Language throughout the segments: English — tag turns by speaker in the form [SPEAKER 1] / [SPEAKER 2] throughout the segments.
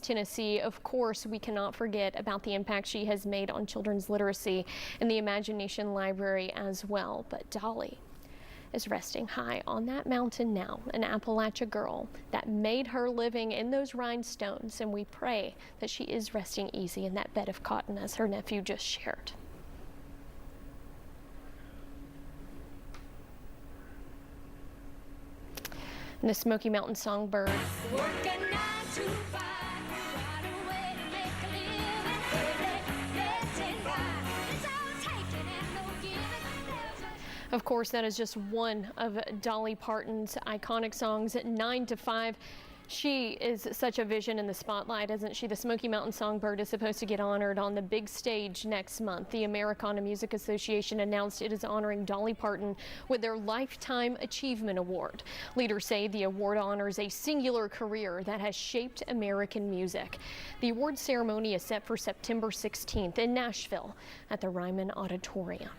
[SPEAKER 1] Tennessee. Of course, we cannot forget about the impact she has made on children's literacy and the Imagination Library as well. But Dolly is resting high on that mountain now, an Appalachia girl that made her living in those rhinestones, and we pray that she is resting easy in that bed of cotton as her nephew just shared. And the Smoky Mountain Songbird. Of course, that is just one of Dolly Parton's iconic songs, 9 to 5. She is such a vision in the spotlight, isn't she? The Smoky Mountain Songbird is supposed to get honored on the big stage next month. The Americana Music Association announced it is honoring Dolly Parton with their Lifetime Achievement Award. Leaders say the award honors a singular career that has shaped American music. The award ceremony is set for September 16th in Nashville at the Ryman Auditorium.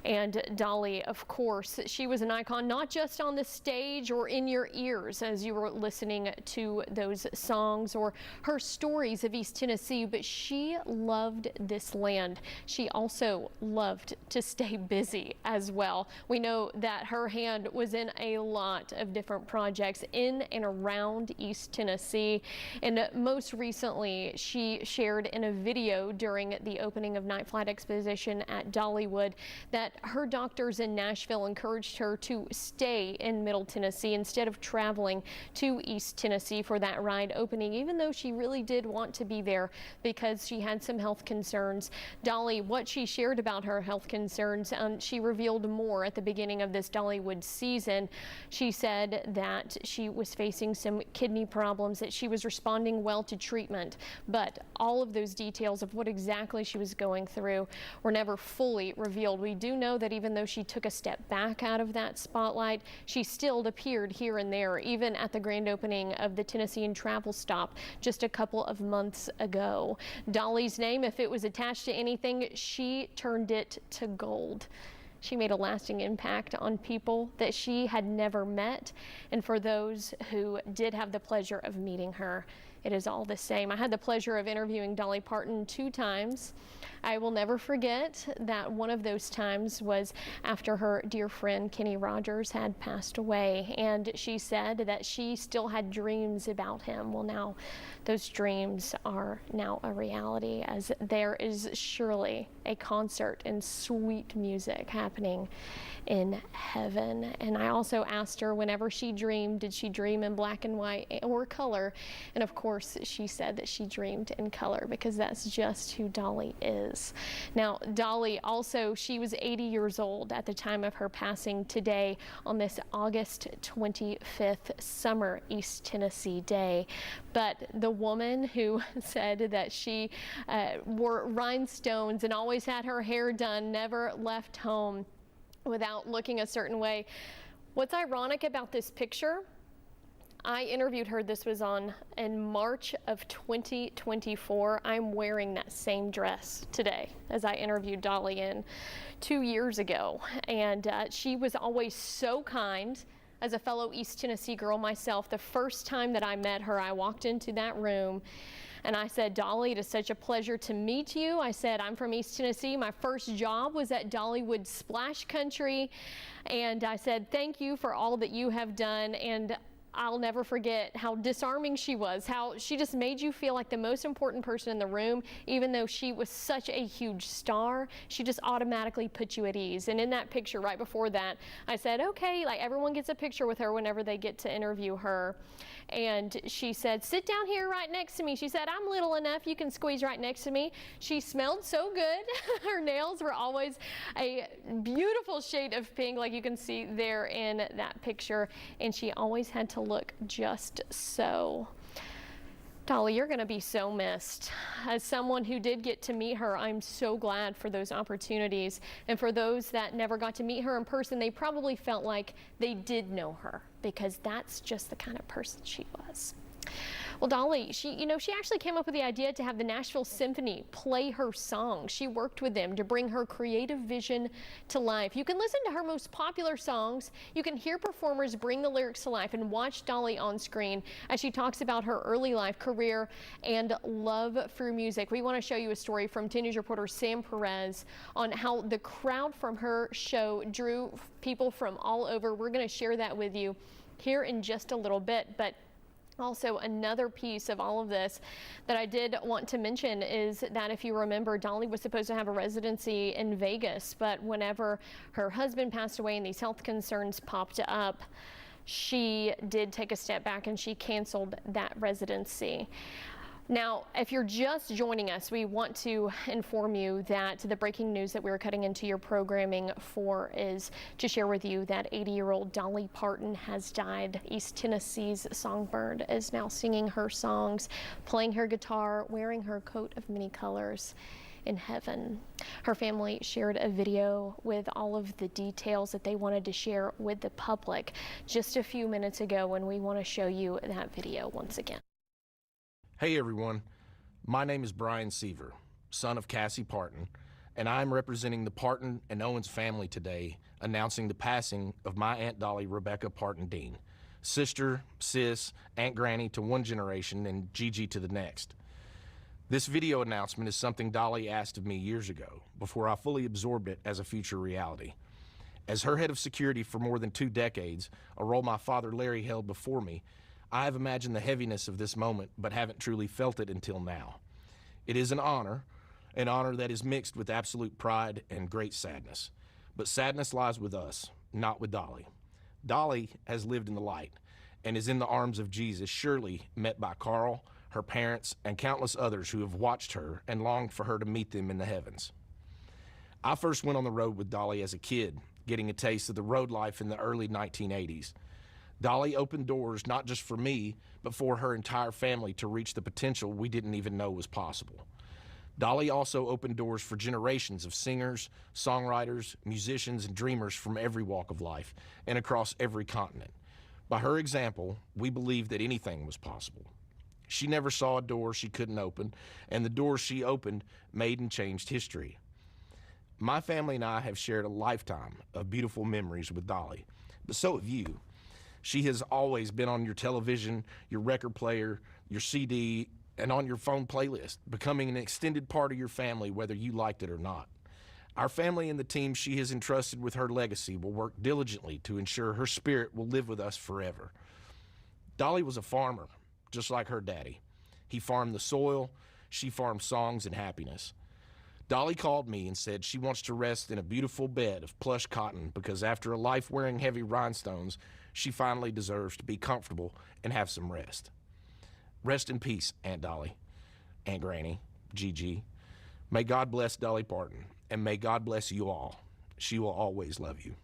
[SPEAKER 1] And Dolly, of course, she was an icon not just on the stage or in your ears as you were listening to those songs or her stories of East Tennessee, but she loved this land. She also loved to stay busy as well. We know that her hand was in a lot of different projects in and around East Tennessee. And most recently, she shared in a video during the opening of Night Flight Exposition at Dollywood that her doctors in Nashville encouraged her to stay in Middle Tennessee instead of traveling to East Tennessee for that ride opening, even though she really did want to be there because she had some health concerns. Dolly, what she shared about her health concerns, she revealed more at the beginning of this Dollywood season. She said that she was facing some kidney problems, that she was responding well to treatment, but all of those details of what exactly she was going through were never fully revealed. We do know that even though she took a step back out of that spotlight, she still appeared here and there, even at the grand opening of the Tennessean Travel Stop just a couple of months ago. Dolly's name, if it was attached to anything, she turned it to gold. She made a lasting impact on people that she had never met, and for those who did have the pleasure of meeting her, it is all the same. I had the pleasure of interviewing Dolly Parton 2 times. I will never forget that one of those times was after her dear friend Kenny Rogers had passed away, and she said that she still had dreams about him. Well, now those dreams are now a reality, as there is surely a concert and sweet music happening in heaven. And I also asked her, whenever she dreamed, did she dream in black and white or color? And of course, she said that she dreamed in color because that's just who Dolly is. Now, Dolly also, she was 80 years old at the time of her passing today on this August 25th summer East Tennessee day. But the woman who said that she wore rhinestones and always had her hair done, never left home without looking a certain way. What's ironic about this picture, I interviewed her, this was in March of 2024. I'm wearing that same dress today as I interviewed Dolly in 2 years ago. And she was always so kind. As a fellow East Tennessee girl myself, the first time that I met her, I walked into that room and I said, Dolly, it is such a pleasure to meet you. I said, I'm from East Tennessee. My first job was at Dollywood Splash Country. And I said, thank you for all that you have done. And I'll never forget how disarming she was, how she just made you feel like the most important person in the room. Even though she was such a huge star, she just automatically put you at ease. And in that picture right before that, I said, okay, like everyone gets a picture with her whenever they get to interview her. And she said, sit down here right next to me. She said, I'm little enough, you can squeeze right next to me. She smelled so good. Her nails were always a beautiful shade of pink, like you can see there in that picture. And she always had to look just so. Dolly, you're going to be so missed. As someone who did get to meet her, I'm so glad for those opportunities. And for those that never got to meet her in person, they probably felt like they did know her, because that's just the kind of person she was. Well, Dolly, she actually came up with the idea to have the Nashville Symphony play her songs. She worked with them to bring her creative vision to life. You can listen to her most popular songs. You can hear performers bring the lyrics to life and watch Dolly on screen as she talks about her early life, career, and love for music. We want to show you a story from 10 News reporter Sam Perez on how the crowd from her show drew people from all over. We're going to share that with you here in just a little bit, but also, another piece of all of this that I did want to mention is that if you remember, Dolly was supposed to have a residency in Vegas, but whenever her husband passed away and these health concerns popped up, she did take a step back and she canceled that residency. Now, if you're just joining us, we want to inform you that the breaking news that we're cutting into your programming for is to share with you that 80-year-old Dolly Parton has died. East Tennessee's songbird is now singing her songs, playing her guitar, wearing her coat of many colors in heaven. Her family shared a video with all of the details that they wanted to share with the public just a few minutes ago, and we want to show you that video once again.
[SPEAKER 2] Hey everyone, my name is Brian Seaver, son of Cassie Parton, and I'm representing the Parton and Owens family today, announcing the passing of my Aunt Dolly Rebecca Parton Dean, sister, sis, Aunt Granny to one generation and Gigi to the next. This video announcement is something Dolly asked of me years ago, before I fully absorbed it as a future reality. As her head of security for more than 2 decades, a role my father Larry held before me, I have imagined the heaviness of this moment, but haven't truly felt it until now. It is an honor that is mixed with absolute pride and great sadness. But sadness lies with us, not with Dolly. Dolly has lived in the light and is in the arms of Jesus, surely met by Carl, her parents, and countless others who have watched her and longed for her to meet them in the heavens. I first went on the road with Dolly as a kid, getting a taste of the road life in the early 1980s. Dolly opened doors not just for me, but for her entire family to reach the potential we didn't even know was possible. Dolly also opened doors for generations of singers, songwriters, musicians, and dreamers from every walk of life and across every continent. By her example, we believed that anything was possible. She never saw a door she couldn't open, and the doors she opened made and changed history. My family and I have shared a lifetime of beautiful memories with Dolly, but so have you. She has always been on your television, your record player, your CD, and on your phone playlist, becoming an extended part of your family whether you liked it or not. Our family and the team she has entrusted with her legacy will work diligently to ensure her spirit will live with us forever. Dolly was a farmer, just like her daddy. He farmed the soil, she farmed songs and happiness. Dolly called me and said she wants to rest in a beautiful bed of plush cotton because after a life wearing heavy rhinestones, she finally deserves to be comfortable and have some rest. Rest in peace, Aunt Dolly, Aunt Granny, Gigi. May God bless Dolly Parton, and may God bless you all. She will always love you.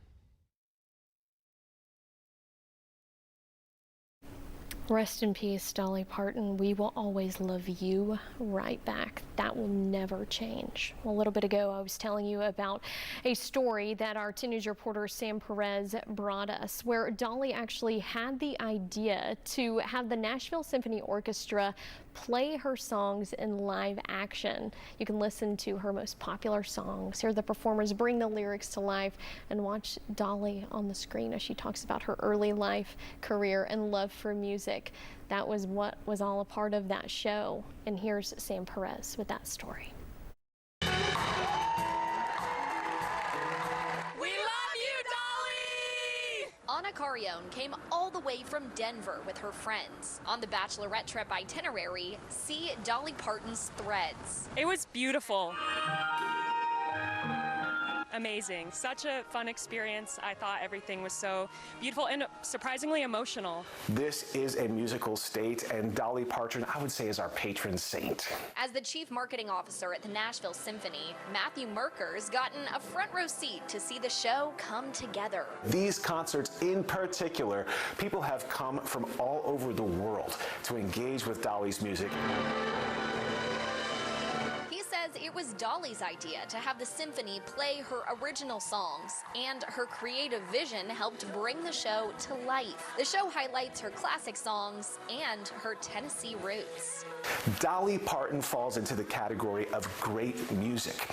[SPEAKER 1] Rest in peace, Dolly Parton. We will always love you right back. That will never change. A little bit ago, I was telling you about a story that our 10 News reporter Sam Perez brought us, where Dolly actually had the idea to have the Nashville Symphony Orchestra play her songs in live action. You can listen to her most popular songs, hear the performers bring the lyrics to life, and watch Dolly on the screen as she talks about her early life, career, and love for music. That was what was all a part of that show. And here's Sam Perez with that story.
[SPEAKER 3] Anna Carrione came all the way from Denver with her friends. On the bachelorette trip itinerary, see Dolly Parton's Threads.
[SPEAKER 4] It was beautiful. Amazing. Such a fun experience. I thought everything was so beautiful and surprisingly emotional.
[SPEAKER 5] This is a musical state, and Dolly Parton, I would say, is our patron saint.
[SPEAKER 3] As the chief marketing officer at the Nashville Symphony, Matthew Merker's gotten a front row seat to see the show come together.
[SPEAKER 5] These concerts in particular, people have come from all over the world to engage with Dolly's music.
[SPEAKER 3] He says says it was Dolly's idea to have the symphony play her original songs, and her creative vision helped bring the show to life. The show highlights her classic songs and her Tennessee roots.
[SPEAKER 5] Dolly Parton falls into the category of great music.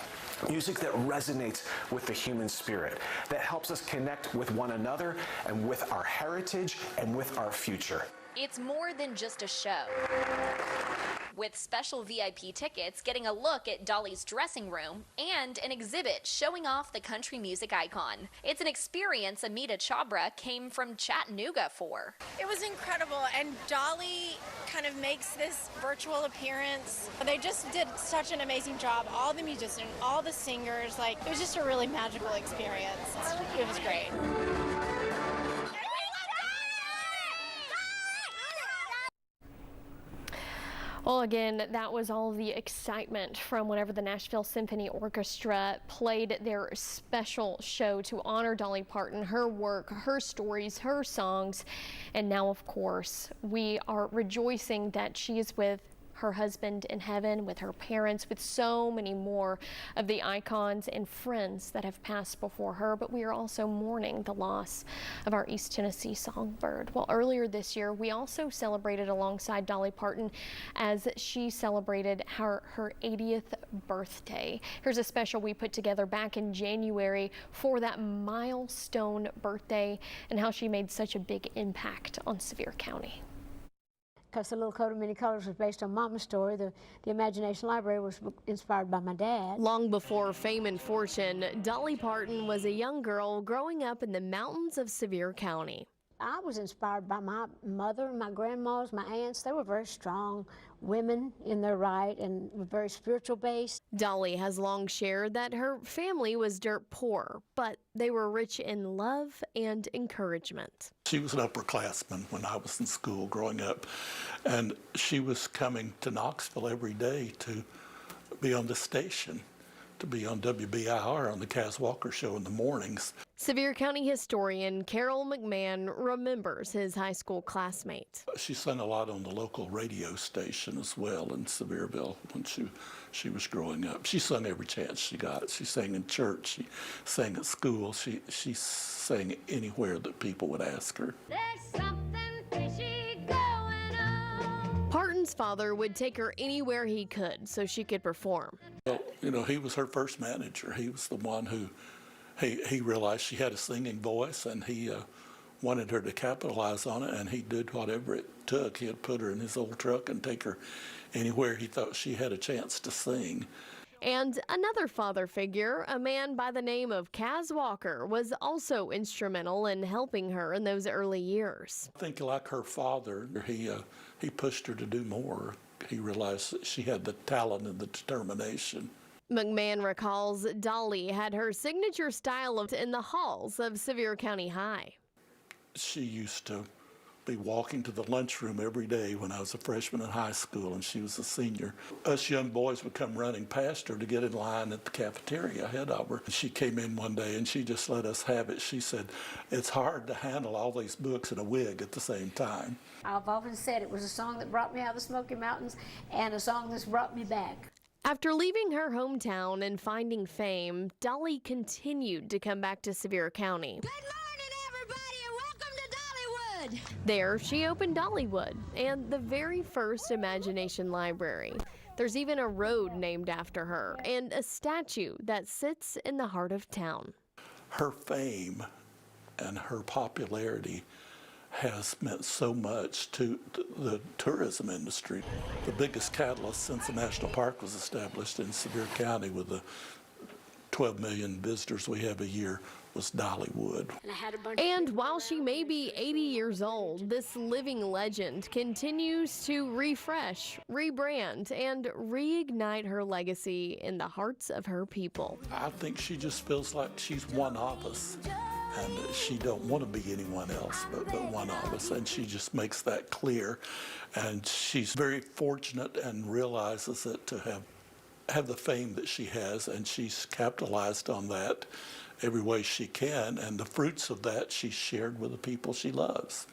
[SPEAKER 5] Music that resonates with the human spirit, that helps us connect with one another and with our heritage and with our future.
[SPEAKER 3] It's more than just a show. With special VIP tickets, getting a look at Dolly's dressing room, and an exhibit showing off the country music icon. It's an experience Amita Chabra came from Chattanooga for.
[SPEAKER 6] It was incredible, and Dolly kind of makes this virtual appearance. They just did such an amazing job. All the musicians, all the singers, like, it was just a really magical experience. It was great.
[SPEAKER 1] Well, again, that was all the excitement from whenever the Nashville Symphony Orchestra played their special show to honor Dolly Parton, her work, her stories, her songs. And now, of course, we are rejoicing that she is with her husband in heaven, with her parents, with so many more of the icons and friends that have passed before her. But we are also mourning the loss of our East Tennessee songbird. Well, earlier this year, we also celebrated alongside Dolly Parton as she celebrated her 80th birthday. Here's a special we put together back in January for that milestone birthday and how she made such a big impact on Sevier County.
[SPEAKER 7] Because the Little Coat of Many Colors was based on Mama's story. The Imagination Library was inspired by my dad.
[SPEAKER 1] Long before fame and fortune, Dolly Parton was a young girl growing up in the mountains of Sevier County.
[SPEAKER 7] I was inspired by my mother, my grandmas, my aunts. They were very strong women in their right and were very spiritual based.
[SPEAKER 1] Dolly has long shared that her family was dirt poor, but they were rich in love and encouragement.
[SPEAKER 8] She was an upperclassman when I was in school growing up, and she was coming to Knoxville every day to be on the station, to be on WBIR on the Kaz Walker Show in the mornings.
[SPEAKER 1] Sevier County historian Carol McMahon remembers his high school classmate.
[SPEAKER 8] She sang a lot on the local radio station as well in Sevierville when she was growing up. She sang every chance she got. She sang in church, she sang at school, she sang anywhere that people would ask her.
[SPEAKER 9] There's something fishy going on.
[SPEAKER 1] Parton's father would take her anywhere he could so she could perform.
[SPEAKER 8] Well, you know, he was her first manager. He was the one who he realized she had a singing voice, and he wanted her to capitalize on it, and he did whatever it took. He'd put her in his old truck and take her anywhere he thought she had a chance to sing.
[SPEAKER 1] And another father figure, a man by the name of Kaz Walker, was also instrumental in helping her in those early years.
[SPEAKER 8] I think like her father, he pushed her to do more. He realized that she had the talent and the determination.
[SPEAKER 1] McMahon recalls Dolly had her signature style in the halls of Sevier County High.
[SPEAKER 8] She used to be walking to the lunchroom every day when I was a freshman in high school and she was a senior. Us young boys would come running past her to get in line at the cafeteria ahead of her. She came in one day and she just let us have it. She said, "It's hard to handle all these books and a wig at the same time."
[SPEAKER 7] I've often said it was a song that brought me out of the Smoky Mountains and a song that's brought me back.
[SPEAKER 1] After leaving her hometown and finding fame, Dolly continued to come back to Sevier County.
[SPEAKER 9] Good morning, everybody, and welcome to Dollywood.
[SPEAKER 1] There, she opened Dollywood and the very first Imagination Library. There's even a road named after her and a statue that sits in the heart of town.
[SPEAKER 8] Her fame and her popularity has meant so much to the tourism industry. The biggest catalyst since the national park was established in Sevier County with the 12 million visitors we have a year was Dollywood.
[SPEAKER 1] And while she may be 80 years old, this living legend continues to refresh, rebrand, and reignite her legacy in the hearts of her people.
[SPEAKER 8] I think she just feels like she's one of us. And she don't want to be anyone else but one of us, and she just makes that clear. And she's very fortunate and realizes it to have the fame that she has, and she's capitalized on that every way she can, and the fruits of that she's shared with the people she loves.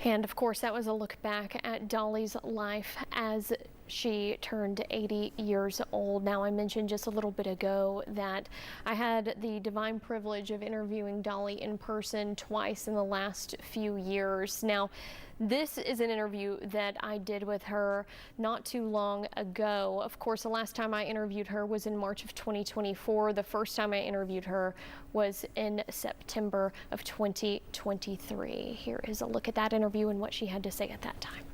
[SPEAKER 1] And of course, that was a look back at Dolly's life as she turned 80 years old. Now, I mentioned just a little bit ago that I had the divine privilege of interviewing Dolly in person twice in the last few years. Now, this is an interview that I did with her not too long ago. Of course, the last time I interviewed her was in March of 2024. The first time I interviewed her was in September of 2023. Here is a look at that interview and what she had to say at that time.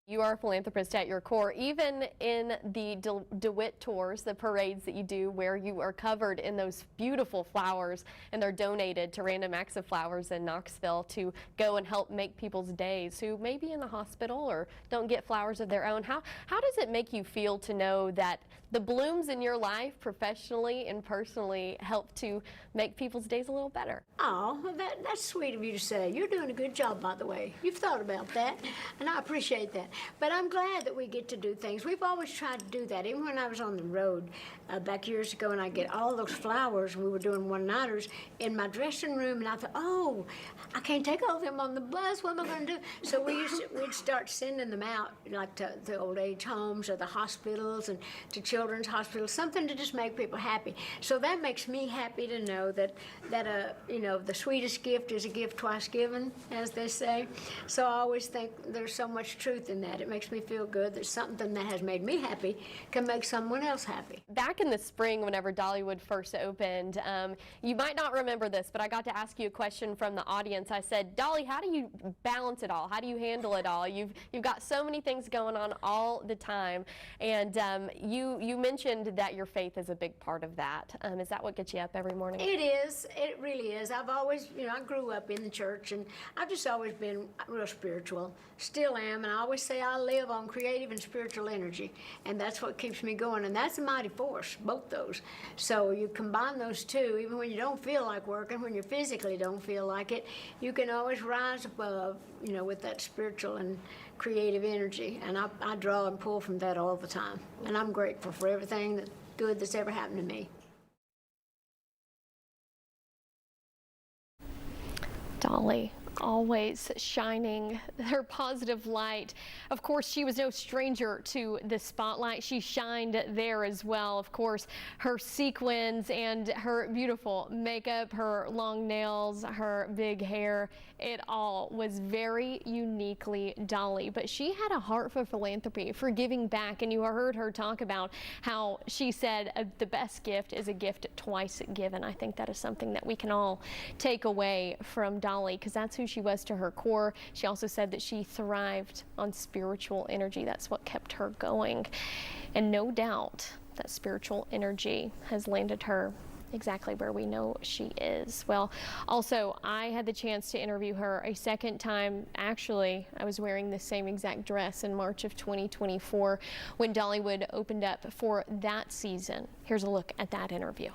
[SPEAKER 1] You are a philanthropist at your core, even in the DeWitt tours, the parades that you do where you are covered in those beautiful flowers and they're donated to Random Acts of Flowers in Knoxville to go and help make people's days who may be in the hospital or don't get flowers of their own. How does it make you feel to know that the blooms in your life professionally and personally help to make people's days a little better?
[SPEAKER 7] Oh, that's sweet of you to say. You're doing a good job, by the way. You've thought about that, and I appreciate that. But I'm glad that we get to do things. We've always tried to do that. Even when I was on the road back years ago, and I get all those flowers, and we were doing one-nighters in my dressing room, and I thought, oh, I can't take all of them on the bus. What am I going to do? So we'd start sending them out, like to the old age homes or the hospitals and to children's hospitals, something to just make people happy. So that makes me happy to know that you know, the sweetest gift is a gift twice given, as they say. So I always think there's so much truth in that. It makes me feel good that something that has made me happy can make someone else happy.
[SPEAKER 1] Back in the spring, whenever Dollywood first opened, you might not remember this, but I got to ask you a question from the audience. I said, Dolly, how do you balance it all? How do you handle it all? You've got so many things going on all the time, and you mentioned that your faith is a big part of that. Is that what gets you up every morning?
[SPEAKER 7] It is. It really is. I've always, you know, I grew up in the church, and I've just always been real spiritual. Still am, and I always say I live on creative and spiritual energy, and that's what keeps me going, and that's a mighty force, both those. So you combine those two, even when you don't feel like working, when you physically don't feel like it, you can always rise above, you know, with that spiritual and creative energy, and I draw and pull from that all the time, and I'm grateful for everything good that's ever happened to me.
[SPEAKER 1] Dolly, always shining her positive light. Of course, she was no stranger to the spotlight. She shined there as well. Of course, her sequins and her beautiful makeup, her long nails, her big hair, it all was very uniquely Dolly. But she had a heart for philanthropy, for giving back, and you heard her talk about how she said the best gift is a gift twice given. I think that is something that we can all take away from Dolly, because that's who she was to her core. She also said that she thrived on spiritual energy. That's what kept her going. And no doubt that spiritual energy has landed her exactly where we know she is. Well, also, I had the chance to interview her a second time. Actually, I was wearing the same exact dress in March of 2024 when Dollywood opened up for that season. Here's a look at that interview.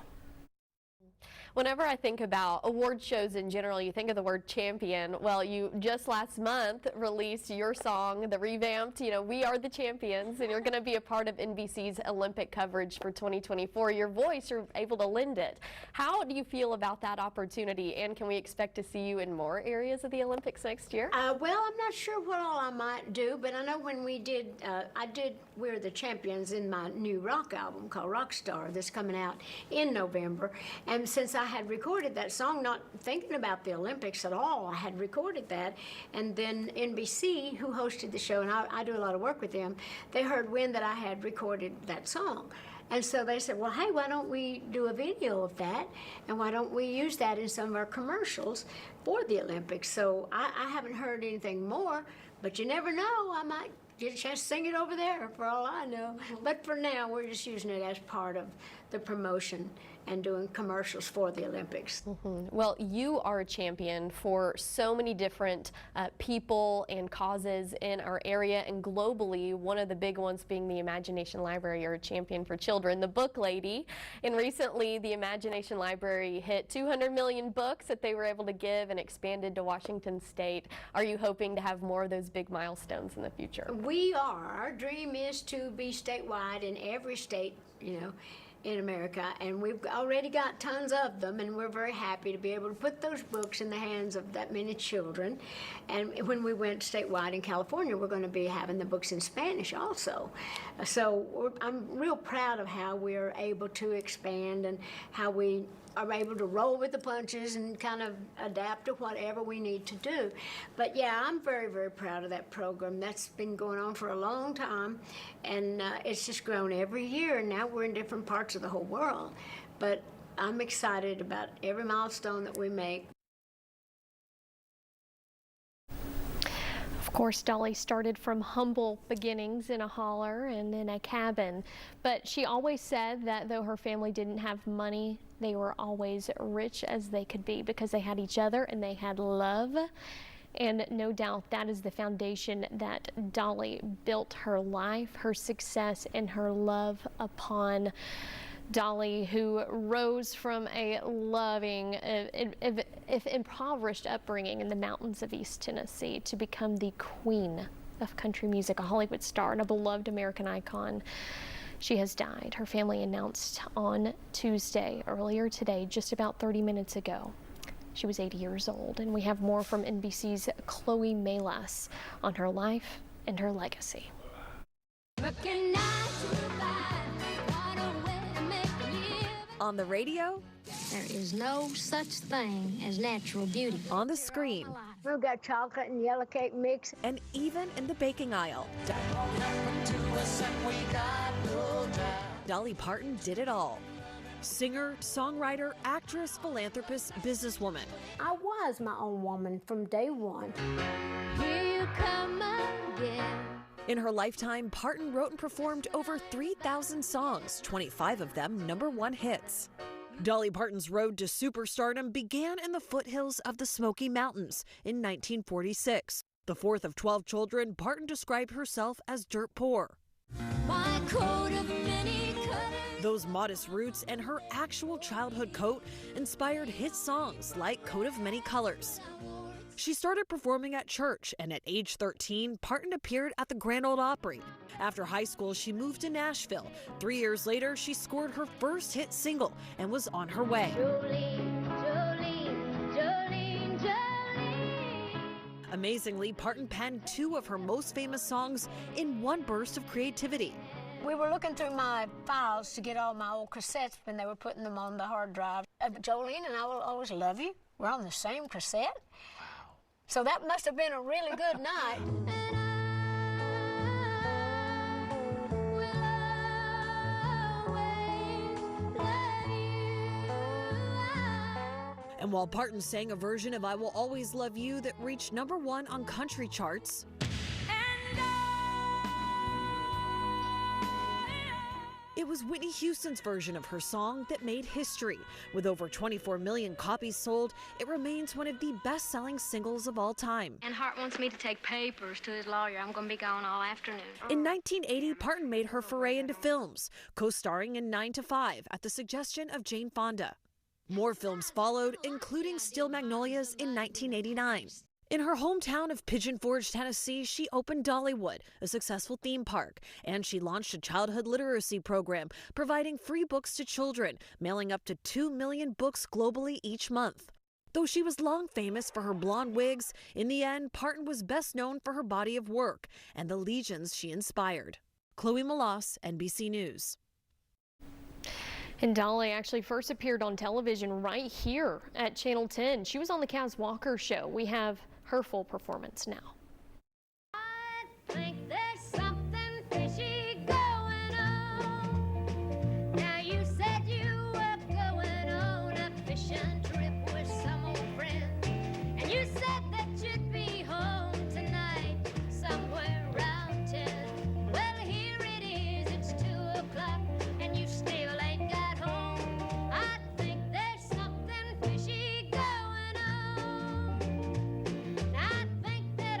[SPEAKER 1] Whenever I think about award shows in general, you think of the word champion. Well, you just last month released your song, the revamped, you know, We Are the Champions, and you're going to be a part of NBC's Olympic coverage for 2024. Your voice, you're able to lend it. How do you feel about that opportunity, and can we expect to see you in more areas of the Olympics next year?
[SPEAKER 7] Well, I'm not sure what all I might do, but I know when we did, I did We're the Champions in my new rock album called Rockstar that's coming out in November, and since I had recorded that song, not thinking about the Olympics at all. I had recorded that, and then NBC, who hosted the show, and I do a lot of work with them, they heard when that I had recorded that song. And so they said, well, hey, why don't we do a video of that, and why don't we use that in some of our commercials for the Olympics? So I haven't heard anything more, but you never know. I might get a chance to sing it over there, for all I know. But for now, we're just using it as part of the promotion and doing commercials for the Olympics.
[SPEAKER 1] Well, you are a champion for so many different people and causes in our area and globally, one of the big ones being the Imagination Library. You're a champion for children, the Book Lady. And recently, the Imagination Library hit 200 million books that they were able to give and expanded to Washington State. Are you hoping to have more of those big milestones in the future?
[SPEAKER 7] We are. Our dream is to be statewide in every state, you know, in America, and we've already got tons of them, and we're very happy to be able to put those books in the hands of that many children. And when we went statewide in California, we're going to be having the books in Spanish also. So I'm real proud of how we're able to expand and how we are able to roll with the punches and kind of adapt to whatever we need to do. But yeah, I'm very, very proud of that program. That's been going on for a long time, and it's just grown every year, and now we're in different parts of the whole world. But I'm excited about every milestone that we make.
[SPEAKER 1] Of course, Dolly started from humble beginnings in a holler and in a cabin, but she always said that though her family didn't have money, they were always rich as they could be because they had each other and they had love. And no doubt that is the foundation that Dolly built her life, her success, and her love upon. Dolly, who rose from a loving, if impoverished upbringing in the mountains of East Tennessee to become the queen of country music, a Hollywood star and a beloved American icon. She has died. Her family announced on Tuesday, earlier today, just about 30 minutes ago. She was 80 years old, and we have more from NBC's Chloe Melas on her life and her legacy.
[SPEAKER 10] On the radio,
[SPEAKER 9] There is no such thing as natural beauty.
[SPEAKER 10] on the screen,
[SPEAKER 7] We've got chocolate and yellow cake mix.
[SPEAKER 10] and even in the baking aisle. Dolly Parton did it all. Singer, songwriter, actress, philanthropist, businesswoman.
[SPEAKER 7] I was my own woman from day one.
[SPEAKER 9] Here you come again.
[SPEAKER 10] In her lifetime, Parton wrote and performed over 3,000 songs, 25 of them #1 hits. Dolly Parton's road to superstardom began in the foothills of the Smoky Mountains in 1946. The fourth of 12 children, Parton described herself as dirt poor.
[SPEAKER 9] My coat of many colors.
[SPEAKER 10] Those modest roots and her actual childhood coat inspired hit songs like Coat of Many Colors. She started performing at church, and at age 13, Parton appeared at the Grand Ole Opry. After high school, she moved to Nashville. 3 years later, she scored her first hit single and was on her way.
[SPEAKER 9] Jolene, Jolene, Jolene, Jolene.
[SPEAKER 10] Amazingly, Parton penned 2 of her most famous songs in one burst of creativity.
[SPEAKER 7] We were looking through my files to get all my old cassettes when they were putting them on the hard drive. Jolene and I Will Always Love You were on the same cassette. So that must have been a really good night.
[SPEAKER 10] And while Parton sang a version of I Will Always Love You that reached #1 on country charts, it was Whitney Houston's version of her song that made history. With over 24 million copies sold, it remains one of the best-selling singles of all time.
[SPEAKER 11] And Hart wants me to take papers to his lawyer. I'm going to be gone all afternoon.
[SPEAKER 10] In 1980, Parton made her foray into films, co-starring in 9 to 5 at the suggestion of Jane Fonda. More films followed, including Steel Magnolias in 1989. In her hometown of Pigeon Forge, Tennessee, she opened Dollywood, a successful theme park, and she launched a childhood literacy program, providing free books to children, mailing up to 2 million books globally each month. Though she was long famous for her blonde wigs, in the end, Parton was best known for her body of work and the legions she inspired. Chloe Melas, NBC News.
[SPEAKER 1] And Dolly actually first appeared on television right here at Channel 10. She was on the Kaz Walker Show. We have her full performance now.
[SPEAKER 9] I think there's something fishy going on. Now you said you were going on a fishing trip with some old friend, and you said that you'd be home tonight somewhere around 10. Well, here it is, it's 2 o'clock, and you still ain't got home. I think there's something fishy going on. I think that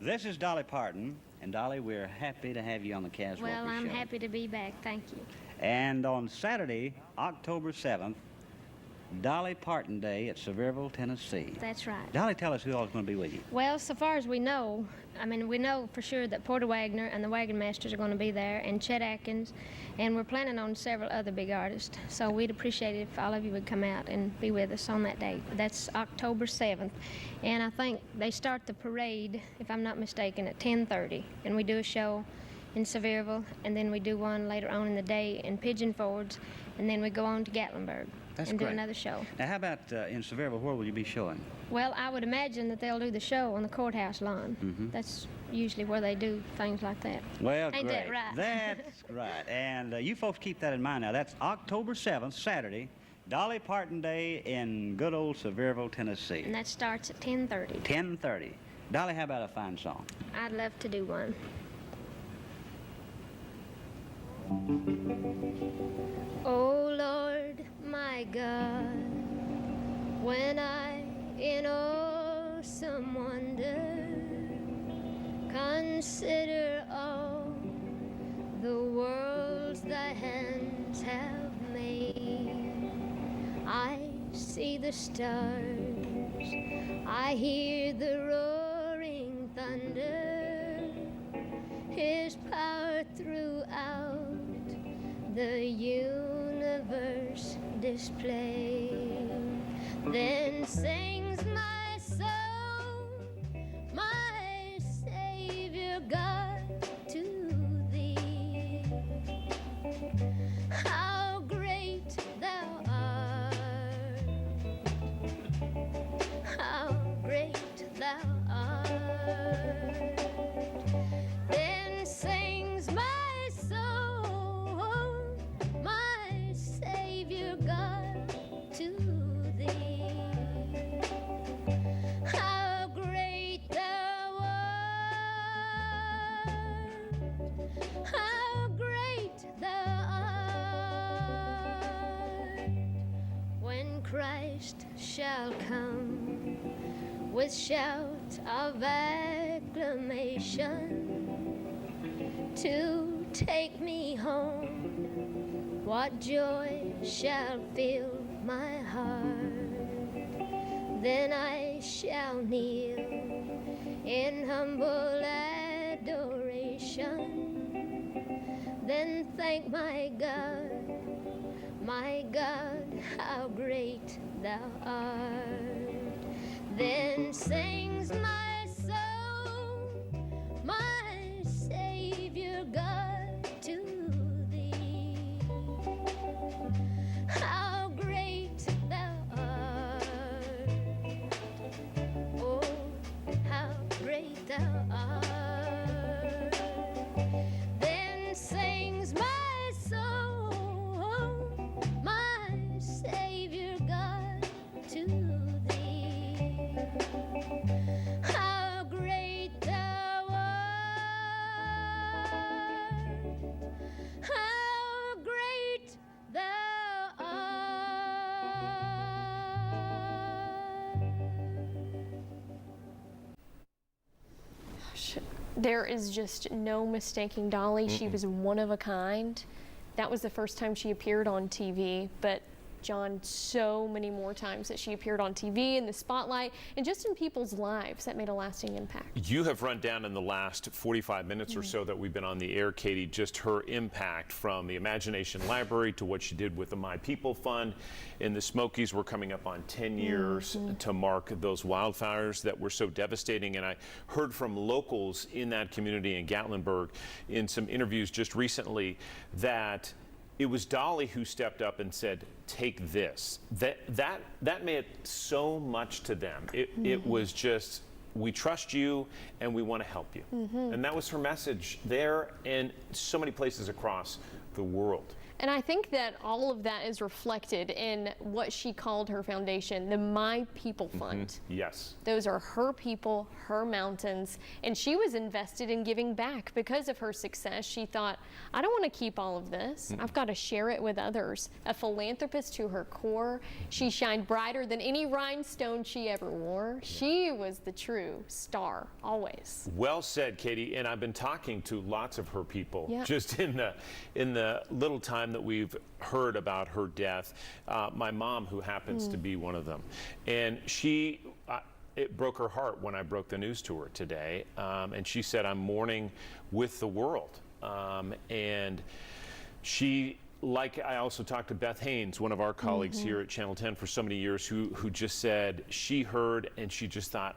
[SPEAKER 12] This is Dolly Parton, and Dolly, we're happy to have you on the Kaz Walker
[SPEAKER 11] Well, I'm
[SPEAKER 12] Show.
[SPEAKER 11] happy to be back. Thank you.
[SPEAKER 12] And on Saturday, October 7th, Dolly Parton Day at Sevierville, Tennessee.
[SPEAKER 11] That's right.
[SPEAKER 12] Dolly, tell us who all is going to be with you.
[SPEAKER 11] Well, so far as we know, I mean, we know for sure that Porter Wagner and the Wagon Masters are going to be there, and Chet Atkins, and we're planning on several other big artists. So we'd appreciate it if all of you would come out and be with us on that day. That's October 7th. And I think they start the parade, if I'm not mistaken, at 10:30, and we do a show in Sevierville, and then we do one later on in the day in Pigeon Forge, and then we go on to Gatlinburg and do another show.
[SPEAKER 12] Now, how about in Sevierville, where will you be showing?
[SPEAKER 11] Well, I would imagine that they'll do the show on the courthouse lawn. That's usually where they do things like that.
[SPEAKER 12] Well,
[SPEAKER 11] Ain't
[SPEAKER 12] great.
[SPEAKER 11] that right?
[SPEAKER 12] That's right. And you folks keep that in mind now. That's October 7th, Saturday, Dolly Parton Day in good old Sevierville, Tennessee.
[SPEAKER 11] And that starts at 10:30.
[SPEAKER 12] 10:30. Dolly, how about a fine song?
[SPEAKER 11] I'd love to do one. Oh Lord, my God, when I in awesome wonder consider all the worlds thy hands have made, I see the stars, I hear the roaring thunder, his power throughout the universe displayed. Then sings my soul, my Savior God, to thee. How great thou art, how great thou art. Then sings my soul, my Savior God, to thee. How great thou art, how great thou art. When Christ shall come with shout of acclamation to take me home, what joy shall fill my heart. Then I shall kneel in humble adoration, then thank my God, how great thou art. Then sings my soul, my Savior God, to thee. How great thou art, oh, how great thou art. Then sings my soul, my Savior God, to thee. How great thou art, how great thou art.
[SPEAKER 1] There is just no mistaking Dolly. She was one of a kind. That was the first time she appeared on TV, but John, so many more times that she appeared on TV, in the spotlight, and just in people's lives that made a lasting impact.
[SPEAKER 13] You have run down in the last 45 minutes or so that we've been on the air, Katie, just her impact from the Imagination Library to what she did with the My People Fund. In the Smokies, we're coming up on 10 years to mark those wildfires that were so devastating. And I heard from locals in that community in Gatlinburg in some interviews just recently that it was Dolly who stepped up and said, take this. That meant so much to them. It was just, we trust you and we want to help you. And that was her message there and so many places across the world.
[SPEAKER 1] And I think that all of that is reflected in what she called her foundation, the My People Fund.
[SPEAKER 13] Yes.
[SPEAKER 1] Those are her people, her mountains, and she was invested in giving back because of her success. She thought, I don't want to keep all of this. I've got to share it with others. A philanthropist to her core, she shined brighter than any rhinestone she ever wore. She was the true star, always.
[SPEAKER 13] Well said, Katie. And I've been talking to lots of her people just in the little time that we've heard about her death. My mom, who happens to be one of them, and she. It broke her heart when I broke the news to her today, and she said, I'm mourning with the world. And she, like I also talked to Beth Haynes, one of our colleagues here at Channel 10 for so many years, who just said she heard and she just thought,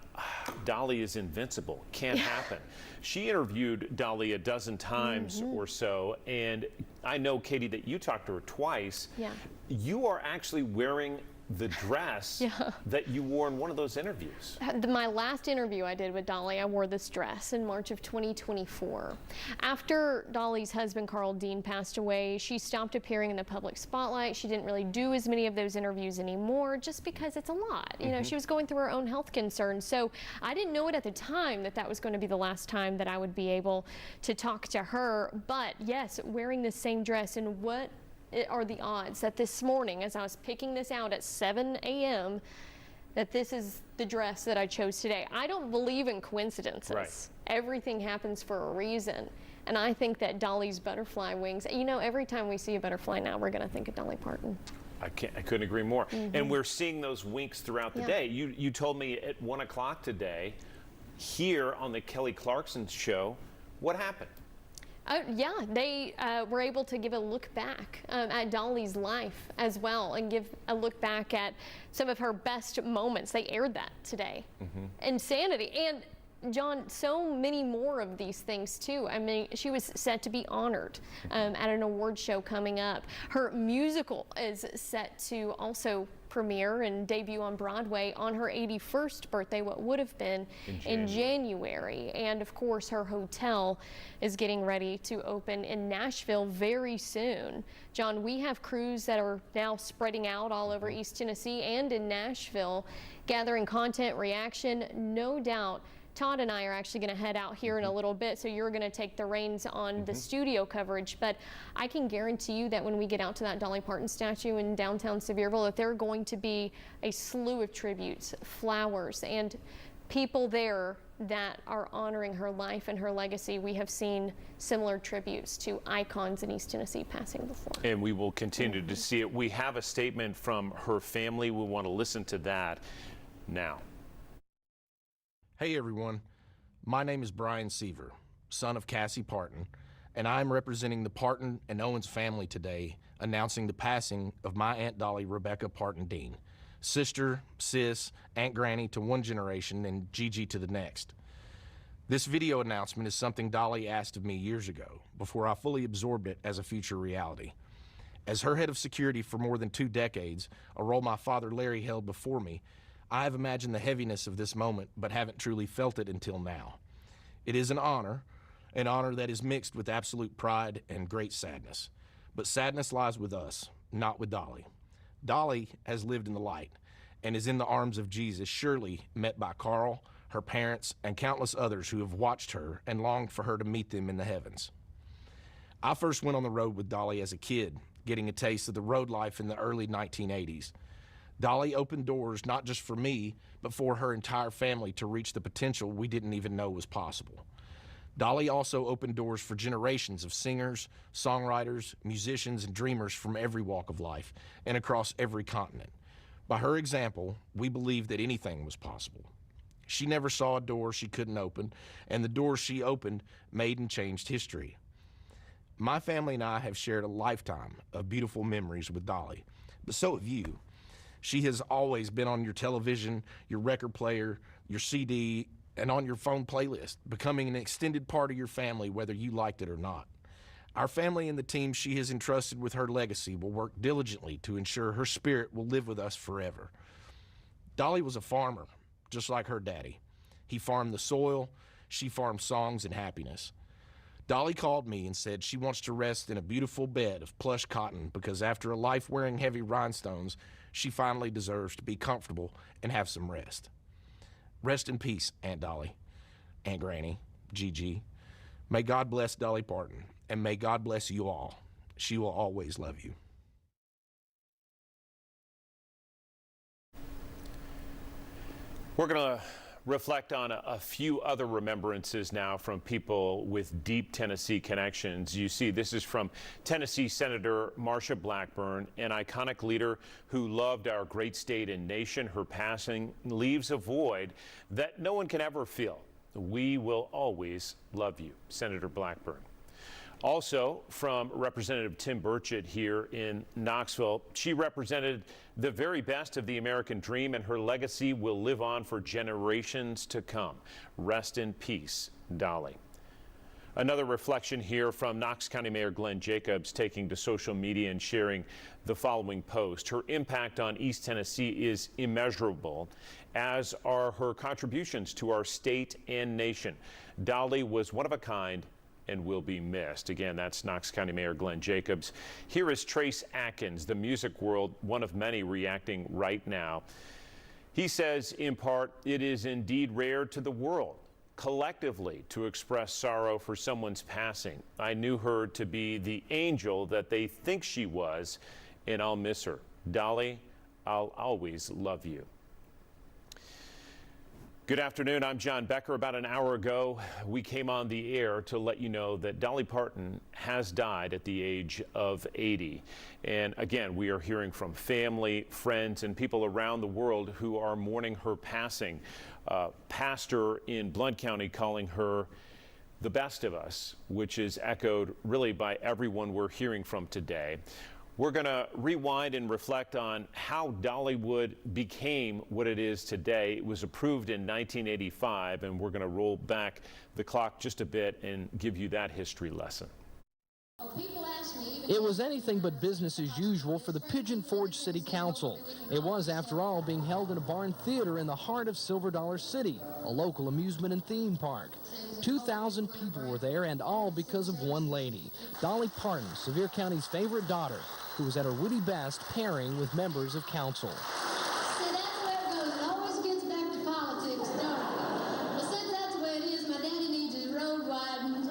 [SPEAKER 13] Dolly is invincible, can't happen. She interviewed Dolly a dozen times or so, and I know, Katie, that you talked to her twice.
[SPEAKER 1] Yeah.
[SPEAKER 13] You are actually wearing the dress that you wore in one of those interviews.
[SPEAKER 1] My last interview I did with Dolly, I wore this dress in March of 2024. After Dolly's husband, Carl Dean, passed away, she stopped appearing in the public spotlight. She didn't really do as many of those interviews anymore just because it's a lot. You know, she was going through her own health concerns. So I didn't know it at the time that that was going to be the last time that I would be able to talk to her. But yes, wearing the same dress, and what are the odds that this morning, as I was picking this out at 7 a.m., that this is the dress that I chose today. I don't believe in coincidences.
[SPEAKER 13] Right.
[SPEAKER 1] Everything happens for a reason. And I think that Dolly's butterfly wings, you know, every time we see a butterfly now, we're going to think of Dolly Parton.
[SPEAKER 13] I couldn't agree more. And we're seeing those winks throughout the day. You told me at 1 o'clock today, here on the Kelly Clarkson show, what happened?
[SPEAKER 1] Yeah, they were able to give a look back at Dolly's life as well, and give a look back at some of her best moments. They aired that today. Insanity. And John, so many more of these things too. I mean, she was set to be honored at an award show coming up. Her musical is set to also premiere and debut on Broadway on her 81st birthday, what would have been in January. And of course, her hotel is getting ready to open in Nashville very soon. John, we have crews that are now spreading out all over East Tennessee and in Nashville, gathering content, reaction. No doubt Todd and I are actually going to head out here in a little bit, so you're going to take the reins on the studio coverage. But I can guarantee you that when we get out to that Dolly Parton statue in downtown Sevierville, that there are going to be a slew of tributes, flowers, and people there that are honoring her life and her legacy. We have seen similar tributes to icons in East Tennessee passing before.
[SPEAKER 13] And we will continue to see it. We have a statement from her family. We want to listen to that now.
[SPEAKER 2] Hey everyone, my name is Brian Seaver, son of Cassie Parton, and I'm representing the Parton and Owens family today, announcing the passing of my Aunt Dolly Rebecca Parton Dean, sister, sis, Aunt Granny to one generation and Gigi to the next. This video announcement is something Dolly asked of me years ago, before I fully absorbed it as a future reality. As her head of security for more than 2 decades, a role my father Larry held before me, I have imagined the heaviness of this moment, but haven't truly felt it until now. It is an honor that is mixed with absolute pride and great sadness. But sadness lies with us, not with Dolly. Dolly has lived in the light and is in the arms of Jesus, surely met by Carl, her parents, and countless others who have watched her and longed for her to meet them in the heavens. I first went on the road with Dolly as a kid, getting a taste of the road life in the early 1980s. Dolly opened doors not just for me, but for her entire family to reach the potential we didn't even know was possible. Dolly also opened doors for generations of singers, songwriters, musicians, and dreamers from every walk of life and across every continent. By her example, we believed that anything was possible. She never saw a door she couldn't open, and the doors she opened made and changed history. My family and I have shared a lifetime of beautiful memories with Dolly, but so have you. She has always been on your television, your record player, your CD, and on your phone playlist, becoming an extended part of your family, whether you liked it or not. Our family and the team she has entrusted with her legacy will work diligently to ensure her spirit will live with us forever. Dolly was a farmer, just like her daddy. He farmed the soil, she farmed songs and happiness. Dolly called me and said she wants to rest in a beautiful bed of plush cotton because after a life wearing heavy rhinestones, she finally deserves to be comfortable and have some rest. Rest in peace, Aunt Dolly, Aunt Granny, Gigi. May God bless Dolly Parton, and may God bless you all. She will always love you.
[SPEAKER 13] We're going to reflect on a few other remembrances now from people with deep Tennessee connections. You see, this is from Tennessee Senator Marsha Blackburn, an iconic leader who loved our great state and nation. Her passing leaves a void that no one can ever fill. We will always love you, Senator Blackburn. Also from Representative Tim Burchett here in Knoxville. She represented the very best of the American dream, and her legacy will live on for generations to come. Rest in peace, Dolly. Another reflection here from Knox County Mayor Glenn Jacobs, taking to social media and sharing the following post. Her impact on East Tennessee is immeasurable, as are her contributions to our state and nation. Dolly was one of a kind and will be missed. Again, that's Knox County Mayor Glenn Jacobs. Here is Trace Atkins, the music world, one of many reacting right now. He says, in part, it is indeed rare to the world collectively to express sorrow for someone's passing. I knew her to be the angel that they think she was, and I'll miss her. Dolly, I'll always love you. Good afternoon, I'm John Becker. About an hour ago, we came on the air to let you know that Dolly Parton has died at the age of 80. And again, we are hearing from family, friends, and people around the world who are mourning her passing. Pastor in Blount County calling her the best of us, which is echoed really by everyone we're hearing from today. We're going to rewind and reflect on how Dollywood became what it is today. It was approved in 1985, and we're going to roll back the clock just a bit and give you that history lesson.
[SPEAKER 14] It was anything but business as usual for the Pigeon Forge City Council. It was, after all, being held in a barn theater in the heart of Silver Dollar City, a local amusement and theme park. 2,000 people were there, and all because of one lady, Dolly Parton, Sevier County's favorite daughter, who was at her witty best pairing with members of council.
[SPEAKER 9] See, that's the way it goes. It always gets back to politics, don't it? But since that's the way it is, my daddy needs his road widened.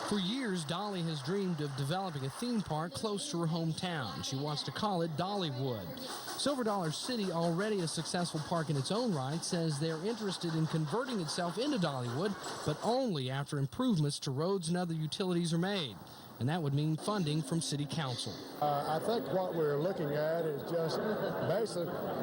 [SPEAKER 14] For years, Dolly has dreamed of developing a theme park close to her hometown. She wants to call it Dollywood. Silver Dollar City, already a successful park in its own right, says they're interested in converting itself into Dollywood, but only after improvements to roads and other utilities are made. And that would mean funding from City Council.
[SPEAKER 15] I think what we're looking at is just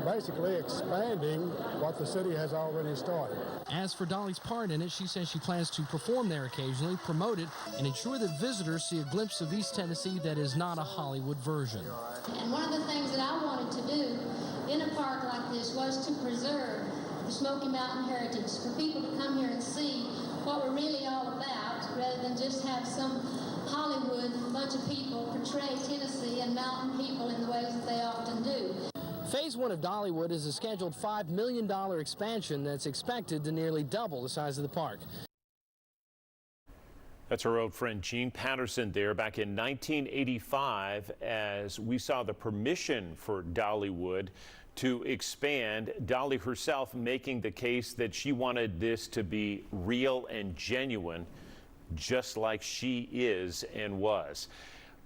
[SPEAKER 15] basically expanding what the city has already started.
[SPEAKER 14] As for Dolly's part in it, she says she plans to perform there occasionally, promote it, and ensure that visitors see a glimpse of East Tennessee that is not a Hollywood version.
[SPEAKER 9] And one of the things that I wanted to do in a park like this was to preserve the Smoky Mountain heritage, for people to come here and see what we're really all about, rather than just have some Hollywood bunch of people portray Tennessee and mountain people in the ways that they often do.
[SPEAKER 14] Phase 1 of Dollywood is a scheduled $5 million expansion that's expected to nearly double the size of the park.
[SPEAKER 13] That's our old friend Gene Patterson there back in 1985 as we saw the permission for Dollywood to expand. Dolly herself making the case that she wanted this to be real and genuine, just like she is and was.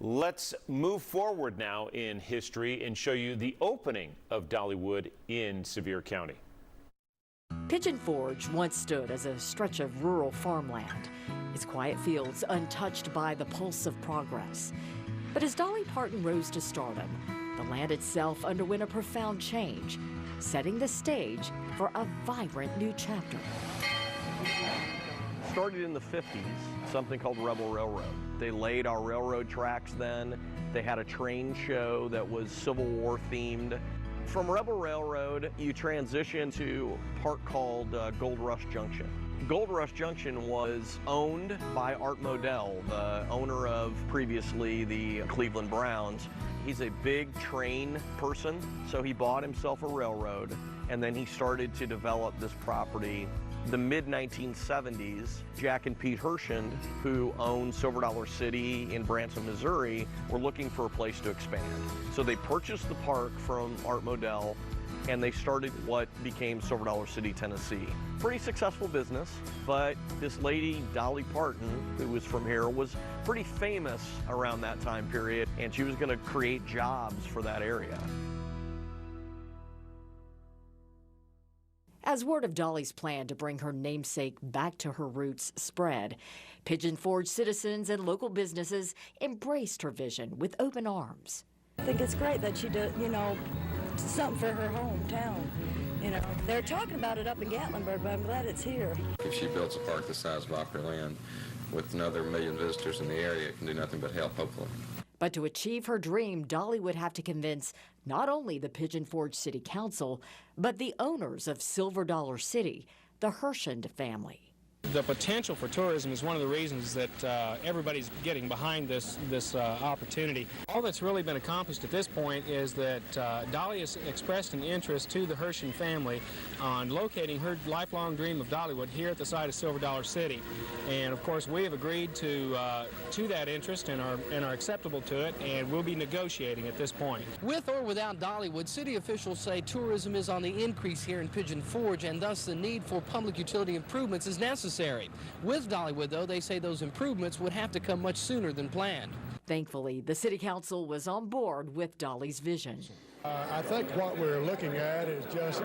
[SPEAKER 13] Let's move forward now in history and show you the opening of Dollywood in Sevier County.
[SPEAKER 16] Pigeon Forge once stood as a stretch of rural farmland, its quiet fields untouched by the pulse of progress. But as Dolly Parton rose to stardom, the land itself underwent a profound change, setting the stage for a vibrant new chapter.
[SPEAKER 17] Started in the 50s, something called Rebel Railroad. They laid our railroad tracks then. They had a train show that was Civil War themed. From Rebel Railroad, you transition to a park called Gold Rush Junction. Gold Rush Junction was owned by Art Modell, the owner of previously the Cleveland Browns. He's a big train person, so he bought himself a railroad, and then he started to develop this property the mid-1970s, Jack and Pete Hershend, who owned Silver Dollar City in Branson, Missouri, were looking for a place to expand. So they purchased the park from Art Modell, and they started what became Silver Dollar City, Tennessee. Pretty successful business, but this lady, Dolly Parton, who was from here, was pretty famous around that time period, and she was going to create jobs for that area.
[SPEAKER 16] As word of Dolly's plan to bring her namesake back to her roots spread, Pigeon Forge citizens and local businesses embraced her vision with open arms.
[SPEAKER 18] I think it's great that she did, something for her hometown. They're talking about it up in Gatlinburg, but I'm glad it's here.
[SPEAKER 19] If she builds a park the size of Opryland with another 1 million visitors in the area, it can do nothing but help, hopefully.
[SPEAKER 16] But to achieve her dream, Dolly would have to convince not only the Pigeon Forge City Council, but the owners of Silver Dollar City, the Hershend family.
[SPEAKER 20] The potential for tourism is one of the reasons that everybody's getting behind this opportunity. All that's really been accomplished at this point is that Dolly has expressed an interest to the Hershend family on locating her lifelong dream of Dollywood here at the site of Silver Dollar City. And of course we have agreed to that interest and are acceptable to it, and we'll be negotiating at this point.
[SPEAKER 14] With or without Dollywood, city officials say tourism is on the increase here in Pigeon Forge, and thus the need for public utility improvements is necessary. With Dollywood, though, they say those improvements would have to come much sooner than planned.
[SPEAKER 16] Thankfully, the City Council was on board with Dolly's vision.
[SPEAKER 15] I think what we're looking at is just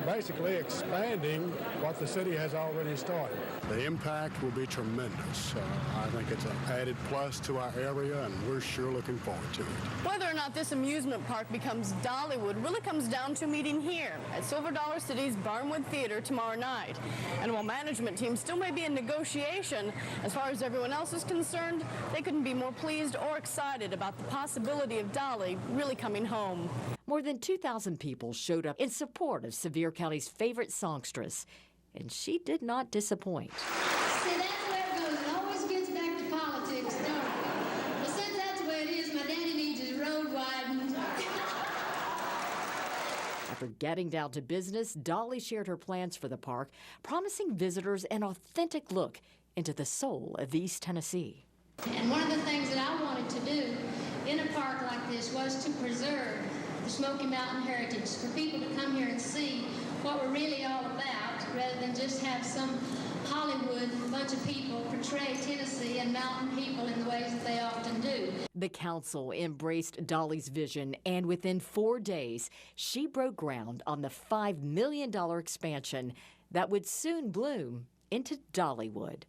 [SPEAKER 15] basically expanding what the city has already started. The impact will be tremendous. I think it's an added plus to our area, and we're sure looking forward to it.
[SPEAKER 21] Whether or not this amusement park becomes Dollywood really comes down to a meeting here at Silver Dollar City's Barnwood Theater tomorrow night. And while management team still may be in negotiation, as far as everyone else is concerned, they couldn't be more pleased or excited about the possibility of Dolly really coming home.
[SPEAKER 16] More than 2,000 people showed up in support of Sevier County's favorite songstress, and she did not disappoint.
[SPEAKER 9] See, that's where it goes. It always gets back to politics, don't it? Well, since that's the way it is, my daddy needs his road widened.
[SPEAKER 16] After getting down to business, Dolly shared her plans for the park, promising visitors an authentic look into the soul of East Tennessee.
[SPEAKER 9] And one of the things that I wanted to do in a park like this was to preserve the Smoky Mountain heritage, for people to come here and see what we're really all about, rather than just have some Hollywood bunch of people portray Tennessee and mountain people in the ways that they often do.
[SPEAKER 16] The council embraced Dolly's vision, and within 4 days, she broke ground on the $5 million expansion that would soon bloom into Dollywood.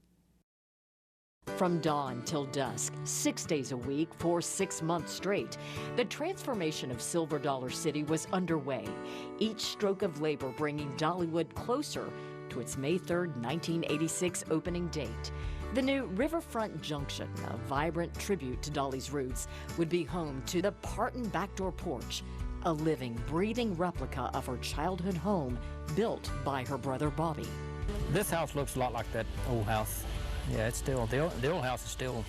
[SPEAKER 16] From dawn till dusk, 6 days a week for 6 months straight, the transformation of Silver Dollar City was underway, each stroke of labor bringing Dollywood closer to its May 3rd, 1986 opening date. The new Riverfront Junction, a vibrant tribute to Dolly's roots, would be home to the Parton Backdoor Porch, a living, breathing replica of her childhood home built by her brother Bobby.
[SPEAKER 22] This house looks a lot like that old house. Yeah, it's still, the old house is still,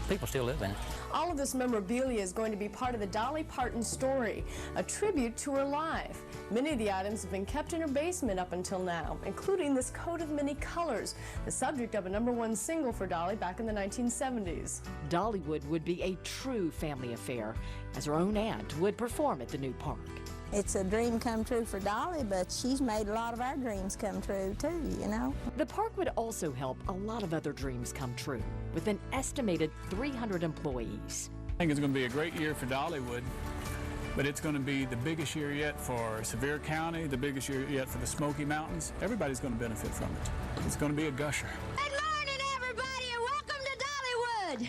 [SPEAKER 22] people still live in it.
[SPEAKER 21] All of this memorabilia is going to be part of the Dolly Parton story, a tribute to her life. Many of the items have been kept in her basement up until now, including this coat of many colors, the subject of a #1 single for Dolly back in the 1970s.
[SPEAKER 16] Dollywood would be a true family affair, as her own aunt would perform at the new park.
[SPEAKER 23] It's a dream come true for Dolly, but she's made a lot of our dreams come true too, you know.
[SPEAKER 16] The park would also help a lot of other dreams come true, with an estimated 300 employees.
[SPEAKER 24] I think it's going to be a great year for Dollywood, but it's going to be the biggest year yet for Sevier County, the biggest year yet for the Smoky Mountains. Everybody's going to benefit from it. It's going to be a gusher.
[SPEAKER 9] Good morning, everybody, and welcome to Dollywood.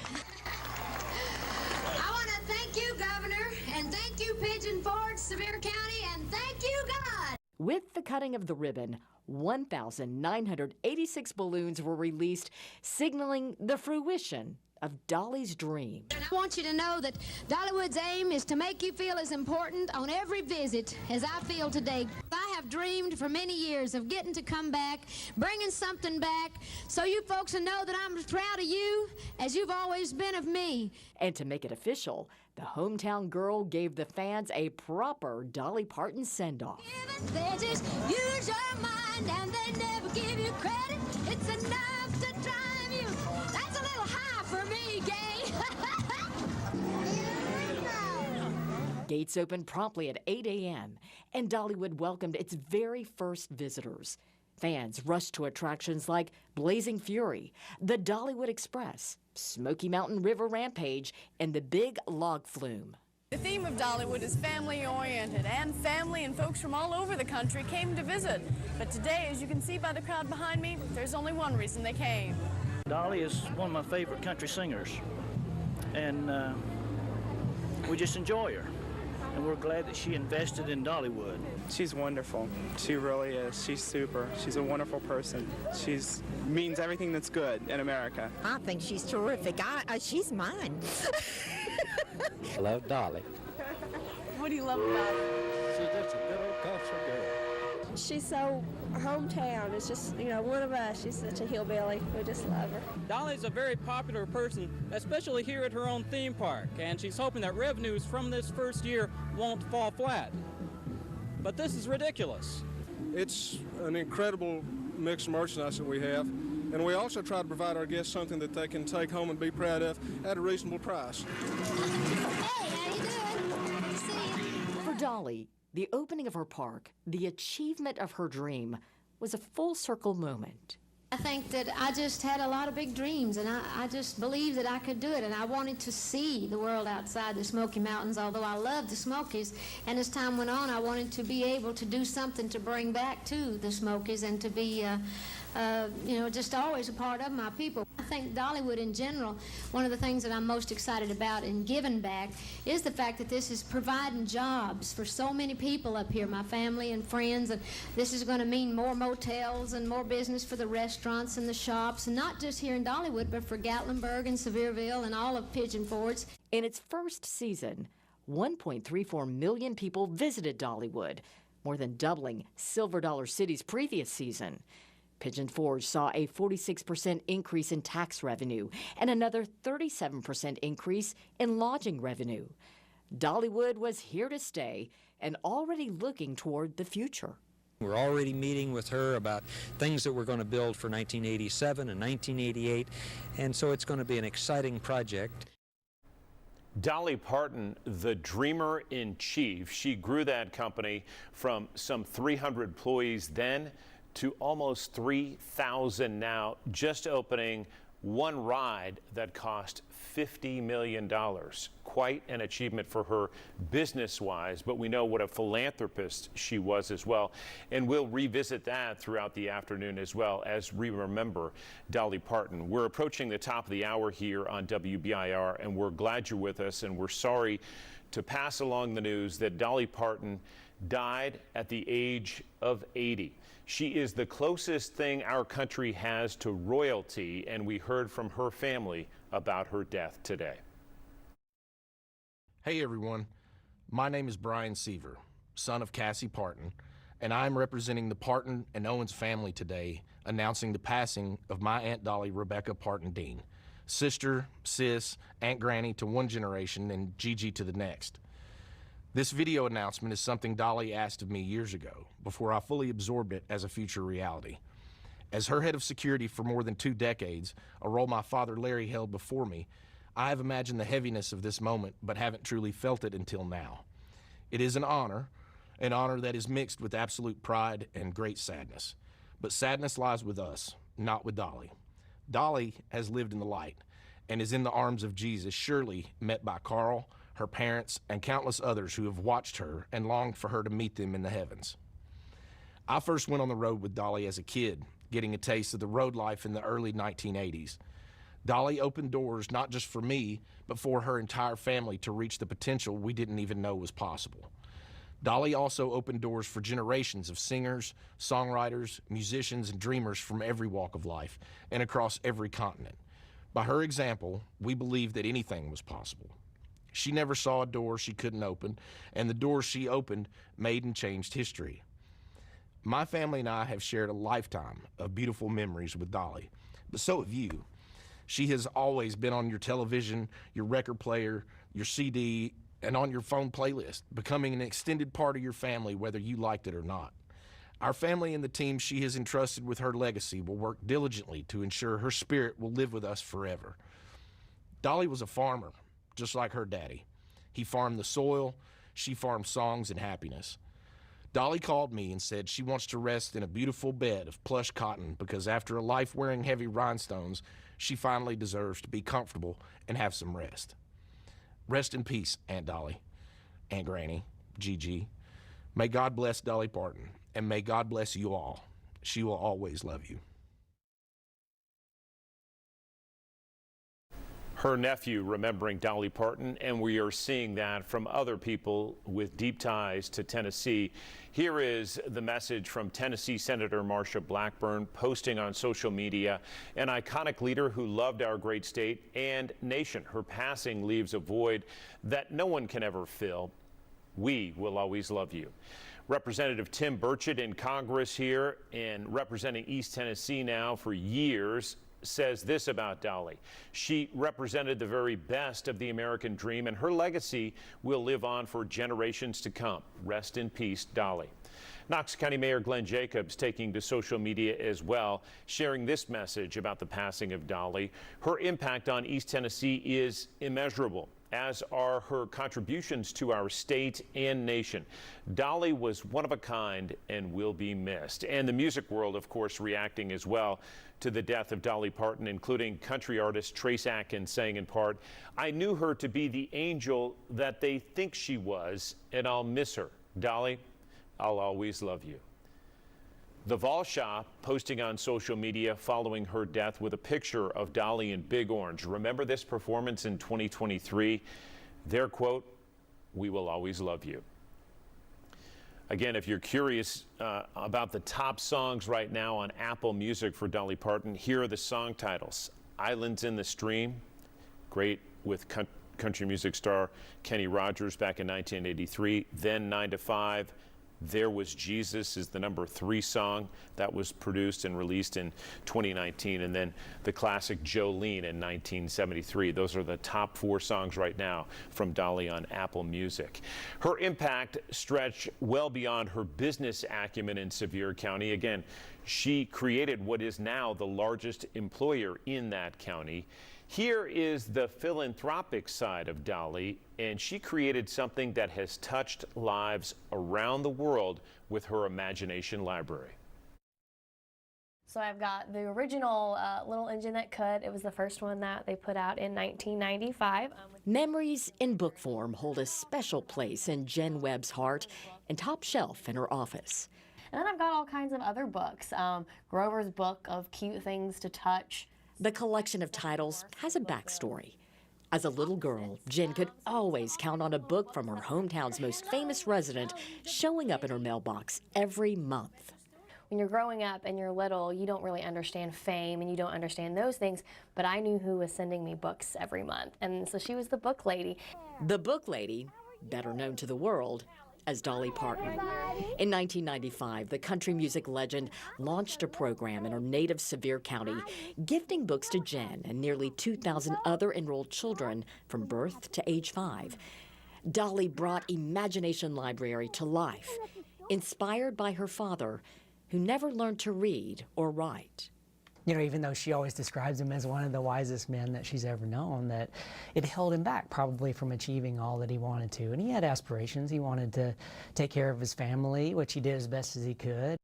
[SPEAKER 9] I want to thank you, Governor, and thank you, Pigeon Forge, Sevier County, and thank you, God.
[SPEAKER 16] With the cutting of the ribbon, 1,986 balloons were released, signaling the fruition of Dolly's dream.
[SPEAKER 9] And I want you to know that Dollywood's aim is to make you feel as important on every visit as I feel today. I have dreamed for many years of getting to come back, bringing something back, so you folks will know that I'm as proud of you as you've always been of me.
[SPEAKER 16] And to make it official, The hometown girl gave the fans a proper Dolly Parton send-off.
[SPEAKER 9] They just use your mind and they never give you credit. It's enough to drive you. That's a little high for me, gay.
[SPEAKER 16] Gates opened promptly at 8 a.m., and Dollywood welcomed its very first visitors. Fans rushed to attractions like Blazing Fury, the Dollywood Express, Smoky Mountain River Rampage, and the Big Log Flume.
[SPEAKER 21] The theme of Dollywood is family-oriented, and family and folks from all over the country came to visit. But today, as you can see by the crowd behind me, there's only one reason they came.
[SPEAKER 3] Dolly is one of my favorite country singers, and we just enjoy her. And we're glad that she invested in Dollywood.
[SPEAKER 4] She's wonderful. She really is. She's super. She's a wonderful person. She means everything that's good in America.
[SPEAKER 23] I think she's terrific. She's mine.
[SPEAKER 22] I love Dolly.
[SPEAKER 21] What do you love about her?
[SPEAKER 22] She's just a good old country girl.
[SPEAKER 5] She's so hometown. It's just, one of us. She's such a hillbilly. We just love her.
[SPEAKER 6] Dolly's a very popular person, especially here at her own theme park, and she's hoping that revenues from this first year won't fall flat. But this is ridiculous.
[SPEAKER 25] It's an incredible mix of merchandise that we have, and we also try to provide our guests something that they can take home and be proud of at a reasonable price.
[SPEAKER 9] Hey, how you doing? See you.
[SPEAKER 16] For Dolly, the opening of her park, the achievement of her dream, was a full circle moment.
[SPEAKER 7] I think that I just had a lot of big dreams, and I just believed that I could do it, and I wanted to see the world outside the Smoky Mountains, although I loved the Smokies. And as time went on, I wanted to be able to do something to bring back to the Smokies and to be just always a part of my people. I think Dollywood in general, one of the things that I'm most excited about in giving back is the fact that this is providing jobs for so many people up here, my family and friends, and this is going to mean more motels and more business for the restaurants and the shops, and not just here in Dollywood, but for Gatlinburg and Sevierville and all of Pigeon Forge.
[SPEAKER 16] In its first season, 1.34 million people visited Dollywood, more than doubling Silver Dollar City's previous season. Pigeon Forge saw a 46% increase in tax revenue and another 37% increase in lodging revenue. Dollywood was here to stay and already looking toward the future.
[SPEAKER 22] We're already meeting with her about things that we're going to build for 1987 and 1988, and so it's going to be an exciting project.
[SPEAKER 13] Dolly Parton, the dreamer in chief. She grew that company from some 300 employees then to almost 3,000 now, just opening one ride that cost $50 million. Quite an achievement for her business-wise, but we know what a philanthropist she was as well. And we'll revisit that throughout the afternoon as well as we remember Dolly Parton. We're approaching the top of the hour here on WBIR, and we're glad you're with us, and we're sorry to pass along the news that Dolly Parton died at the age of 80. She is the closest thing our country has to royalty, and we heard from her family about her death today.
[SPEAKER 2] Hey everyone, my name is Brian Seaver, son of Cassie Parton, and I'm representing the Parton and Owens family today, announcing the passing of my Aunt Dolly Rebecca Parton Dean, sister, sis, Aunt Granny to one generation and Gigi to the next. This video announcement is something Dolly asked of me years ago, before I fully absorbed it as a future reality. As her head of security for more than 2 decades, a role my father Larry held before me, I have imagined the heaviness of this moment, but haven't truly felt it until now. It is an honor that is mixed with absolute pride and great sadness. But sadness lies with us, not with Dolly. Dolly has lived in the light and is in the arms of Jesus, surely met by Carl, her parents, and countless others who have watched her and longed for her to meet them in the heavens. I first went on the road with Dolly as a kid, getting a taste of the road life in the early 1980s. Dolly opened doors not just for me, but for her entire family to reach the potential we didn't even know was possible. Dolly also opened doors for generations of singers, songwriters, musicians, and dreamers from every walk of life and across every continent. By her example, we believed that anything was possible. She never saw a door she couldn't open, and the doors she opened made and changed history. My family and I have shared a lifetime of beautiful memories with Dolly, but so have you. She has always been on your television, your record player, your CD, and on your phone playlist, becoming an extended part of your family whether you liked it or not. Our family and the team she has entrusted with her legacy will work diligently to ensure her spirit will live with us forever. Dolly was a farmer, just like her daddy. He farmed the soil, she farmed songs and happiness. Dolly called me and said she wants to rest in a beautiful bed of plush cotton because after a life wearing heavy rhinestones, she finally deserves to be comfortable and have some rest. Rest in peace, Aunt Dolly, Aunt Granny, Gigi. May God bless Dolly Parton, and may God bless you all. She will always love you.
[SPEAKER 13] Her nephew remembering Dolly Parton, and we are seeing that from other people with deep ties to Tennessee. Here is the message from Tennessee Senator Marsha Blackburn posting on social media, an iconic leader who loved our great state and nation. Her passing leaves a void that no one can ever fill. We will always love you. Representative Tim Burchett in Congress here and representing East Tennessee now for years says this about Dolly. She represented the very best of the American dream, and her legacy will live on for generations to come. Rest in peace, Dolly. Knox County Mayor Glenn Jacobs taking to social media as well, sharing this message about the passing of Dolly. Her impact on East Tennessee is immeasurable, as are her contributions to our state and nation. Dolly was one of a kind and will be missed. And the music world, of course, reacting as well to the death of Dolly Parton, including country artist Trace Atkins saying in part, "I knew her to be the angel that they think she was, and I'll miss her. Dolly, I'll always love you." The Vol Shop posting on social media following her death with a picture of Dolly in Big Orange. Remember this performance in 2023? Their quote, "We will always love you." Again, if you're curious about the top songs right now on Apple Music for Dolly Parton, here are the song titles. Islands in the Stream, great with country music star Kenny Rogers back in 1983. Then 9 to 5. There Was Jesus is the #3 song that was produced and released in 2019. And then the classic Jolene in 1973. Those are the top 4 songs right now from Dolly on Apple Music. Her impact stretched well beyond her business acumen in Sevier County. Again, she created what is now the largest employer in that county. Here is the philanthropic side of Dolly, and she created something that has touched lives around the world with her Imagination Library.
[SPEAKER 1] So I've got the original Little Engine That Could. It was the first one that they put out in 1995.
[SPEAKER 16] Memories in book form hold a special place in Jen Webb's heart and top shelf in her office.
[SPEAKER 1] And then I've got all kinds of other books. Grover's book of cute things to touch.
[SPEAKER 16] The collection of titles has a backstory. As a little girl, Jen could always count on a book from her hometown's most famous resident showing up in her mailbox every month.
[SPEAKER 1] When you're growing up and you're little, you don't really understand fame and you don't understand those things, but I knew who was sending me books every month, and so she was the book lady.
[SPEAKER 16] The book lady, better known to the world as Dolly Parton. In 1995, the country music legend launched a program in her native Sevier County, gifting books to Jen and nearly 2,000 other enrolled children from birth to age 5. Dolly brought Imagination Library to life, inspired by her father, who never learned to read or write.
[SPEAKER 8] You know, even though she always describes him as one of the wisest men that she's ever known, that it held him back probably from achieving all that he wanted to. And he had aspirations. He wanted to take care of his family, which he did as best as he could.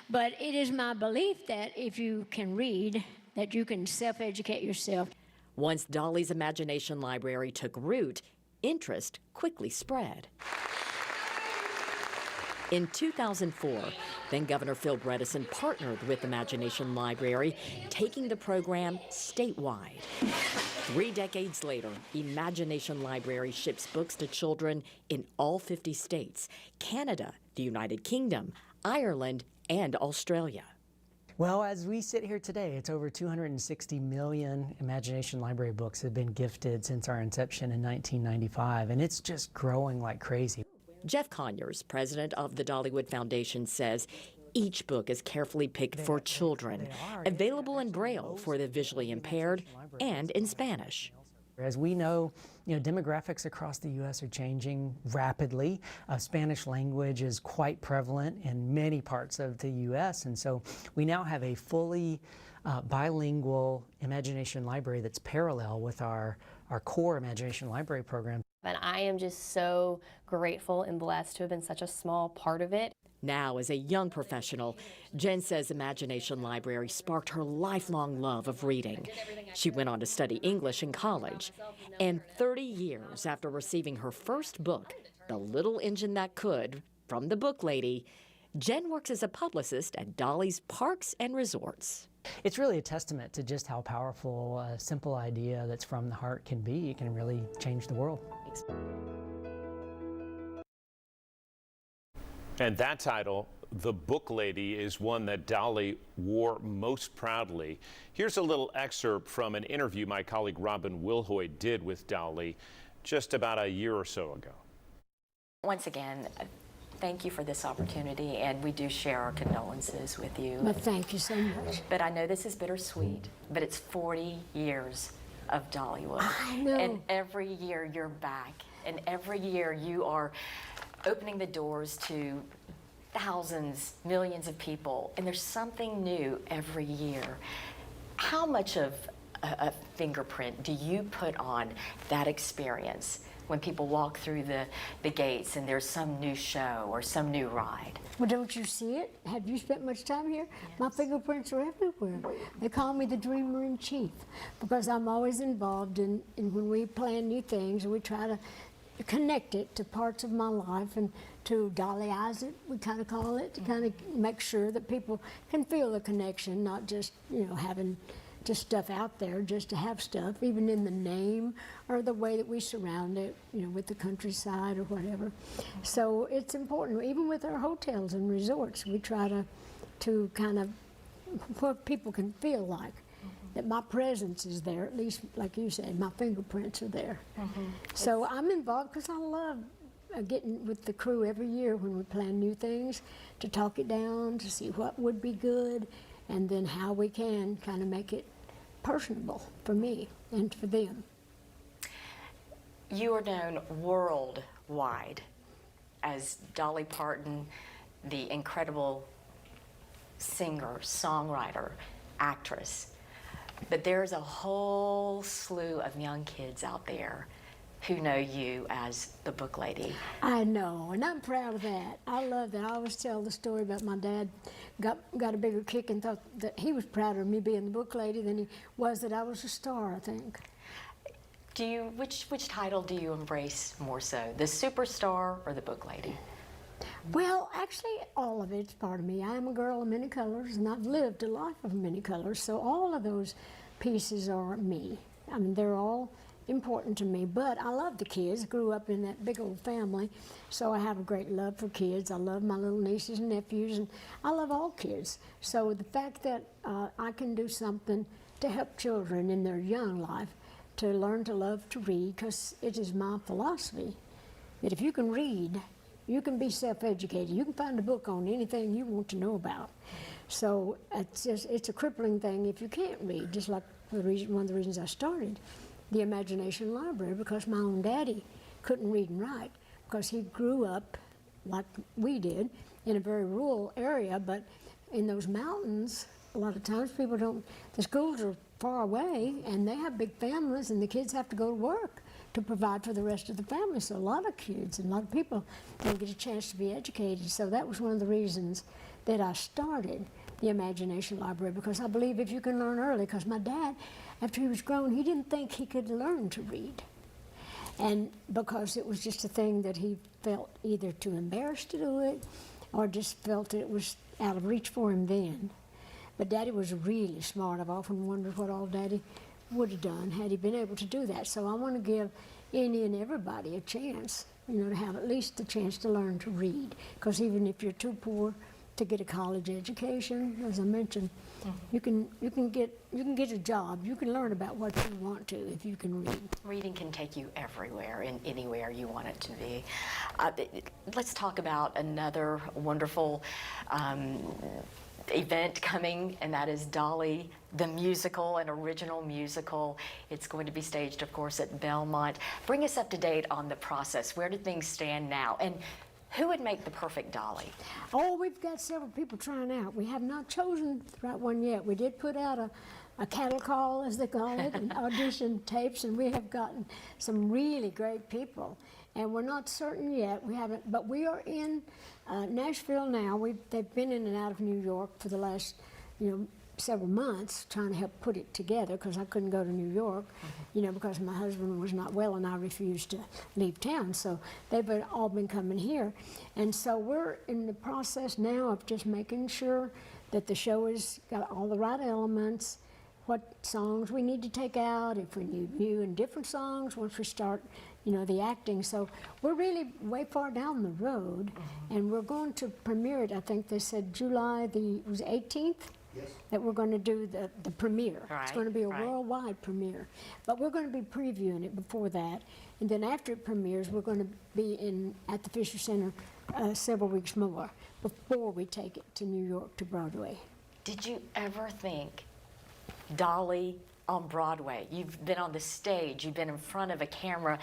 [SPEAKER 10] But it is my belief that if you can read, that you can self-educate yourself.
[SPEAKER 16] Once Dolly's Imagination Library took root, interest quickly spread. In 2004, then-Governor Phil Bredesen partnered with Imagination Library, taking the program statewide. 3 decades later, Imagination Library ships books to children in all 50 states, Canada, the United Kingdom, Ireland, and Australia.
[SPEAKER 8] Well, as we sit here today, it's over 260 million Imagination Library books have been gifted since our inception in 1995, and it's just growing like crazy.
[SPEAKER 16] Jeff Conyers, president of the Dollywood Foundation, says each book is carefully picked for children, available in Braille for the visually impaired and in Spanish.
[SPEAKER 8] As we know, demographics across the U.S. are changing rapidly. Spanish language is quite prevalent in many parts of the U.S., and so we now have a fully bilingual Imagination Library that's parallel with our core Imagination Library program.
[SPEAKER 1] And I am just so grateful and blessed to have been such a small part of it.
[SPEAKER 16] Now, as a young professional, Jen says Imagination Library sparked her lifelong love of reading. She went on to study English in college. And 30 years after receiving her first book, The Little Engine That Could, from the book lady, Jen works as a publicist at Dolly's Parks and Resorts.
[SPEAKER 8] It's really a testament to just how powerful a simple idea that's from the heart can be. It can really change the world.
[SPEAKER 13] And that title, The Book Lady, is one that Dolly wore most proudly. Here's a little excerpt from an interview my colleague Robin Wilhoy did with Dolly just about a year or so ago.
[SPEAKER 16] Once again, thank you for this opportunity, and we do share our condolences with you.
[SPEAKER 10] But thank you so much.
[SPEAKER 16] But I know this is bittersweet, but it's 40 years of Dollywood.
[SPEAKER 10] I know.
[SPEAKER 16] And every year you're back, and every year you are opening the doors to thousands, millions of people, and there's something new every year. How much of a fingerprint do you put on that experience when people walk through the gates and there's some new show or some new ride?
[SPEAKER 10] Well, don't you see it? Have you spent much time here? Yes. My fingerprints are everywhere. They call me the dreamer in chief because I'm always involved in when we plan new things, we try to connect it to parts of my life and to Dolly-ize it, we kind of call it, to kind of make sure that people can feel the connection, not just, having just stuff out there, just to have stuff, even in the name or the way that we surround it, with the countryside or whatever. So it's important, even with our hotels and resorts, we try to kind of, what people can feel like, that my presence is there, at least like you said, my fingerprints are there. So I'm involved because I love getting with the crew every year when we plan new things, to talk it down, to see what would be good, and then how we can kind of make it personable for me and for them.
[SPEAKER 16] You are known worldwide as Dolly Parton, the incredible singer, songwriter, actress. But there's a whole slew of young kids out there who know you as the book lady.
[SPEAKER 10] I know, and I'm proud of that. I love that. I always tell the story about my dad got a bigger kick and thought that he was prouder of me being the book lady than he was that I was a star, I think.
[SPEAKER 16] Which title do you embrace more so, the superstar or the book lady?
[SPEAKER 10] Well, actually, all of it's part of me. I am a girl of many colors, and I've lived a life of many colors, so all of those pieces are me. I mean, they're all important to me, but I love the kids. Grew up in that big old family, so I have a great love for kids. I love my little nieces and nephews, and I love all kids. So the fact that I can do something to help children in their young life to learn to love to read, because it is my philosophy that if you can read, you can be self-educated. You can find a book on anything you want to know about. So it's a crippling thing if you can't read, just like one of the reasons I started the Imagination Library, because my own daddy couldn't read and write, because he grew up like we did in a very rural area, but in those mountains, a lot of times the schools are far away and they have big families and the kids have to go to work to provide for the rest of the family. So a lot of kids and a lot of people don't get a chance to be educated. So that was one of the reasons that I started the Imagination Library, because I believe if you can learn early, because my dad, after he was grown, he didn't think he could learn to read. And because it was just a thing that he felt either too embarrassed to do it or just felt that it was out of reach for him then. But Daddy was really smart. I've often wondered what all Daddy would have done had he been able to do that. So I want to give any and everybody a chance, to have at least the chance to learn to read. Because even if you're too poor to get a college education, as I mentioned, you can get a job. You can learn about what you want to if you can read.
[SPEAKER 16] Reading can take you everywhere and anywhere you want it to be. Let's talk about another wonderful event coming, and that is Dolly the Musical, an original musical. It's going to be staged, of course, at Belmont. Bring us up to date on the process. Where do things stand now? And who would make the perfect Dolly?
[SPEAKER 10] Oh, we've got several people trying out. We have not chosen the right one yet. We did put out a cattle call, as they call it, and audition tapes, and we have gotten some really great people. And we're not certain yet. We haven't, but we are in Nashville now. They've been in and out of New York for the last, several months trying to help put it together, because I couldn't go to New York, because my husband was not well and I refused to leave town. So they've all been coming here. And so we're in the process now of just making sure that the show has got all the right elements, what songs we need to take out, if we need new and different songs once we start, the acting. So we're really way far down the road, and we're going to premiere it. I think they said July the 18th. Yes. That we're going to do the premiere. Right, it's going to be a worldwide premiere. But we're going to be previewing it before that. And then after it premieres, we're going to be at the Fisher Center several weeks more before we take it to New York to Broadway.
[SPEAKER 16] Did you ever think Dolly on Broadway? You've been on the stage, you've been in front of a camera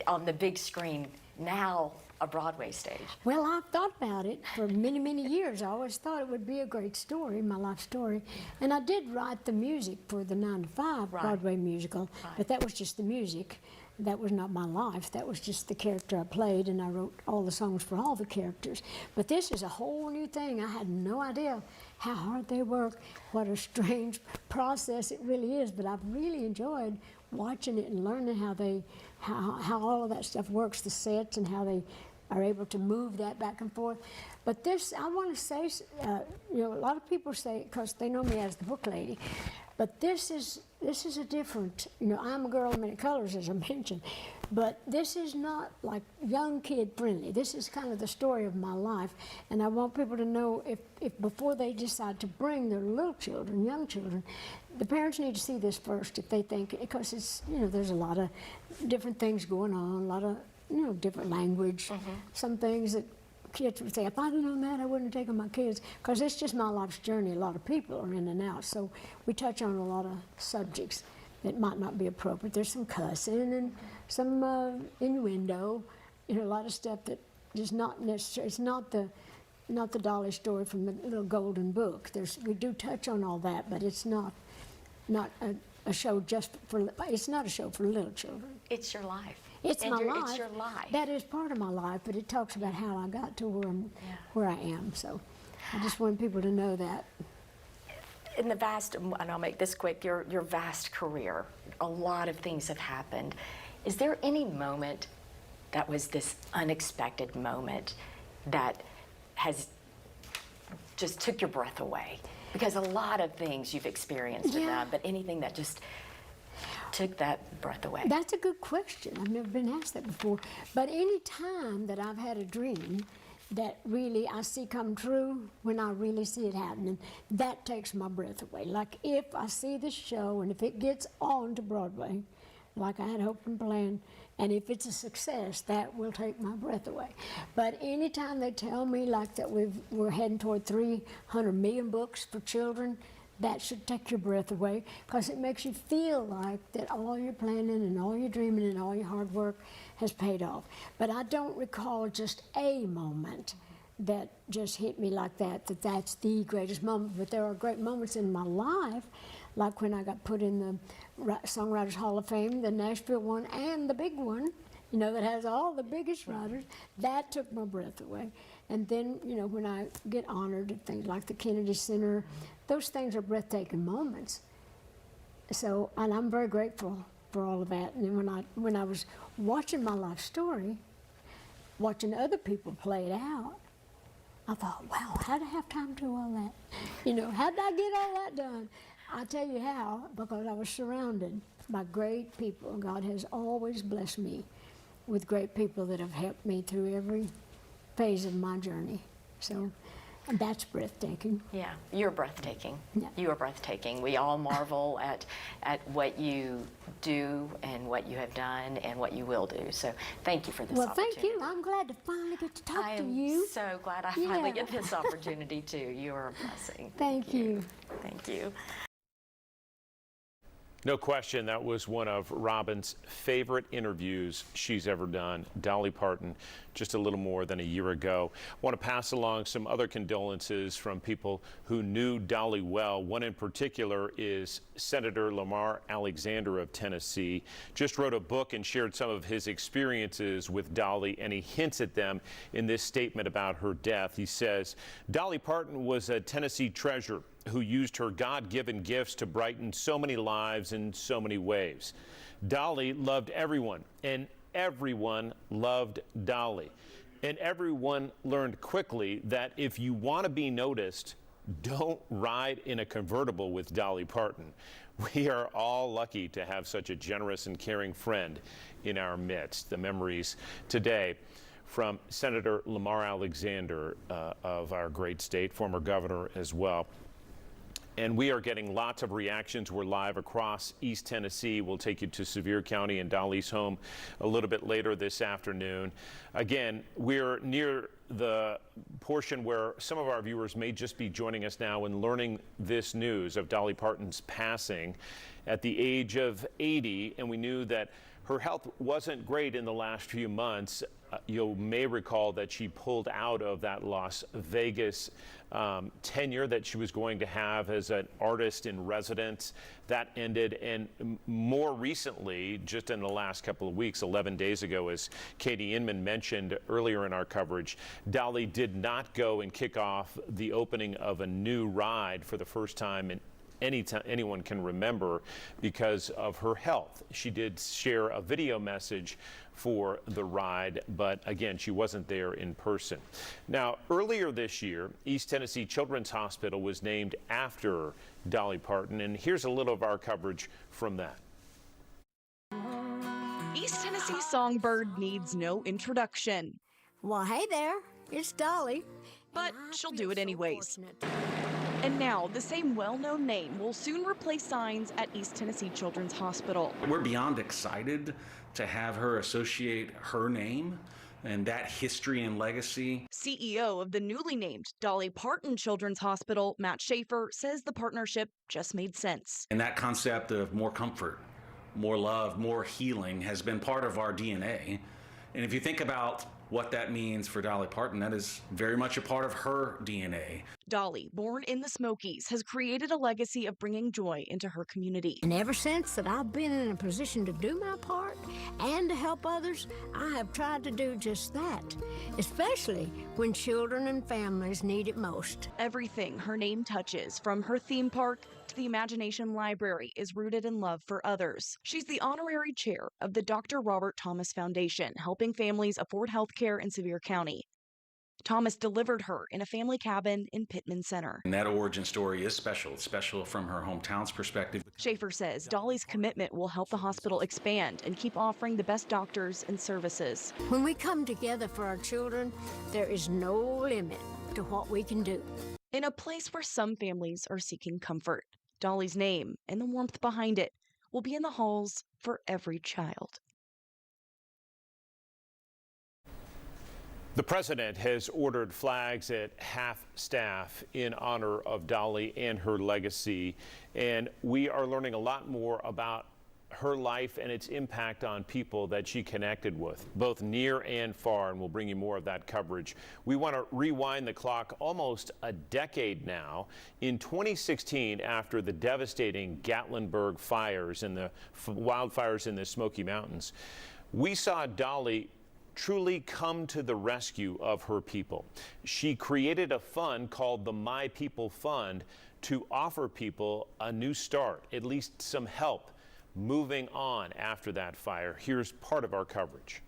[SPEAKER 16] on the big screen, now a Broadway stage.
[SPEAKER 10] Well, I've thought about it for many, many years. I always thought it would be a great story, my life story. And I did write the music for the 9 to 5 Broadway musical, but that was just the music. That was not my life. That was just the character I played, and I wrote all the songs for all the characters. But this is a whole new thing. I had no idea how hard they work, what a strange process it really is, but I've really enjoyed watching it and learning how all of that stuff works, the sets, and how they are able to move that back and forth. But this, I want to say, a lot of people say, because they know me as the book lady, but this is a different, I'm a girl in many colors, as I mentioned, but this is not like young kid friendly. This is kind of the story of my life, and I want people to know if before they decide to bring their little children, young children, the parents need to see this first if they think, because it's, there's a lot of different things going on, a lot of, different language, some things that kids would say, if I'd have known that, I wouldn't have taken my kids, because it's just my life's journey. A lot of people are in and out, so we touch on a lot of subjects that might not be appropriate. There's some cussing and some innuendo, a lot of stuff that is not necessary. It's not the Dolly story from the little golden book. We do touch on all that, but it's not a show just for. It's not a show for little children.
[SPEAKER 16] It's your life.
[SPEAKER 10] It's my life.
[SPEAKER 16] It's your life.
[SPEAKER 10] That is part of my life, but it talks about how I got to where I am. So I just want people to know that.
[SPEAKER 16] In the vast, and I'll make this quick, your vast career, a lot of things have happened. Is there any moment that was this unexpected moment that has just took your breath away? Because a lot of things you've experienced in that, but anything that just took that breath away?
[SPEAKER 10] That's a good question. I've never been asked that before. But any time that I've had a dream that really I see come true, when I really see it happening, that takes my breath away. Like if I see this show and if it gets on to Broadway, like I had hoped and planned, and if it's a success, that will take my breath away. But anytime they tell me like that we're heading toward 300 million books for children, that should take your breath away, because it makes you feel like that all your planning and all your dreaming and all your hard work has paid off. But I don't recall just a moment that just hit me like that's the greatest moment. But there are great moments in my life, like when I got put in the Songwriters Hall of Fame, the Nashville one and the big one, that has all the biggest writers. That took my breath away. And then, when I get honored at things like the Kennedy Center, those things are breathtaking moments. So, and I'm very grateful for all of that. And then when I was watching my life story, watching other people play it out, I thought, wow, how did I have time to do all that? How did I get all that done? I tell you how, because I was surrounded by great people. God has always blessed me with great people that have helped me through every phase of my journey. So And that's breathtaking.
[SPEAKER 16] Yeah, you're breathtaking.
[SPEAKER 10] Yeah.
[SPEAKER 16] You are breathtaking. We all marvel at what you do and what you have done and what you will do. So thank you for this opportunity.
[SPEAKER 10] Thank you. I'm glad to finally get to talk
[SPEAKER 16] I
[SPEAKER 10] to
[SPEAKER 16] am
[SPEAKER 10] you.
[SPEAKER 16] so glad I finally get this opportunity too. You are a blessing.
[SPEAKER 10] Thank you.
[SPEAKER 16] Thank you.
[SPEAKER 13] No question, that was one of Robin's favorite interviews she's ever done. Dolly Parton, just a little more than a year ago. I want to pass along some other condolences from people who knew Dolly well. One in particular is Senator Lamar Alexander of Tennessee. Just wrote a book and shared some of his experiences with Dolly, and he hints at them in this statement about her death. He says, Dolly Parton was a Tennessee treasure who used her God-given gifts to brighten so many lives in so many ways. Dolly loved everyone, and everyone loved Dolly. And everyone learned quickly that if you want to be noticed, don't ride in a convertible with Dolly Parton. We are all lucky to have such a generous and caring friend in our midst. The memories today from Senator Lamar Alexander of our great state, former governor as well. And we are getting lots of reactions. We're live across East Tennessee. We'll take you to Sevier County and Dolly's home a little bit later this afternoon. Again, we're near the portion where some of our viewers may just be joining us now and learning this news of Dolly Parton's passing at the age of 80. And we knew that her health wasn't great in the last few months. You may recall that she pulled out of that Las Vegas tenure that she was going to have as an artist in residence. That ended, and more recently, just in the last couple of weeks, 11 days ago, as Katie Inman mentioned earlier in our coverage, Dolly did not go and kick off the opening of a new ride for the first time in anyone can remember because of her health. She did share a video message for the ride, but again, she wasn't there in person. Now, earlier this year, East Tennessee Children's Hospital was named after Dolly Parton, and here's a little of our coverage from that.
[SPEAKER 11] East Tennessee Songbird needs no introduction.
[SPEAKER 10] Well, hey there, it's Dolly.
[SPEAKER 11] But she'll do it anyways. And now, the same well-known name will soon replace signs at East Tennessee Children's Hospital.
[SPEAKER 12] We're beyond excited to have her associate her name and that history and legacy.
[SPEAKER 11] CEO of the newly named Dolly Parton Children's Hospital, Matt Schaefer, says the partnership just made sense.
[SPEAKER 12] And that concept of more comfort, more love, more healing has been part of our DNA. And if you think about what that means for Dolly Parton, that is very much a part of her DNA.
[SPEAKER 11] Dolly, born in the Smokies, has created a legacy of bringing joy into her community.
[SPEAKER 10] And ever since that I've been in a position to do my part and to help others, I have tried to do just that, especially when children and families need it most.
[SPEAKER 11] Everything her name touches, from her theme park to the Imagination Library, is rooted in love for others. She's the honorary chair of the Dr. Robert Thomas Foundation, helping families afford health care in Sevier County. Thomas delivered her in a family cabin in Pittman Center.
[SPEAKER 12] And that origin story is special. It's special from her hometown's perspective.
[SPEAKER 11] Schaefer says Dolly's commitment will help the hospital expand and keep offering the best doctors and services.
[SPEAKER 10] When we come together for our children, there is no limit to what we can do.
[SPEAKER 11] In a place where some families are seeking comfort, Dolly's name and the warmth behind it will be in the halls for every child.
[SPEAKER 13] The president has ordered flags at half-staff in honor of Dolly and her legacy, and we are learning a lot more about her life and its impact on people that she connected with, both near and far, and we'll bring you more of that coverage. We want to rewind the clock almost a decade now. In 2016, after the devastating Gatlinburg fires and the wildfires in the Smoky Mountains, we saw Dolly truly come to the rescue of her people. She created a fund called the My People Fund to offer people a new start, at least some help moving on after that fire. Here's part of our coverage.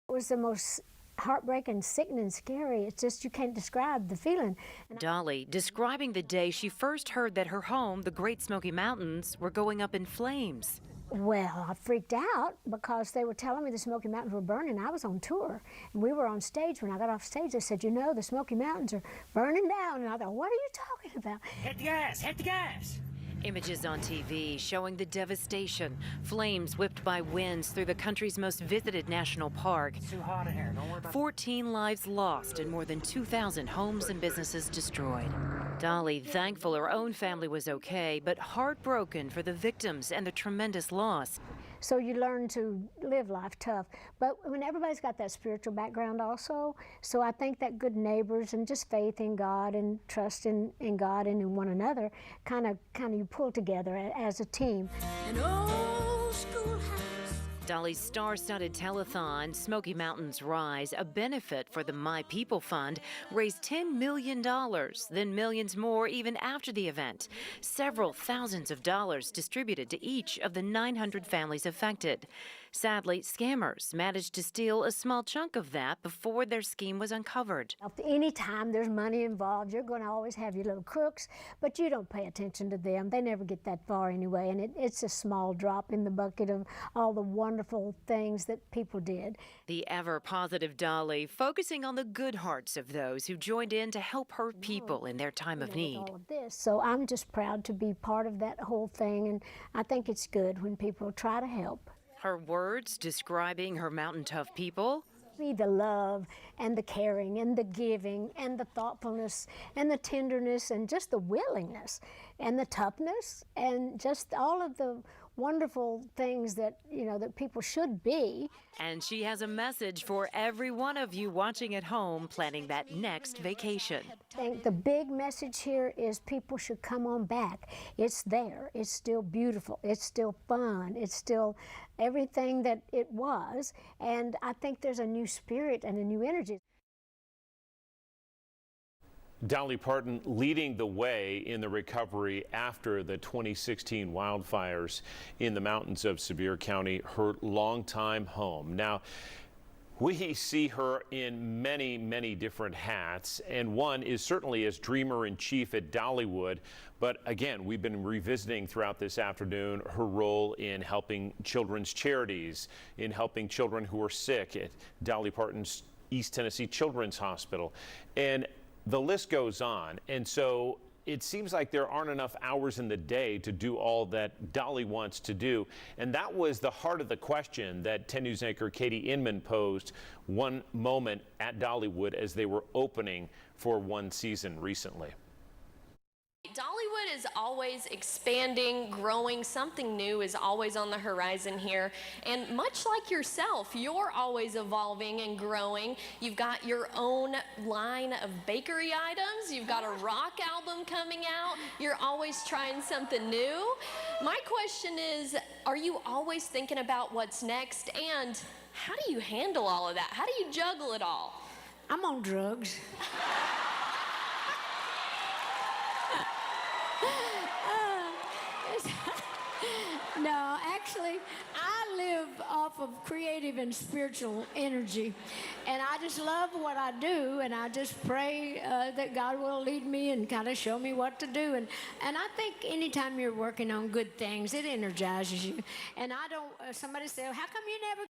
[SPEAKER 10] It was the most heartbreaking, sickening, scary. It's just you can't describe the feeling.
[SPEAKER 17] Dolly describing the day she first heard that her home, the Great Smoky Mountains, were going up in flames.
[SPEAKER 10] Well, I freaked out because they were telling me the Smoky Mountains were burning. I was on tour, and we were on stage. When I got off stage, they said, you know, the Smoky Mountains are burning down. And I thought, what are you talking about?
[SPEAKER 14] Hit the gas, hit the gas. Images on TV showing the devastation, flames whipped by winds through the country's most visited national park. It's too hot in here, don't worry about it. 14 lives lost and more than 2,000 homes and businesses destroyed. Dolly, thankful her own family was okay, but heartbroken for the victims and the tremendous loss.
[SPEAKER 10] So you learn to live life tough. But when everybody's got that spiritual background also, so I think that good neighbors and just faith in God and trust in God and in one another, kind of you pull together as a team.
[SPEAKER 9] An old schoolhouse.
[SPEAKER 14] Dolly's star-studded telethon, Smoky Mountains Rise, a benefit for the My People Fund, raised $10 million, then millions more even after the event. Several thousands of dollars distributed to each of the 900 families affected. Sadly, scammers managed to steal a small chunk of that before their scheme was uncovered.
[SPEAKER 10] Anytime there's money involved, you're going to always have your little crooks, but you don't pay attention to them. They never get that far anyway, and it's a small drop in the bucket of all the wonderful things that people did.
[SPEAKER 14] The ever-positive Dolly focusing on the good hearts of those who joined in to help her people in their time of need.
[SPEAKER 10] All of this. So I'm just proud to be part of that whole thing, and I think it's good when people try to help.
[SPEAKER 14] Her words describing her mountain tough people.
[SPEAKER 10] The love and the caring and the giving and the thoughtfulness and the tenderness and just the willingness and the toughness and just all of the wonderful things that, you know, that people should be.
[SPEAKER 14] And she has a message for every one of you watching at home planning that next vacation.
[SPEAKER 10] I think the big message here is people should come on back. It's there. It's still beautiful. It's still fun. It's still everything that it was. And I think there's a new spirit and a new energy.
[SPEAKER 13] Dolly Parton leading the way in the recovery after the 2016 wildfires in the mountains of Sevier County, her longtime home. Now, we see her in many, many different hats, and one is certainly as dreamer-in-chief at Dollywood. But again, we've been revisiting throughout this afternoon her role in helping children's charities, in helping children who are sick at Dolly Parton's East Tennessee Children's Hospital. And the list goes on, and so it seems like there aren't enough hours in the day to do all that Dolly wants to do. And that was the heart of the question that 10 News anchor Katie Inman posed one moment at Dollywood as they were opening for one season recently.
[SPEAKER 17] Dollywood is always expanding, growing. Something new is always on the horizon here. And much like yourself, you're always evolving and growing. You've got your own line of bakery items. You've got a rock album coming out. You're always trying something new. My question is, are you always thinking about what's next? And how do you handle all of that? How do you juggle it all?
[SPEAKER 10] I'm on drugs. No, actually, I live off of creative and spiritual energy, and I just love what I do, and I just pray that God will lead me and kind of show me what to do, and I think anytime you're working on good things, it energizes you, and I don't, somebody say, how come you never?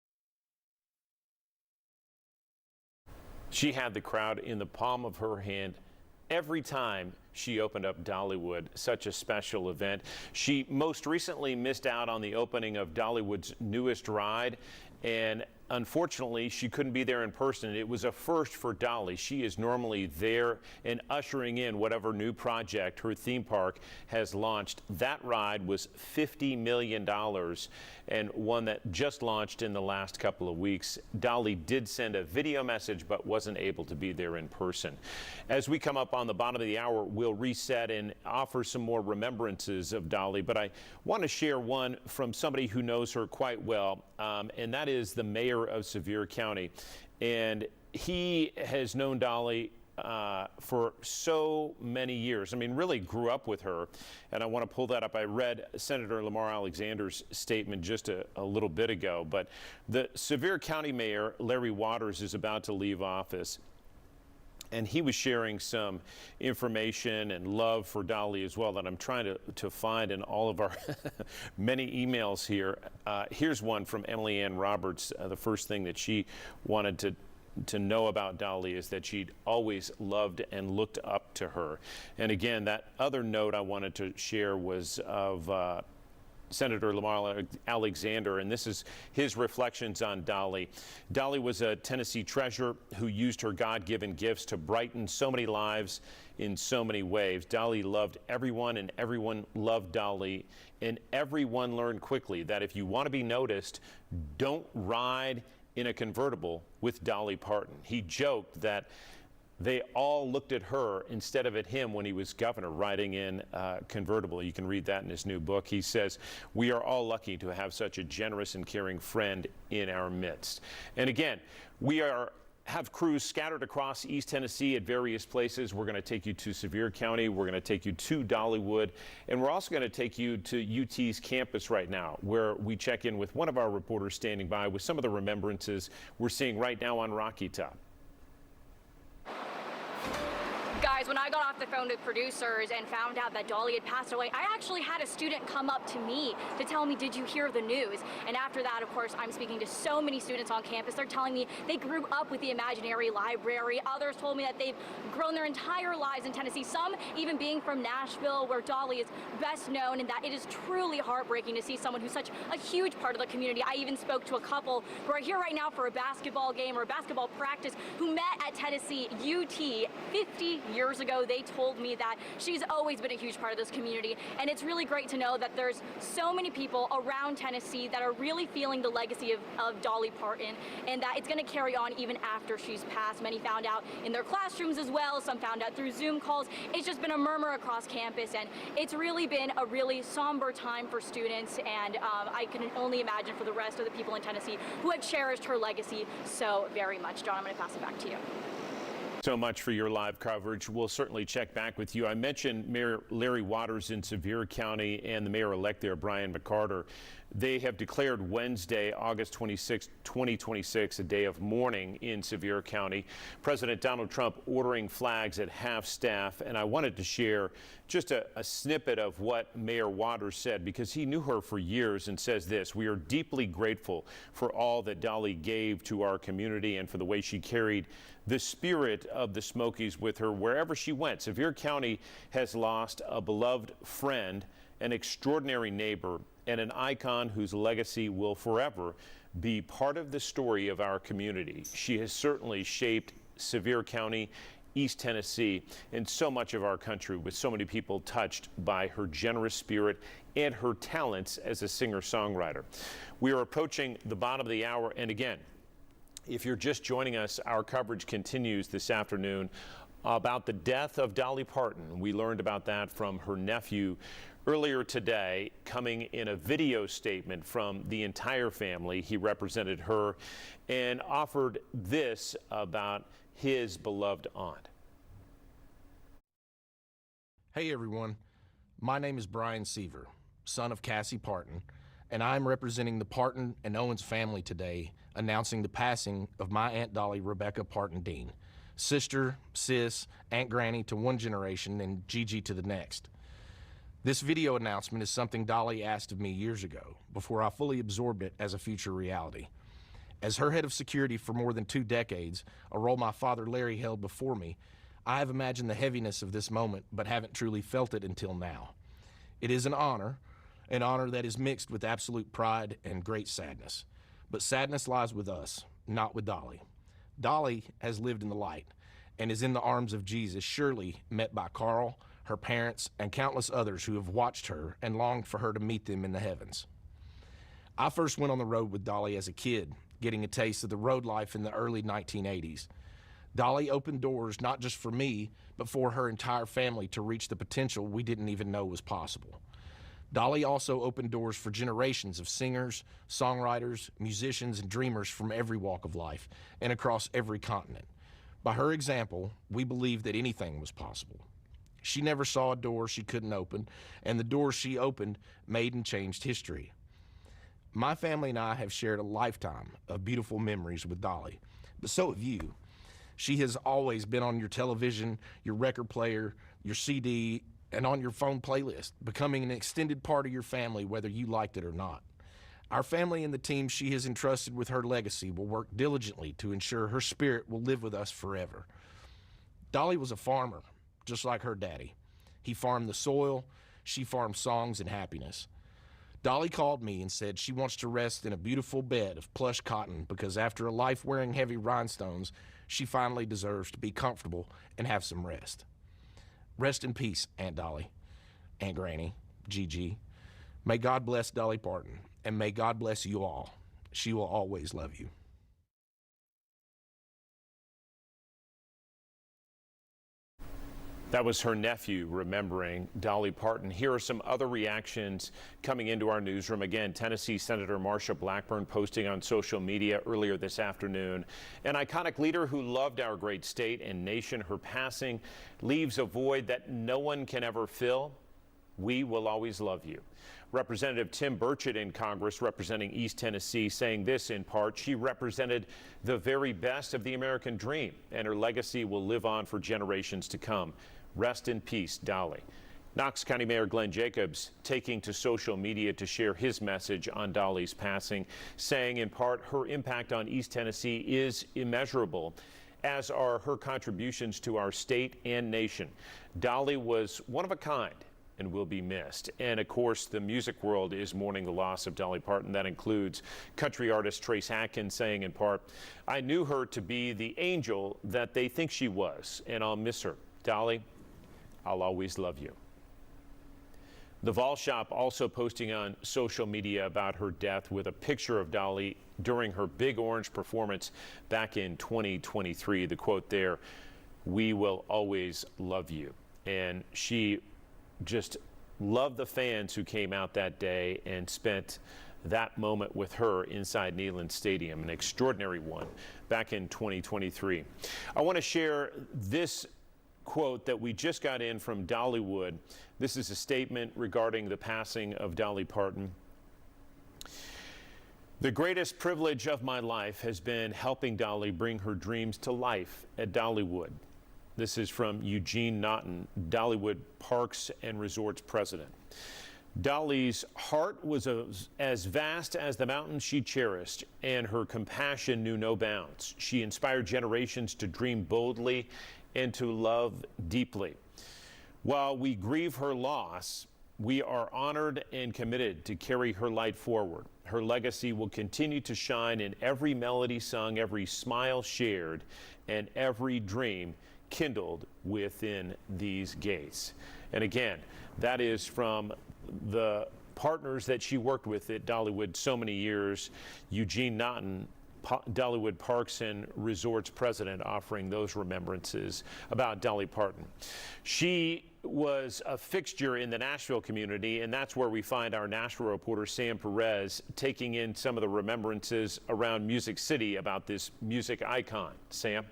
[SPEAKER 13] She had the crowd in the palm of her hand every time she opened up Dollywood, such a special event. She most recently missed out on the opening of Dollywood's newest ride, and unfortunately, she couldn't be there in person. It was a first for Dolly. She is normally there and ushering in whatever new project her theme park has launched. That ride was $50 million and one that just launched in the last couple of weeks. Dolly did send a video message but wasn't able to be there in person. As we come up on the bottom of the hour, we'll reset and offer some more remembrances of Dolly, but I want to share one from somebody who knows her quite well, and that is the mayor of Sevier County. And he has known Dolly for so many years. I mean, really grew up with her. And I want to pull that up. I read Senator Lamar Alexander's statement just a little bit ago. But the Sevier County Mayor, Larry Waters, is about to leave office. And he was sharing some information and love for Dolly as well that I'm trying to find in all of our many emails here. Here's one from Emily Ann Roberts. The first thing that she wanted to know about Dolly is that she'd always loved and looked up to her. And again, that other note I wanted to share was of Senator Lamar Alexander, and this is his reflections on Dolly. Dolly was a Tennessee treasure who used her God-given gifts to brighten so many lives in so many ways. Dolly loved everyone, and everyone loved Dolly, and everyone learned quickly that if you want to be noticed, don't ride in a convertible with Dolly Parton. He joked that they all looked at her instead of at him when he was governor riding in a convertible. You can read that in his new book. He says, "We are all lucky to have such a generous and caring friend in our midst." And again, we have crews scattered across East Tennessee at various places. We're going to take you to Sevier County. We're going to take you to Dollywood. And we're also going to take you to UT's campus right now, where we check in with one of our reporters standing by with some of the remembrances we're seeing right now on Rocky Top.
[SPEAKER 15] Guys, when I got off the phone with producers and found out that Dolly had passed away, I actually had a student come up to me to tell me, did you hear the news? And after that, of course, I'm speaking to so many students on campus. They're telling me they grew up with the Imaginary Library. Others told me that they've grown their entire lives in Tennessee, some even being from Nashville, where Dolly is best known, and that it is truly heartbreaking to see someone who's such a huge part of the community. I even spoke to a couple who are here right now for a basketball game or a basketball practice who met at Tennessee UT 50 years ago. They told me that she's always been a huge part of this community, and it's really great to know that there's so many people around Tennessee that are really feeling the legacy of Dolly Parton, and that it's going to carry on even after she's passed. Many found out in their classrooms as well. Some found out through Zoom calls. It's just been a murmur across campus, and it's really been a really somber time for students, and I can only imagine for the rest of the people in Tennessee who have cherished her legacy so very much. John, I'm going to pass it back to you.
[SPEAKER 13] So much for your live coverage. We'll certainly check back with you. I mentioned Mayor Larry Waters in Sevier County and the mayor-elect there, Brian McCarter. They have declared Wednesday, August 26, 2026, a day of mourning in Sevier County. President Donald Trump ordering flags at half-staff, and I wanted to share just a snippet of what Mayor Waters said, because he knew her for years, and says this: "We are deeply grateful for all that Dolly gave to our community and for the way she carried the spirit of the Smokies with her wherever she went." Sevier County has lost a beloved friend, an extraordinary neighbor, and an icon whose legacy will forever be part of the story of our community. She has certainly shaped Sevier County, East Tennessee, and so much of our country, with so many people touched by her generous spirit and her talents as a singer-songwriter. We are approaching the bottom of the hour, and again, if you're just joining us, our coverage continues this afternoon about the death of Dolly Parton. We learned about that from her nephew earlier today, coming in a video statement from the entire family. He represented her and offered this about his beloved aunt.
[SPEAKER 2] Hey everyone, my name is Brian Seaver, son of Cassie Parton, and I'm representing the Parton and Owens family today, announcing the passing of my Aunt Dolly Rebecca Parton Dean, sister, sis, Aunt Granny to one generation and Gigi to the next. This video announcement is something Dolly asked of me years ago, before I fully absorbed it as a future reality. As her head of security for more than 2 decades, a role my father Larry held before me, I have imagined the heaviness of this moment, but haven't truly felt it until now. It is an honor that is mixed with absolute pride and great sadness. But sadness lies with us, not with Dolly. Dolly has lived in the light and is in the arms of Jesus, surely met by Carl, her parents, and countless others who have watched her and longed for her to meet them in the heavens. I first went on the road with Dolly as a kid, getting a taste of the road life in the early 1980s. Dolly opened doors not just for me, but for her entire family to reach the potential we didn't even know was possible. Dolly also opened doors for generations of singers, songwriters, musicians, and dreamers from every walk of life and across every continent. By her example, we believed that anything was possible. She never saw a door she couldn't open, and the doors she opened made and changed history. My family and I have shared a lifetime of beautiful memories with Dolly, but so have you. She has always been on your television, your record player, your CD, and on your phone playlist, becoming an extended part of your family, whether you liked it or not. Our family and the team she has entrusted with her legacy will work diligently to ensure her spirit will live with us forever. Dolly was a farmer, just like her daddy. He farmed the soil, she farmed songs and happiness. Dolly called me and said she wants to rest in a beautiful bed of plush cotton because after a life wearing heavy rhinestones, she finally deserves to be comfortable and have some rest. Rest in peace, Aunt Dolly, Aunt Granny, Gigi. May God bless Dolly Parton, and may God bless you all. She will always love you.
[SPEAKER 13] That was her nephew remembering Dolly Parton. Here are some other reactions coming into our newsroom. Again, Tennessee Senator Marsha Blackburn posting on social media earlier this afternoon. An iconic leader who loved our great state and nation. Her passing leaves a void that no one can ever fill. We will always love you. Representative Tim Burchett in Congress representing East Tennessee saying this in part: she represented the very best of the American dream, and her legacy will live on for generations to come. Rest in peace, Dolly. Knox County Mayor Glenn Jacobs taking to social media to share his message on Dolly's passing, saying in part her impact on East Tennessee is immeasurable, as are her contributions to our state and nation. Dolly was one of a kind and will be missed. And of course, the music world is mourning the loss of Dolly Parton. That includes country artist Trace Atkins saying in part, "I knew her to be the angel that they think she was, and I'll miss her. Dolly, I'll always love you." The Vol Shop also posting on social media about her death with a picture of Dolly during her Big Orange performance back in 2023. The quote there, "We will always love you." And she just loved the fans who came out that day and spent that moment with her inside Neyland Stadium, an extraordinary one back in 2023. I want to share this quote that we just got in from Dollywood. This is a statement regarding the passing of Dolly Parton. "The greatest privilege of my life has been helping Dolly bring her dreams to life at Dollywood." This is from Eugene Naughton, Dollywood Parks and Resorts president. "Dolly's heart was as vast as the mountains she cherished, and her compassion knew no bounds. She inspired generations to dream boldly and to love deeply. While we grieve her loss, we are honored and committed to carry her light forward. Her legacy will continue to shine in every melody sung, every smile shared, and every dream kindled within these gates." And again, that is from the partners that she worked with at Dollywood so many years. Eugene Naughton, Dollywood Parks and Resorts president, offering those remembrances about Dolly Parton. She was a fixture in the Nashville community, and that's where we find our Nashville reporter Sam Perez taking in some of the remembrances around Music City about this music icon. Sam?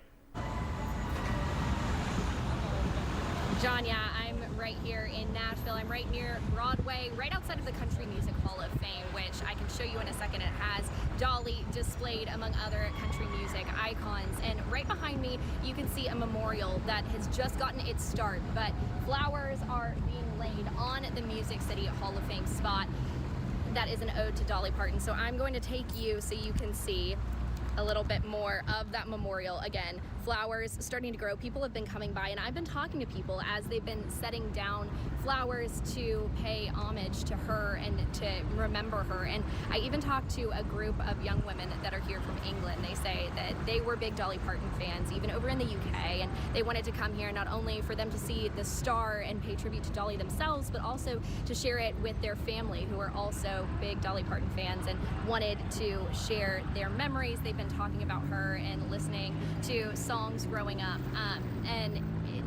[SPEAKER 3] John, yeah, I'm right here in Nashville. I'm right near Broadway, right outside of the Country Music Hall of Fame, which I can show you in a second. It has Dolly displayed among other country music icons. And right behind me, you can see a memorial that has just gotten its start, but flowers are being laid on the Music City Hall of Fame spot. That is an ode to Dolly Parton. So I'm going to take you so you can see a little bit more of that memorial. Again, flowers starting to grow. People have been coming by, and I've been talking to people as they've been setting down flowers to pay homage to her and to remember her. And I even talked to a group of young women that are here from England. They say that they were big Dolly Parton fans, even over in the UK, and they wanted to come here not only for them to see the star and pay tribute to Dolly themselves, but also to share it with their family, who are also big Dolly Parton fans and wanted to share their memories. They've been talking about her and listening to songs growing up, and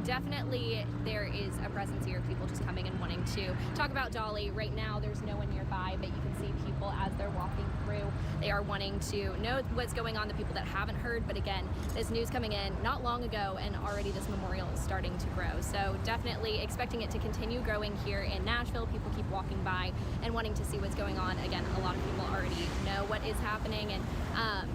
[SPEAKER 3] definitely there is a presence here of people just coming and wanting to talk about Dolly. Right now there's no one nearby, but you can see people as they're walking through. They are wanting to know what's going on, the people that haven't heard. But again, this news coming in not long ago, and already this memorial is starting to grow. So definitely expecting it to continue growing here in Nashville. People keep walking by and wanting to see what's going on. Again, a lot of people already know what is happening, and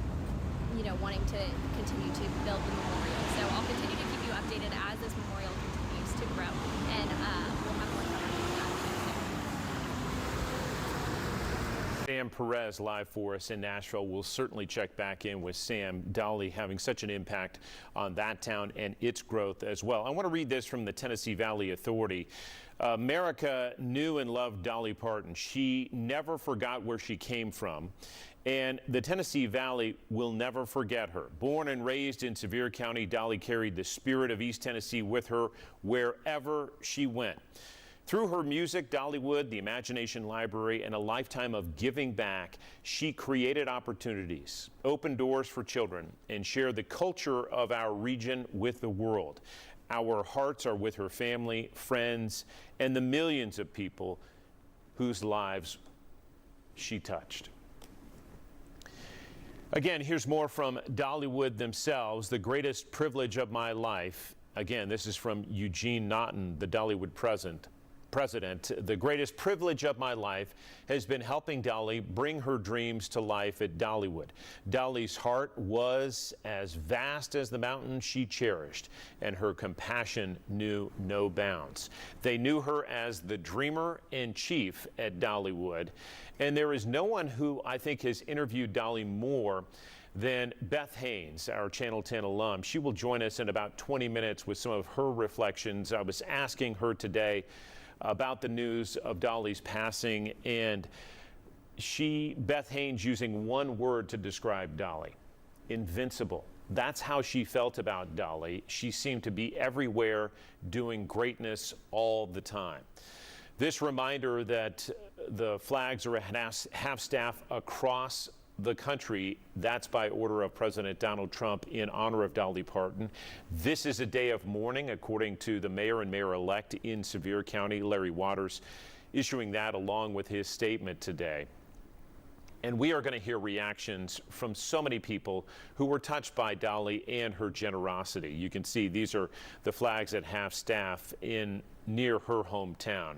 [SPEAKER 3] you know, wanting to continue to build the memorial. So I'll continue to keep you updated as this memorial continues to grow, and we'll have more coverage on that.
[SPEAKER 13] Sam Perez live for us in Nashville. We'll certainly check back in with Sam. Dolly having such an impact on that town and its growth as well. I want to read this from the Tennessee Valley Authority. America knew and loved Dolly Parton. She never forgot where she came from, and the Tennessee Valley will never forget her. Born and raised in Sevier County, Dolly carried the spirit of East Tennessee with her wherever she went. Through her music, Dollywood, the Imagination Library, and a lifetime of giving back, she created opportunities, opened doors for children, and shared the culture of our region with the world. Our hearts are with her family, friends, and the millions of people whose lives she touched. Again, here's more from Dollywood themselves. The greatest privilege of my life. Again, this is from Eugene Naughton, the Dollywood president. The greatest privilege of my life has been helping Dolly bring her dreams to life at Dollywood. Dolly's heart was as vast as the mountain she cherished, and her compassion knew no bounds. They knew her as the dreamer in chief at Dollywood, and there is no one who I think has interviewed Dolly more than Beth Haynes, our Channel 10 alum. She will join us in about 20 minutes with some of her reflections. I was asking her today about the news of Dolly's passing, and Beth Haynes, using one word to describe Dolly: invincible. That's how she felt about Dolly. She seemed to be everywhere, doing greatness all the time. This reminder that the flags are at half-staff across the country, that's by order of President Donald Trump in honor of Dolly Parton. This is a day of mourning, according to the mayor and mayor-elect in Sevier County, Larry Waters, issuing that along with his statement today. And we are going to hear reactions from so many people who were touched by Dolly and her generosity. You can see these are the flags at half-staff near her hometown.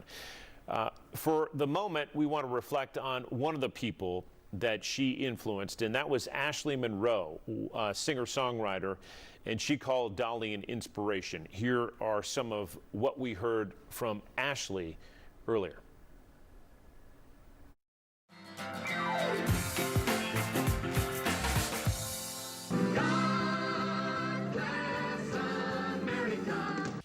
[SPEAKER 13] For the moment, we want to reflect on one of the people that she influenced, and that was Ashley Monroe, a singer-songwriter, and she called Dolly an inspiration. Here are some of what we heard from Ashley earlier.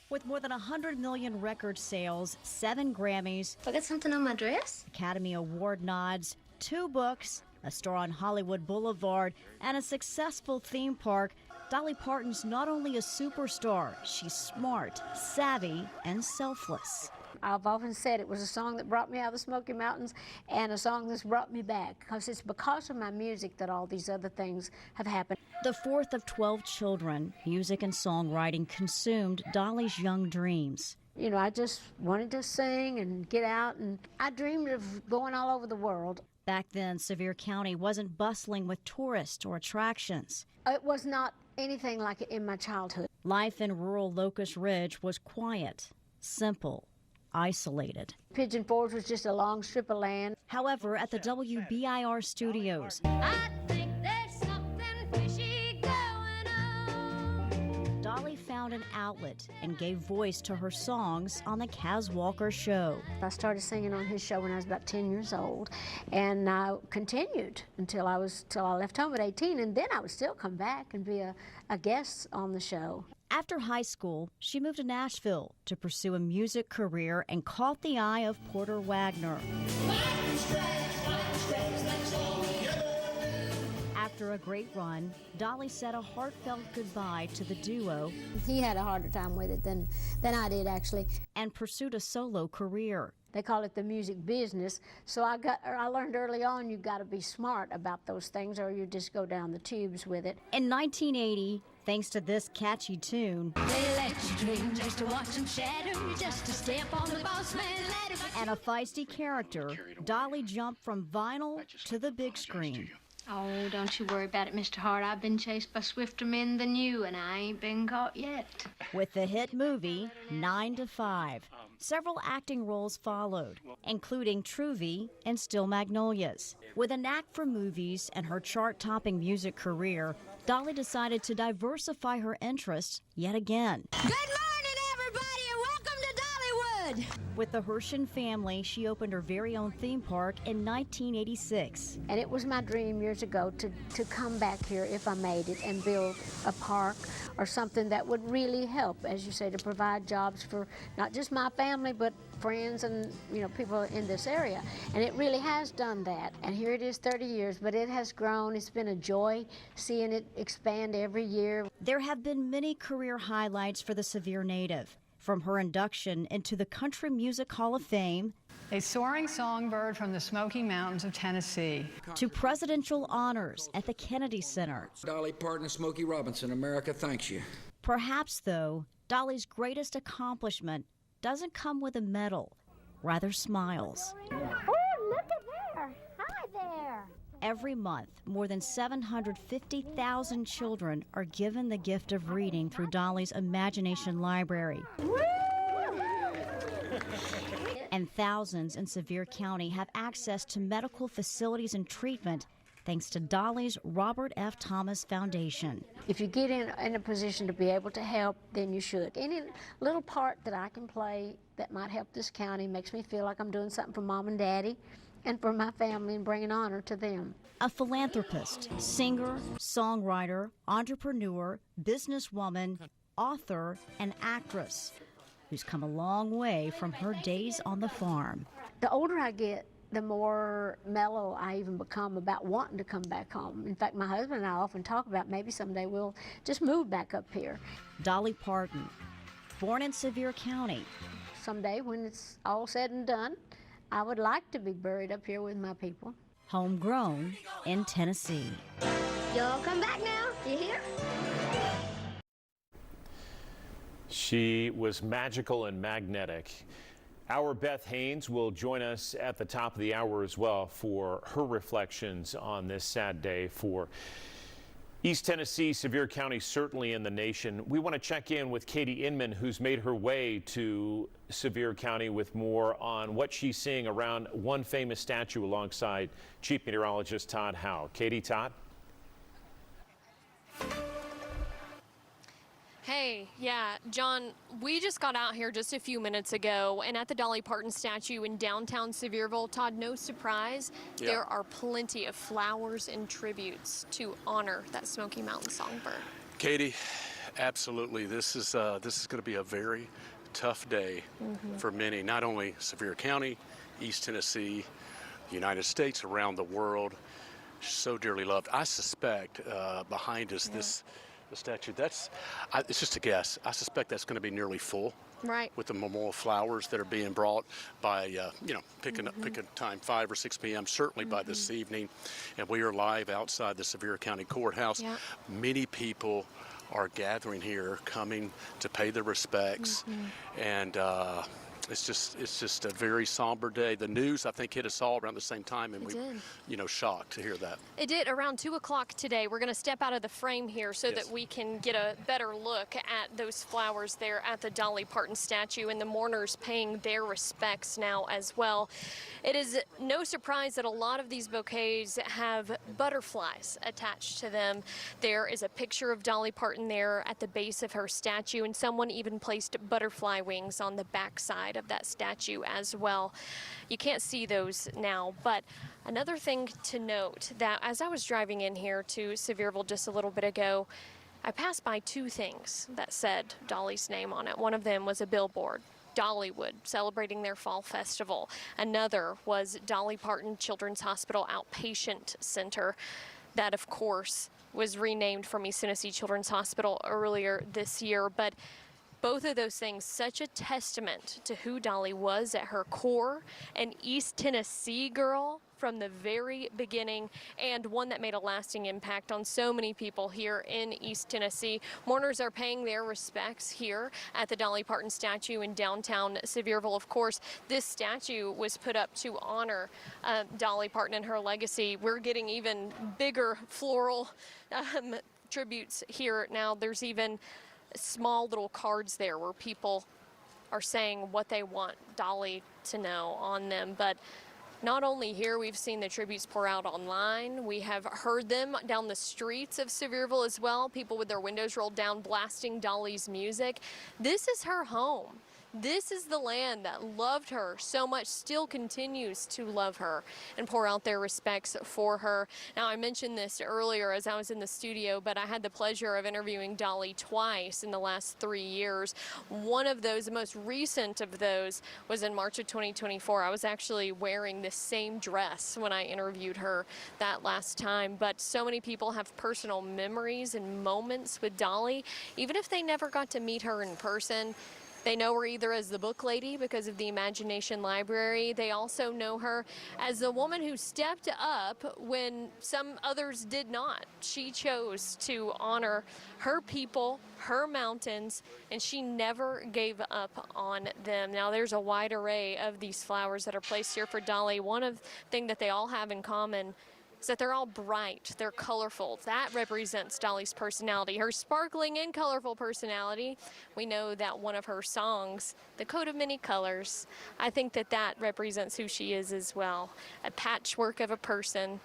[SPEAKER 4] With more than 100 million record sales, 7 Grammys,
[SPEAKER 7] I got something on my dress?
[SPEAKER 4] Academy Award nods, 2 books, a store on Hollywood Boulevard, and a successful theme park, Dolly Parton's not only a superstar, she's smart, savvy, and selfless.
[SPEAKER 7] I've often said it was a song that brought me out of the Smoky Mountains and a song that's brought me back, because it's because of my music that all these other things have happened.
[SPEAKER 4] The fourth of 12 children, music and songwriting consumed Dolly's young dreams.
[SPEAKER 7] You know, I just wanted to sing and get out, and I dreamed of going all over the world.
[SPEAKER 4] Back then, Sevier County wasn't bustling with tourists or attractions.
[SPEAKER 7] It was not anything like it in my childhood.
[SPEAKER 4] Life in rural Locust Ridge was quiet, simple, isolated.
[SPEAKER 7] Pigeon Forge was just a long strip of land.
[SPEAKER 4] However, at the WBIR studios,
[SPEAKER 9] I think there's something fishy going on.
[SPEAKER 4] Dolly found an outlet and gave voice to her songs on the Kaz Walker Show.
[SPEAKER 7] I started singing on his show when I was about 10 years old, and I continued until I left home at 18, and then I would still come back and be a guest on the show.
[SPEAKER 4] After high school, she moved to Nashville to pursue a music career and caught the eye of Porter Wagner. After a great run, Dolly said a heartfelt goodbye to the duo.
[SPEAKER 7] He had a harder time with it than I did, actually.
[SPEAKER 4] And pursued a solo career.
[SPEAKER 7] They call it the music business. So I learned early on you've got to be smart about those things, or you just go down the tubes with it.
[SPEAKER 4] In 1980, thanks to this catchy tune,
[SPEAKER 9] They let you dream just to watch them shatter, just to step on the boss man ladder.
[SPEAKER 4] and a feisty character, Dolly jumped from vinyl to the big screen.
[SPEAKER 18] Oh, don't you worry about it, Mr. Hart. I've been chased by swifter men than you, and I ain't been caught yet.
[SPEAKER 4] With the hit movie 9 to 5. Several acting roles followed, including Truvy and Still Magnolias. With a knack for movies and her chart-topping music career, Dolly decided to diversify her interests yet again.
[SPEAKER 9] Good morning, everybody, and welcome to Dollywood.
[SPEAKER 4] With the Hershin family, she opened her very own theme park in 1986.
[SPEAKER 7] And it was my dream years ago to come back here if I made it and build a park or something that would really help, as you say, to provide jobs for not just my family, but friends and people in this area. And it really has done that. And here it is 30 years, but it has grown. It's been a joy seeing it expand every year.
[SPEAKER 4] There have been many career highlights for the Sevier native, from her induction into the Country Music Hall of Fame,
[SPEAKER 19] a soaring songbird from the Smoky Mountains of Tennessee,
[SPEAKER 4] to presidential honors at the Kennedy Center.
[SPEAKER 20] Dolly Parton and Smokey Robinson, America thanks you.
[SPEAKER 4] Perhaps, though, Dolly's greatest accomplishment doesn't come with a medal, rather smiles.
[SPEAKER 9] Oh, look at there. Hi there.
[SPEAKER 4] Every month, more than 750,000 children are given the gift of reading through Dolly's Imagination Library. And thousands in Sevier County have access to medical facilities and treatment thanks to Dolly's Robert F. Thomas Foundation.
[SPEAKER 7] If you get in a position to be able to help, then you should. Any little part that I can play that might help this county makes me feel like I'm doing something for Mom and Daddy and for my family and bringing honor to them.
[SPEAKER 4] A philanthropist, singer, songwriter, entrepreneur, businesswoman, author, and actress who's come a long way from her days on the farm.
[SPEAKER 7] The older I get, the more mellow I even become about wanting to come back home. In fact, my husband and I often talk about maybe someday we'll just move back up here.
[SPEAKER 4] Dolly Parton, born in Sevier County.
[SPEAKER 7] Someday when it's all said and done, I would like to be buried up here with my people.
[SPEAKER 4] Homegrown in Tennessee.
[SPEAKER 9] Y'all come back now, you hear?
[SPEAKER 13] She was magical and magnetic. Our Beth Haynes will join us at the top of the hour as well for her reflections on this sad day for East Tennessee, Sevier County, certainly in the nation. We want to check in with Katie Inman, who's made her way to Sevier County with more on what she's seeing around one famous statue alongside Chief Meteorologist Todd Howe. Katie, Todd?
[SPEAKER 17] Hey, yeah, John, we just got out here just a few minutes ago, and at the Dolly Parton statue in downtown Sevierville, Todd, no surprise, there are plenty of flowers and tributes to honor that Smoky Mountain songbird.
[SPEAKER 21] Katie, absolutely. This is going to be a very tough day for many, not only Sevier County, East Tennessee, the United States, around the world. So dearly loved. I suspect behind us the statue, it's just a guess. I suspect that's going to be nearly full.
[SPEAKER 17] Right.
[SPEAKER 21] With the memorial flowers that are being brought by, picking time, 5 or 6 p.m., certainly by this evening. And we are live outside the Sevier County Courthouse.
[SPEAKER 17] Yep.
[SPEAKER 21] Many people are gathering here, coming to pay their respects. And it's just a very somber day. The news, I think, hit us all around the same time, and we, shocked to hear that.
[SPEAKER 17] It did. Around 2 o'clock today. We're going to step out of the frame here so that we can get a better look at those flowers there at the Dolly Parton statue, and the mourners paying their respects now as well. It is no surprise that a lot of these bouquets have butterflies attached to them. There is a picture of Dolly Parton there at the base of her statue, and someone even placed butterfly wings on the backside of that statue as well. You can't see those now, but another thing to note, that as I was driving in here to Sevierville just a little bit ago, I passed by 2 things that said Dolly's name on it. One of them was a billboard, Dollywood, celebrating their fall festival. Another was Dolly Parton Children's Hospital Outpatient Center. That, of course, was renamed from East Tennessee Children's Hospital earlier this year, but both of those things, such a testament to who Dolly was at her core, an East Tennessee girl from the very beginning, and one that made a lasting impact on so many people here in East Tennessee. Mourners are paying their respects here at the Dolly Parton statue in downtown Sevierville. Of course, this statue was put up to honor Dolly Parton and her legacy. We're getting even bigger floral tributes here now. There's even small little cards there where people are saying what they want Dolly to know on them. But not only here, we've seen the tributes pour out online. We have heard them down the streets of Sevierville as well, people with their windows rolled down blasting Dolly's music. This is her home. This is the land that loved her so much, still continues to love her and pour out their respects for her. Now, I mentioned this earlier as I was in the studio, but I had the pleasure of interviewing Dolly twice in the last 3 years. One of those, the most recent of those, was in March of 2024. I was actually wearing this same dress when I interviewed her that last time. But so many people have personal memories and moments with Dolly, even if they never got to meet her in person. They know her either as the book lady because of the Imagination Library. They also know her as the woman who stepped up when some others did not. She chose to honor her people, her mountains, and she never gave up on them. Now, there's a wide array of these flowers that are placed here for Dolly. One thing that they all have in common is that they're all bright, they're colorful. That represents Dolly's personality, her sparkling and colorful personality. We know that one of her songs, The Coat of Many Colors, I think that that represents who she is as well. A patchwork of a person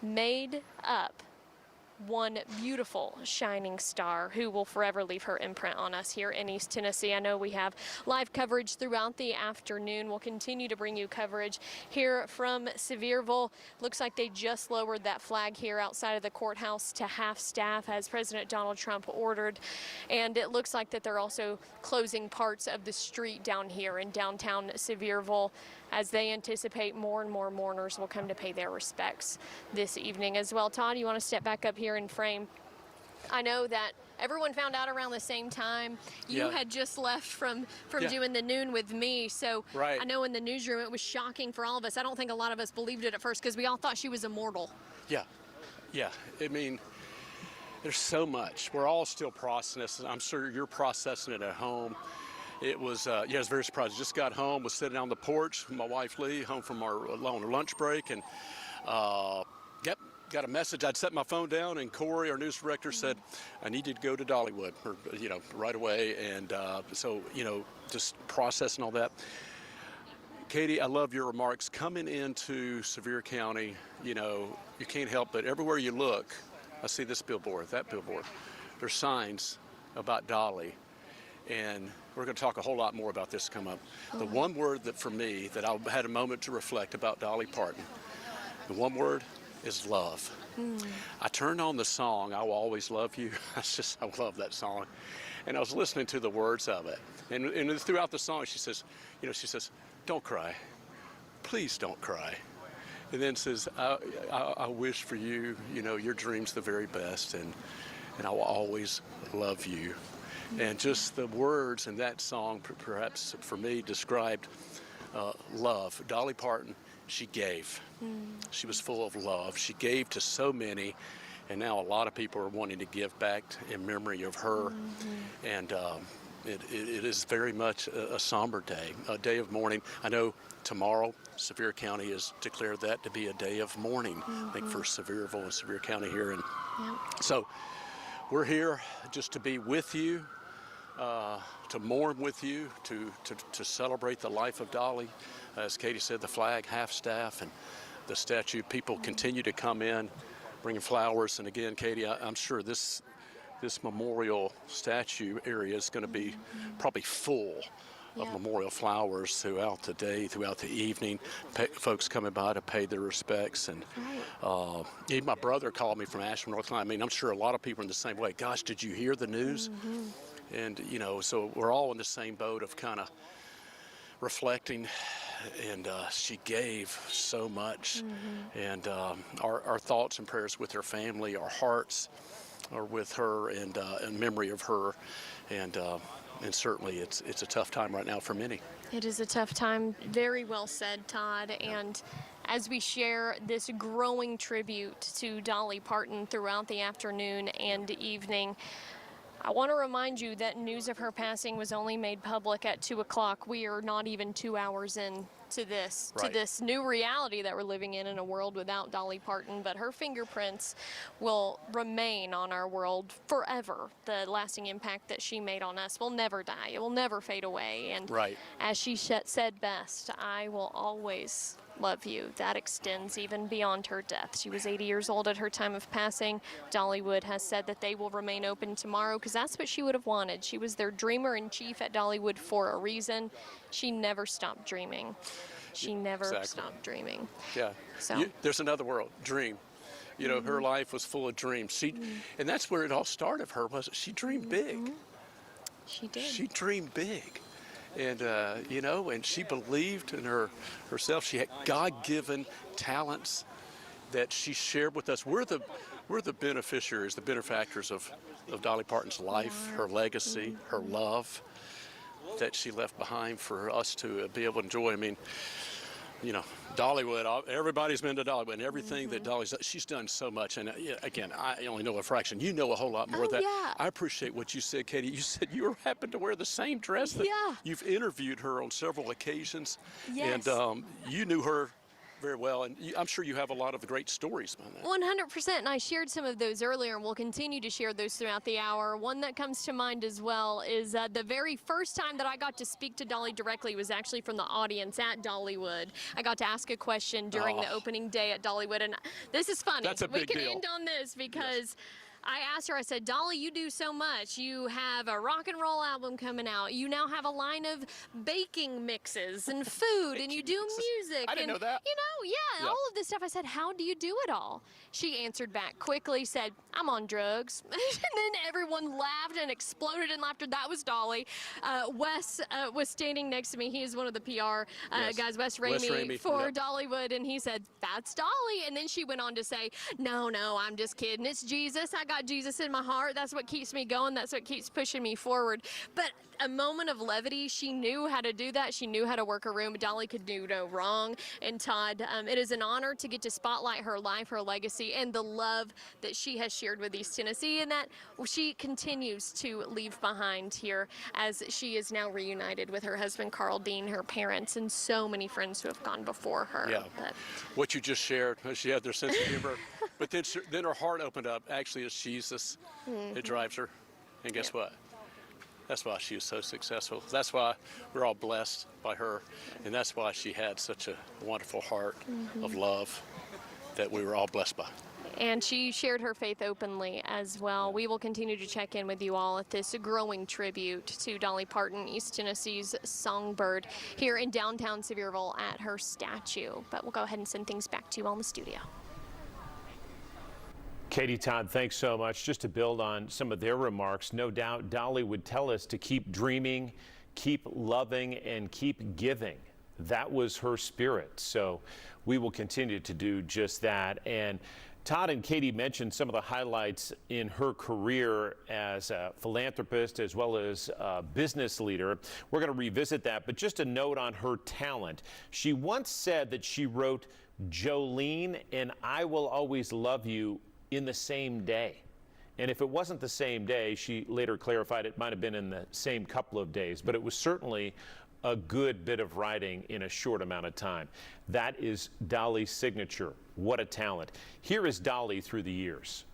[SPEAKER 17] made up one beautiful shining star who will forever leave her imprint on us here in East Tennessee. I know we have live coverage throughout the afternoon. We'll continue to bring you coverage here from Sevierville. Looks like they just lowered that flag here outside of the courthouse to half staff as President Donald Trump ordered. And it looks like that they're also closing parts of the street down here in downtown Sevierville as they anticipate more and more mourners will come to pay their respects this evening as well. Todd, you want to step back up here and frame? I know that everyone found out around the same time. You had just left from doing the noon with me, so I know in the newsroom it was shocking for all of us. I don't think a lot of us believed it at first because we all thought she was immortal.
[SPEAKER 21] Yeah. I mean, there's so much. We're all still processing. I'm sure you're processing it at home. It was, I was very surprised. Just got home, was sitting on the porch with my wife Lee, home from our lunch break, and got a message. I'd set my phone down, and Corey, our news director, said I needed to go to Dollywood, right away. And so, just processing all that. Katie, I love your remarks. Coming into Sevier County, you can't help but everywhere you look, I see this billboard, that billboard. There's signs about Dolly. And we're going to talk a whole lot more about this come up. The one word that for me, that I had a moment to reflect about Dolly Parton, the one word is love. I turned on the song, I Will Always Love You. I love that song. And I was listening to the words of it. And throughout the song, she says, don't cry. Please don't cry. And then says, I wish for you, your dream's the very best, and I will always love you. And just the words in that song, perhaps for me, described love. Dolly Parton, she gave. She was full of love. She gave to so many, and now a lot of people are wanting to give back in memory of her. And it is very much a somber day, a day of mourning. I know tomorrow, Sevier County has declared that to be a day of mourning, I think, for Sevierville and Sevier County here. And so we're here just to be with you. To mourn with you, to celebrate the life of Dolly. As Katie said, the flag, half staff, and the statue. People continue to come in, bringing flowers. And again, Katie, I'm sure this memorial statue area is going to be probably full of memorial flowers throughout the day, throughout the evening. Folks coming by to pay their respects. And even my brother called me from Asheville, North Carolina. I mean, I'm sure a lot of people are in the same way. Gosh, did you hear the news? And, so we're all in the same boat of kind of reflecting, and she gave so much. And our thoughts and prayers with her family, our hearts are with her, and in memory of her. And certainly it's a tough time right now for many.
[SPEAKER 17] It is a tough time. Very well said, Todd. And as we share this growing tribute to Dolly Parton throughout the afternoon and evening, I want to remind you that news of her passing was only made public at 2 o'clock. We are not even 2 hours in to this new reality that we're living in a world without Dolly Parton, but her fingerprints will remain on our world forever. The lasting impact that she made on us will never die. It will never fade away. And as she said best, I will always love you. That extends even beyond her death. She was 80 years old at her time of passing. Dollywood has said that they will remain open tomorrow because that's what she would have wanted. She was their dreamer-in-chief at Dollywood for a reason. She never stopped dreaming. She never stopped dreaming.
[SPEAKER 21] Yeah.
[SPEAKER 17] So
[SPEAKER 21] There's another world, dream. You know, her life was full of dreams. She, and that's where it all started for her, was she dreamed big.
[SPEAKER 17] She did.
[SPEAKER 21] She dreamed big. And, you know, and she believed in herself. She had God-given talents that she shared with us. We're the beneficiaries, the benefactors of Dolly Parton's life, her legacy, her love that she left behind for us to be able to enjoy. I mean, you know, Dollywood, everybody's been to Dollywood, and everything that she's done so much. And again, I only know a fraction. You know a whole lot more of that. I appreciate what you said, Katie. You said you happened to wear the same dress that you've interviewed her on several occasions.
[SPEAKER 17] Yes.
[SPEAKER 21] And you knew her very well, and I'm sure you have a lot of great stories about that.
[SPEAKER 17] 100%, and I shared some of those earlier, and we'll continue to share those throughout the hour. One that comes to mind as well is the very first time that I got to speak to Dolly directly was actually from the audience at Dollywood. I got to ask a question during the opening day at Dollywood, and this is funny.
[SPEAKER 21] That's a big deal.
[SPEAKER 17] We can end on this because I asked her, I said, Dolly, you do so much. You have a rock and roll album coming out. You now have a line of baking mixes and food, and you do music.
[SPEAKER 21] I didn't know that.
[SPEAKER 17] You know, all of this stuff. I said, how do you do it all? She answered back quickly, said, I'm on drugs. And then everyone laughed and exploded in laughter. That was Dolly. Wes was standing next to me. He is one of the PR guys, Wes Ramey, for Dollywood, and he said, that's Dolly. And then she went on to say, no, I'm just kidding. It's Jesus. I got Jesus in my heart. That's what keeps me going. That's what keeps pushing me forward. But a moment of levity, she knew how to do that. She knew how to work a room. Dolly could do no wrong. And Todd, it is an honor to get to spotlight her life, her legacy, and the love that she has shared with East Tennessee, and that she continues to leave behind here as she is now reunited with her husband, Carl Dean, her parents, and so many friends who have gone before her.
[SPEAKER 21] Yeah. What you just shared, she had their sense of humor. But then her heart opened up. Actually, it's Jesus. It drives her. And guess what? That's why she was so successful. That's why we're all blessed by her. And that's why she had such a wonderful heart of love that we were all blessed by.
[SPEAKER 17] And she shared her faith openly as well. We will continue to check in with you all at this growing tribute to Dolly Parton, East Tennessee's songbird, here in downtown Sevierville at her statue. But we'll go ahead and send things back to you all in the studio.
[SPEAKER 13] Katie, Todd, thanks so much. Just to build on some of their remarks, no doubt Dolly would tell us to keep dreaming, keep loving, and keep giving. That was her spirit. So we will continue to do just that. And Todd and Katie mentioned some of the highlights in her career as a philanthropist as well as a business leader. We're going to revisit that, but just a note on her talent. She once said that she wrote Jolene and I Will Always Love You in the same day. And if it wasn't the same day, she later clarified it might have been in the same couple of days, but it was certainly a good bit of writing in a short amount of time. That is Dolly's signature. What a talent. Here is Dolly through the years.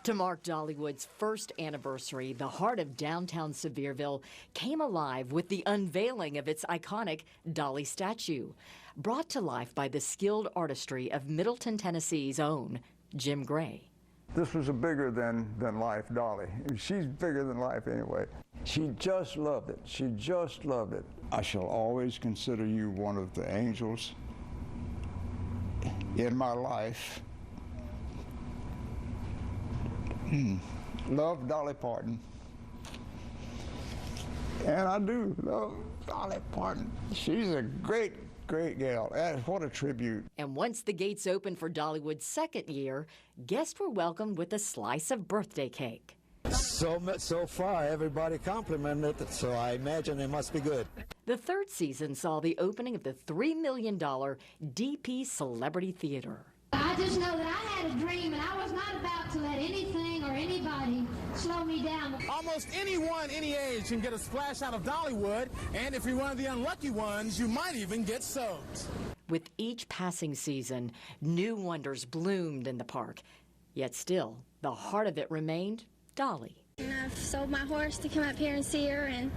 [SPEAKER 16] To mark Dollywood's first anniversary, the heart of downtown Sevierville came alive with the unveiling of its iconic Dolly statue, brought to life by the skilled artistry of Middleton, Tennessee's own Jim Gray.
[SPEAKER 5] This was a bigger than life Dolly. She's bigger than life anyway. She just loved it. She just loved it. I shall always consider you one of the angels in my life. Love Dolly Parton. And I do love Dolly Parton. She's a great gal. What a tribute.
[SPEAKER 16] And once the gates opened for Dollywood's second year, guests were welcomed with a slice of birthday cake.
[SPEAKER 6] So far, everybody complimented it, so I imagine it must be good.
[SPEAKER 16] The third season saw the opening of the $3 million DP Celebrity Theater.
[SPEAKER 18] I
[SPEAKER 1] I just know that I had a dream and I was not about to let anything or anybody slow me down.
[SPEAKER 22] Almost anyone, any age, can get a splash out of Dollywood, and if you're one of the unlucky ones, you might even get soaked.
[SPEAKER 16] With each passing season, new wonders bloomed in the park. Yet still, the heart of it remained Dolly.
[SPEAKER 23] And I've sold my horse to come up here and see her, and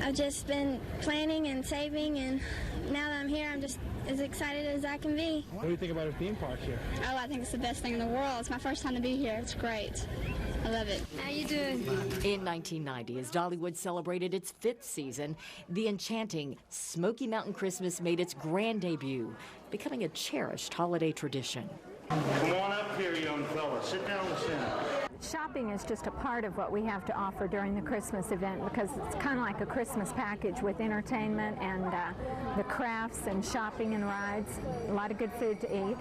[SPEAKER 23] I've just been planning and saving, and now that I'm here, I'm just as excited as I can be.
[SPEAKER 22] What do you think about our theme park here?
[SPEAKER 23] Oh, I think it's the best thing in the world. It's my first time to be here. It's great. I love it. How you doing?
[SPEAKER 16] In 1990, as Dollywood celebrated its 5th season, the enchanting Smoky Mountain Christmas made its grand debut, becoming a cherished holiday tradition.
[SPEAKER 24] Come on up here, young fella. Sit down in the center.
[SPEAKER 25] Shopping is just a part of what we have to offer during the Christmas event because it's kind of like a Christmas package with entertainment and the crafts and shopping and rides. A lot of good food to eat.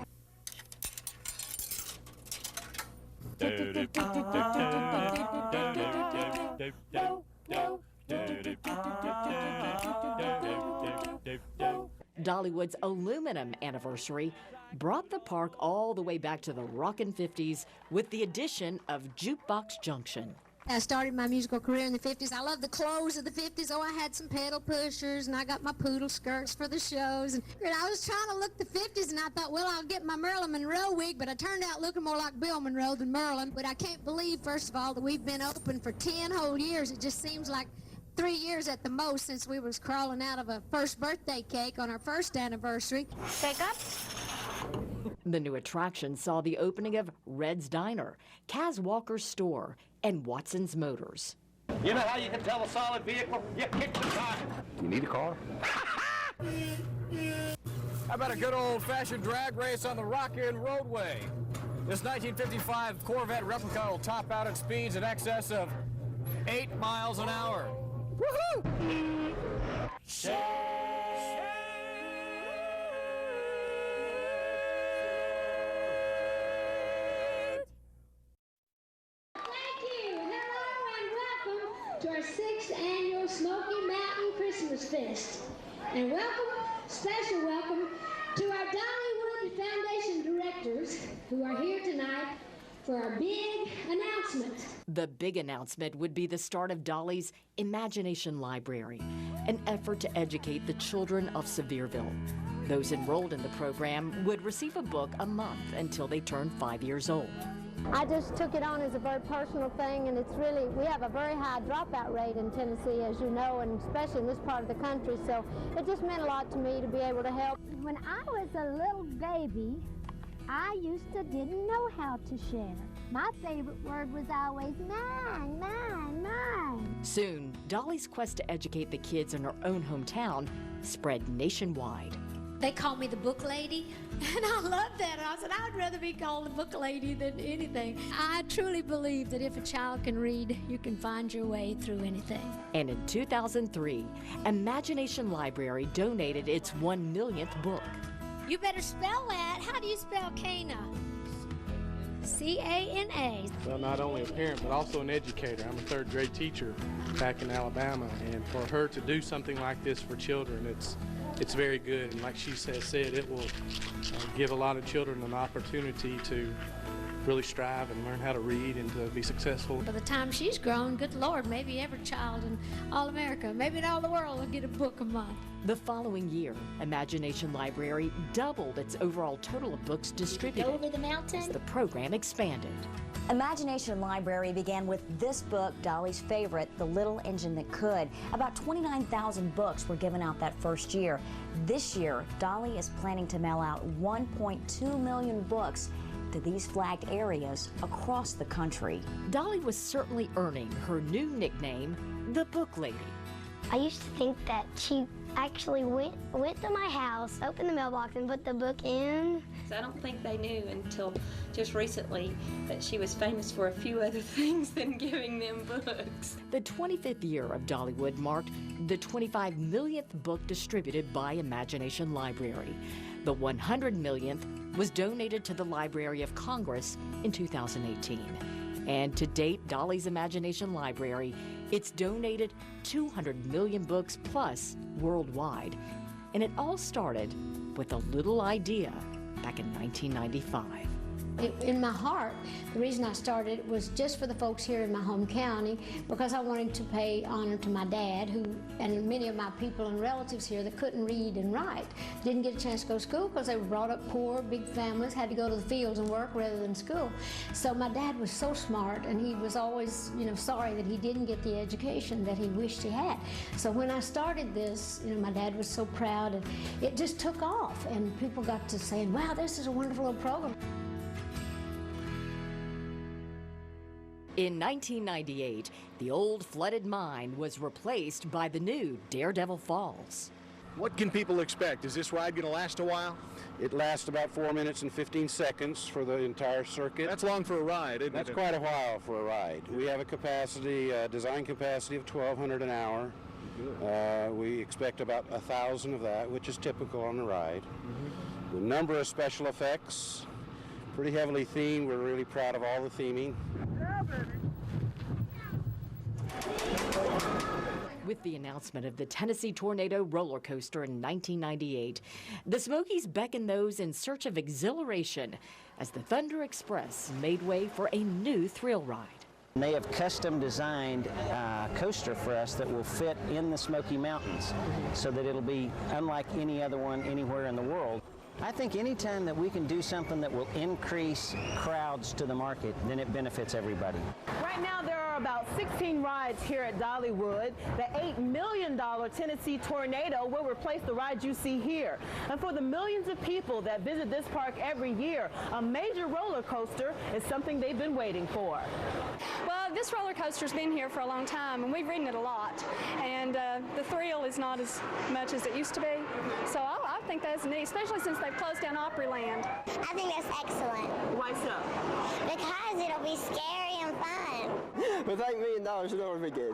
[SPEAKER 16] Dollywood's aluminum anniversary brought the park all the way back to the rockin' 50s with the addition of Jukebox Junction.
[SPEAKER 1] I started my musical career in the 50s. I love the clothes of the 50s. Oh, I had some pedal pushers, and I got my poodle skirts for the shows. And I was trying to look the 50s, and I thought, well, I'll get my Marilyn Monroe wig, but I turned out looking more like Bill Monroe than Marilyn. But I can't believe, first of all, that we've been open for 10 whole years. It just seems like 3 years at the most since we was crawling out of a first birthday cake on our first anniversary.
[SPEAKER 23] Shake up.
[SPEAKER 16] The new attraction saw the opening of Red's Diner, Kaz Walker's store, and Watson's Motors.
[SPEAKER 24] You know how you can tell a solid vehicle? You kick the tire. You need a car?
[SPEAKER 26] How about a good old-fashioned drag race on the Rockin' Roadway? This 1955 Corvette replica will top out at speeds in excess of 8 miles an hour. Woohoo!
[SPEAKER 1] To our 6th annual Smoky Mountain Christmas Fest. And welcome, special welcome, to our Dollywood Foundation directors who are here tonight for our big announcement.
[SPEAKER 16] The big announcement would be the start of Dolly's Imagination Library, an effort to educate the children of Sevierville. Those enrolled in the program would receive a book a month until they turned 5 years old.
[SPEAKER 10] I just took it on as a very personal thing, and it's really, we have a very high dropout rate in Tennessee, as you know, and especially in this part of the country, so it just meant a lot to me to be able to help.
[SPEAKER 18] When I was a little baby, I didn't know how to share. My favorite word was always mine, mine, mine.
[SPEAKER 16] Soon, Dolly's quest to educate the kids in her own hometown spread nationwide.
[SPEAKER 7] They call me the book lady, and I love that. I said, I'd rather be called the book lady than anything. I truly believe that if a child can read, you can find your way through anything.
[SPEAKER 16] And in 2003, Imagination Library donated its 1 millionth book.
[SPEAKER 7] You better spell that. How do you spell Cana? C-A-N-A.
[SPEAKER 27] Well, not only a parent, but also an educator. I'm a 3rd grade teacher back in Alabama, and for her to do something like this for children, it's very good, and like she said, it will give a lot of children an opportunity to really strive and learn how to read and to be successful.
[SPEAKER 7] By the time she's grown, good Lord, maybe every child in all America, maybe in all the world, will get a book a month.
[SPEAKER 16] The following year, Imagination Library doubled its overall total of books distributed
[SPEAKER 7] Over the mountain?
[SPEAKER 16] as the program expanded.
[SPEAKER 4] Imagination Library began with this book, Dolly's favorite, The Little Engine That Could. About 29,000 books were given out that first year. This year, Dolly is planning to mail out 1.2 million books to these flagged areas across the country.
[SPEAKER 16] Dolly was certainly earning her new nickname, the Book Lady.
[SPEAKER 18] I used to think that she actually went to my house, opened the mailbox, and put the book in.
[SPEAKER 28] I don't think they knew until just recently that she was famous for a few other things than giving them books.
[SPEAKER 16] The 25th year of Dollywood marked the 25 millionth book distributed by Imagination Library. The 100 millionth was donated to the Library of Congress in 2018. And to date, Dolly's Imagination Library, it's donated 200 million books plus worldwide. And it all started with a little idea back in 1995.
[SPEAKER 10] In my heart, the reason I started was just for the folks here in my home county, because I wanted to pay honor to my dad, who, and many of my people and relatives here that couldn't read and write, didn't get a chance to go to school because they were brought up poor, big families, had to go to the fields and work rather than school. So my dad was so smart, and he was always, sorry that he didn't get the education that he wished he had. So when I started this, my dad was so proud, and it just took off, and people got to saying, wow, this is a wonderful little program.
[SPEAKER 16] In 1998, the old flooded mine was replaced by the new Daredevil Falls.
[SPEAKER 2] What can people expect? Is this ride going to last a while?
[SPEAKER 3] It lasts about 4 minutes and 15 seconds for the entire circuit.
[SPEAKER 2] That's long for a ride, isn't it?
[SPEAKER 3] That's quite a while for a ride. We have a capacity, design capacity of 1,200 an hour. We expect about 1,000 of that, which is typical on the ride. The number of special effects, pretty heavily themed. We're really proud of all the theming.
[SPEAKER 16] With the announcement of the Tennessee Tornado roller coaster in 1998, the Smokies beckoned those in search of exhilaration as the Thunder Express made way for a new thrill ride.
[SPEAKER 8] They have custom designed a coaster for us that will fit in the Smoky Mountains so that it'll be unlike any other one anywhere in the world. I think anytime that we can do something that will increase crowds to the market, then it benefits everybody.
[SPEAKER 11] Right now there are about 16 rides here at Dollywood. The $8 million Tennessee Tornado will replace the rides you see here. And for the millions of people that visit this park every year, a major roller coaster is something they've been waiting for.
[SPEAKER 12] Well, this roller coaster's been here for a long time, and we've ridden it a lot. And the thrill is not as much as it used to be. So I think that's neat, especially since they've closed down Opryland.
[SPEAKER 18] I think that's excellent.
[SPEAKER 11] Why so?
[SPEAKER 18] Because it'll be scary and fun.
[SPEAKER 8] With $8 million, you know, it'll be good.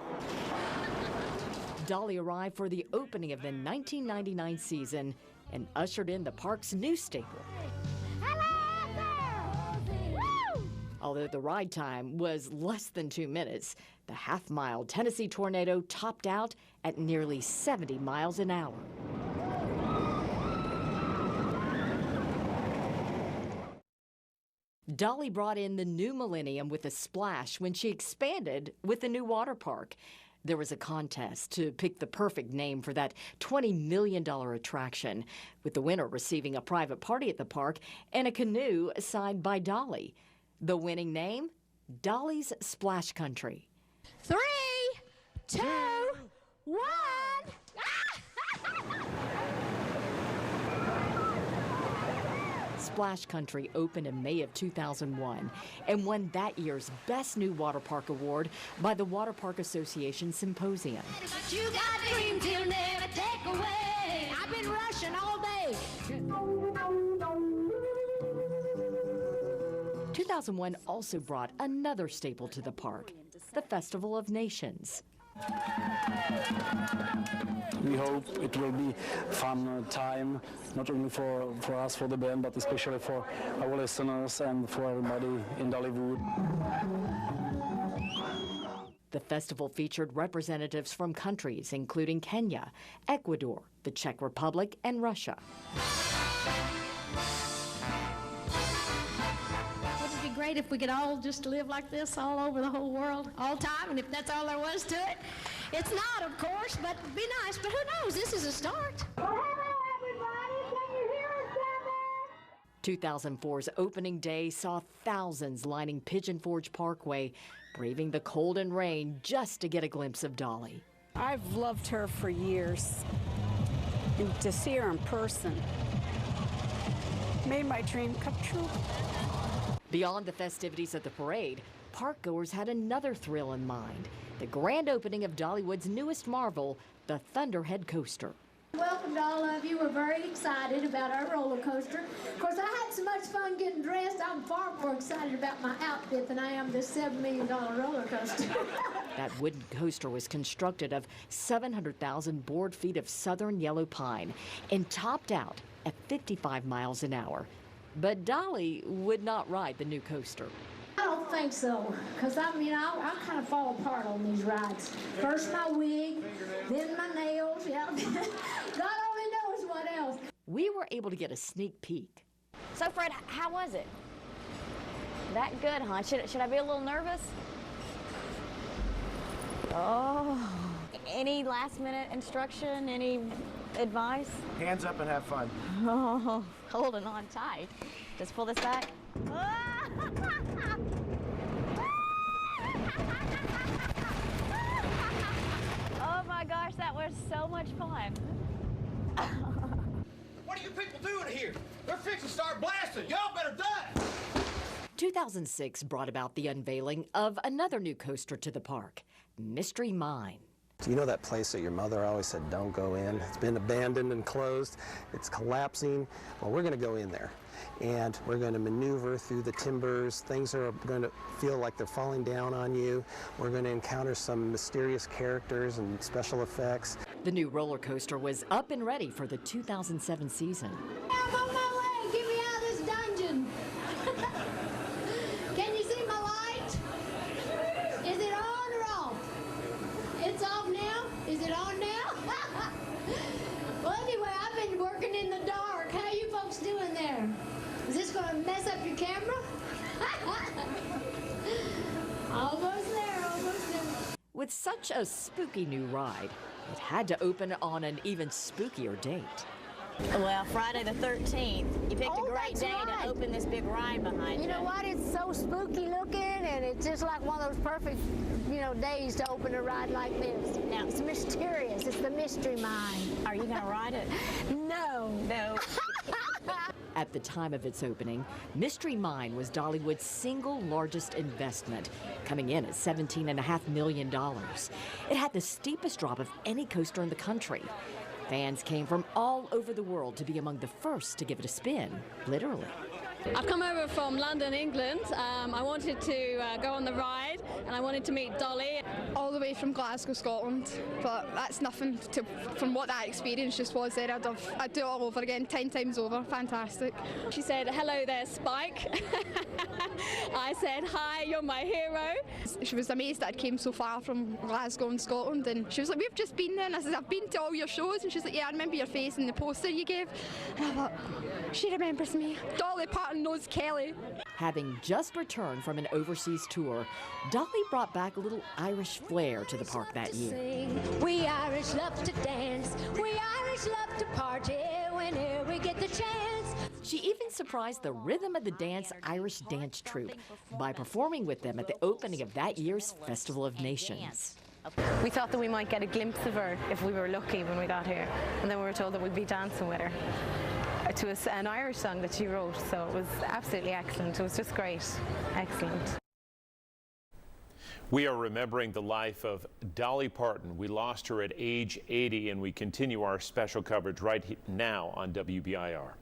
[SPEAKER 16] Dolly arrived for the opening of the 1999 season and ushered in the park's new staple. Although the ride time was less than 2 minutes, the half-mile Tennessee Tornado topped out at nearly 70 miles an hour. Dolly brought in the new millennium with a splash when she expanded with the new water park. There was a contest to pick the perfect name for that $20 million attraction, with the winner receiving a private party at the park and a canoe signed by Dolly. The winning name? Dolly's Splash Country.
[SPEAKER 1] 3, 2, 1.
[SPEAKER 16] Splash Country opened in May of 2001 and won that year's Best New Water Park Award by the Water Park Association Symposium.
[SPEAKER 1] But you got dreams you'll never take away. I've been rushing all day.
[SPEAKER 16] 2001 also brought another staple to the park, the Festival of Nations.
[SPEAKER 14] We hope it will be a fun time, not only for us, for the band, but especially for our listeners and for everybody in Dollywood.
[SPEAKER 16] The festival featured representatives from countries including Kenya, Ecuador, the Czech Republic, and Russia.
[SPEAKER 1] Wouldn't it be great if we could all just live like this all over the whole world, all time, and if that's all there was to it? It's not, of course, but it'd be nice. But who knows? This is a start.
[SPEAKER 18] Well, hello, everybody. Can you hear us down there?
[SPEAKER 16] 2004's opening day saw thousands lining Pigeon Forge Parkway, braving the cold and rain just to get a glimpse of Dolly.
[SPEAKER 15] I've loved her for years, and to see her in person made my dream come true.
[SPEAKER 16] Beyond the festivities of the parade, parkgoers had another thrill in mind, the grand opening of Dollywood's newest marvel, the Thunderhead Coaster.
[SPEAKER 10] Welcome to all of you. We're very excited about our roller coaster. Of course, I had so much fun getting dressed. I'm far more excited about my outfit than I am this $7 million roller coaster.
[SPEAKER 16] That wooden coaster was constructed of 700,000 board feet of southern yellow pine and topped out at 55 miles an hour. But Dolly would not ride the new coaster.
[SPEAKER 10] I don't think so, because I kind of fall apart on these rides. First my wig, then my nails, yeah. God only knows what else.
[SPEAKER 16] We were able to get a sneak peek
[SPEAKER 4] So, Fred, how was it? That good, huh? Should I be a little nervous? Oh, any last-minute instruction, any advice?
[SPEAKER 5] Hands up and have fun.
[SPEAKER 4] Oh, holding on tight. Just pull this back. Oh my gosh, that was so much fun.
[SPEAKER 5] What are you people doing here? They're fixing to start blasting. Y'all better die.
[SPEAKER 16] 2006 brought about the unveiling of another new coaster to the park, Mystery Mine.
[SPEAKER 6] Do you know that place that your mother always said don't go in? It's been abandoned and closed. It's collapsing. Well, we're going to go in there, and we're going to maneuver through the timbers. Things are going to feel like they're falling down on you. We're going to encounter some mysterious characters and special effects.
[SPEAKER 16] The new roller coaster was up and ready for the 2007 season.
[SPEAKER 1] I'm on my way. Get me out of this dungeon. Can you see my light? Is it on or off? It's off now? Is it on now? Well, anyway, I've been working in the dark. How you folks doing there? Is this going to mess up your camera? Almost there, almost there.
[SPEAKER 16] With such a spooky new ride, it had to open on an even spookier date.
[SPEAKER 4] Well, Friday the 13th. You picked a great day to open this big ride behind you.
[SPEAKER 10] You know what? It's so spooky looking, and it's just like one of those perfect, days to open a ride like this. Now, it's mysterious. It's the Mystery Mine.
[SPEAKER 4] Are you going to ride it?
[SPEAKER 10] No.
[SPEAKER 4] No.
[SPEAKER 16] At the time of its opening, Mystery Mine was Dollywood's single largest investment, coming in at $17.5 million. It had the steepest drop of any coaster in the country. Fans came from all over the world to be among the first to give it a spin, literally.
[SPEAKER 12] I've come over from London, England. I wanted to go on the ride, and I wanted to meet Dolly.
[SPEAKER 9] All the way from Glasgow, Scotland, but that's nothing from what that experience just was there. I'd do it all over again, 10 times over. Fantastic.
[SPEAKER 12] She said, "Hello there, Spike." I said, "Hi, you're my hero."
[SPEAKER 9] She was amazed that I came so far from Glasgow and Scotland, and she was like, "We've just been there." And I said, "I've been to all your shows," and she's like, "Yeah, I remember your face in the poster you gave." And I thought, she remembers me. Dolly Parton knows Kelly.
[SPEAKER 16] Having just returned from an overseas tour, Dolly brought back a little Irish flair to the park that year.
[SPEAKER 1] We Irish love to dance. We Irish love to party whenever we get the chance.
[SPEAKER 16] She even surprised the Rhythm of the Dance Irish dance troupe by performing with them at the opening of that year's Festival of Nations.
[SPEAKER 11] We thought that we might get a glimpse of her if we were lucky when we got here, and then we were told that we'd be dancing with her to an Irish song that she wrote, so it was absolutely excellent. It was just great. Excellent.
[SPEAKER 13] We are remembering the life of Dolly Parton. We lost her at age 80, and we continue our special coverage right now on WBIR.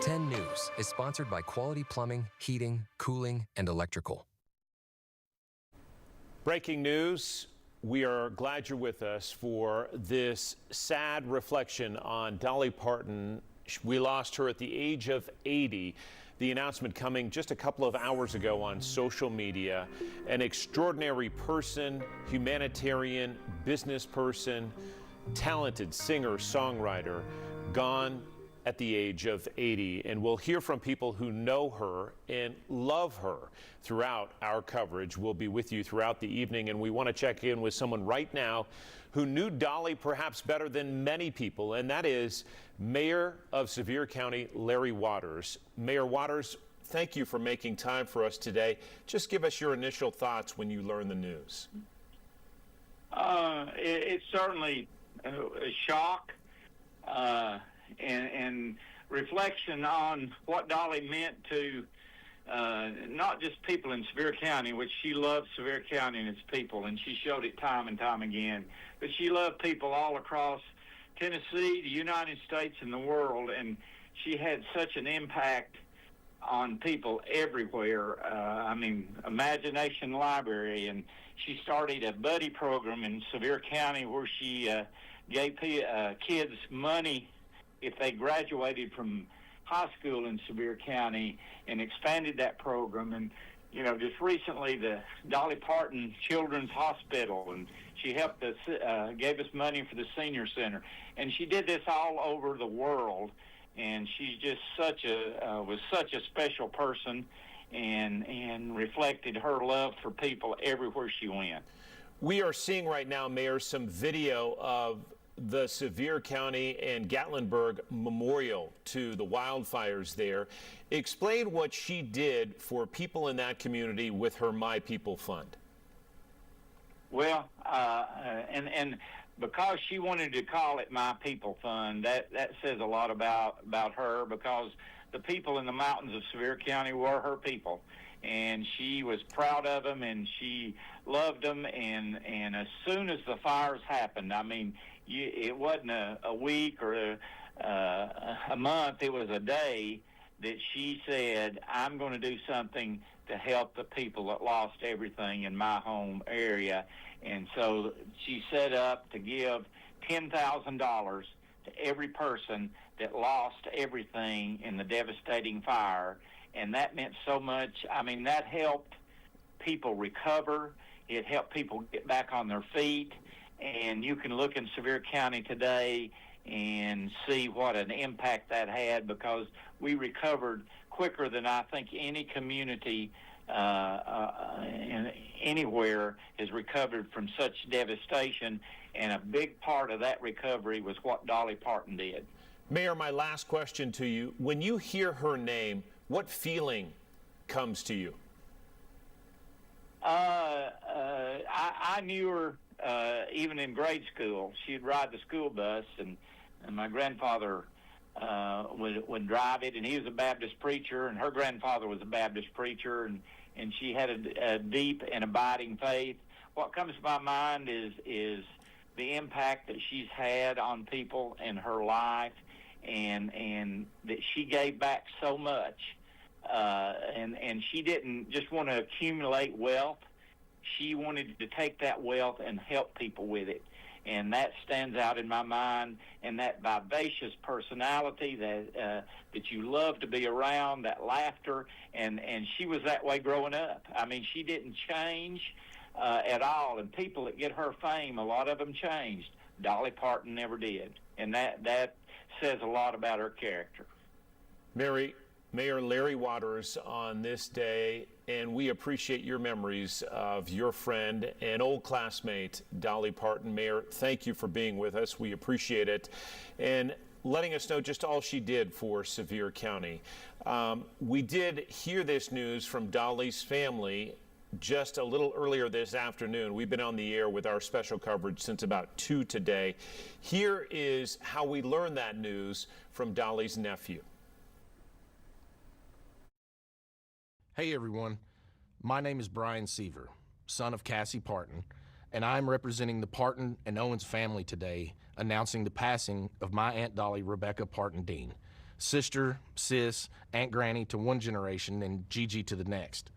[SPEAKER 17] Ten News is sponsored by Quality Plumbing, Heating, Cooling, and Electrical.
[SPEAKER 13] Breaking news. We are glad you're with us for this sad reflection on Dolly Parton. We lost her at the age of 80. The announcement coming just a couple of hours ago on social media. An extraordinary person, humanitarian, business person, talented singer, songwriter, gone at the age of 80. And we'll hear from people who know her and love her throughout our coverage. We'll be with you throughout the evening, and we want to check in with someone right now who knew Dolly perhaps better than many people, and that is Mayor of Sevier County, Larry Waters. Mayor Waters, thank you for making time for us today. Just give us your initial thoughts when you learned the news.
[SPEAKER 19] It's certainly a shock and reflection on what Dolly meant to not just people in Sevier County, which she loved Sevier County and its people, and she showed it time and time again, but she loved people all across Tennessee, the United States, and the world, and she had such an impact on people everywhere. Imagination Library, and she started a buddy program in Sevier County where she gave kids money if they graduated from high school in Sevier County, and expanded that program. And just recently the Dolly Parton Children's Hospital, and she helped us, gave us money for the senior center, and she did this all over the world. And she's just was such a special person, and reflected her love for people everywhere she went.
[SPEAKER 13] We are seeing right now, Mayor, some video of the Sevier County and Gatlinburg Memorial to the wildfires there. Explain what she did for people in that community with her My People Fund.
[SPEAKER 19] Well, and because she wanted to call it My People Fund, that says a lot about her, because the people in the mountains of Sevier County were her people, and she was proud of them, and she loved them, and as soon as the fires happened, I mean, it wasn't a week or a month, it was a day that she said, I'm going to do something to help the people that lost everything in my home area. And so she set up to give $10,000 to every person that lost everything in the devastating fire. And that meant so much. I mean, that helped people recover. It helped people get back on their feet. And you can look in Sevier County today and see what an impact that had, because we recovered quicker than I think any community anywhere has recovered from such devastation, and a big part of that recovery was what Dolly Parton did.
[SPEAKER 13] Mayor, my last question to you. When you hear her name, what feeling comes to you?
[SPEAKER 19] I knew her even in grade school. She'd ride the school bus, and my grandfather would drive it, and he was a Baptist preacher, and her grandfather was a Baptist preacher, and she had a deep and abiding faith. What comes to my mind is the impact that she's had on people in her life, and that she gave back so much. And she didn't just want to accumulate wealth. She wanted to take that wealth and help people with it. And that stands out in my mind, and that vivacious personality that you love to be around, that laughter, and she was that way growing up. I mean, she didn't change at all, and people that get her fame, a lot of them changed. Dolly Parton never did, and that says a lot about her character.
[SPEAKER 13] Mayor Larry Waters on this day, and we appreciate your memories of your friend and old classmate, Dolly Parton. Mayor, thank you for being with us. We appreciate it, and letting us know just all she did for Sevier County. We did hear this news from Dolly's family just a little earlier this afternoon. We've been on the air with our special coverage since about 2 today. Here is how we learned that news from Dolly's nephew.
[SPEAKER 20] Hey everyone, my name is Brian Seaver, son of Cassie Parton, and I'm representing the Parton and Owens family today, announcing the passing of my Aunt Dolly Rebecca Parton Dean, sister, sis, Aunt Granny to one generation and Gigi to the next.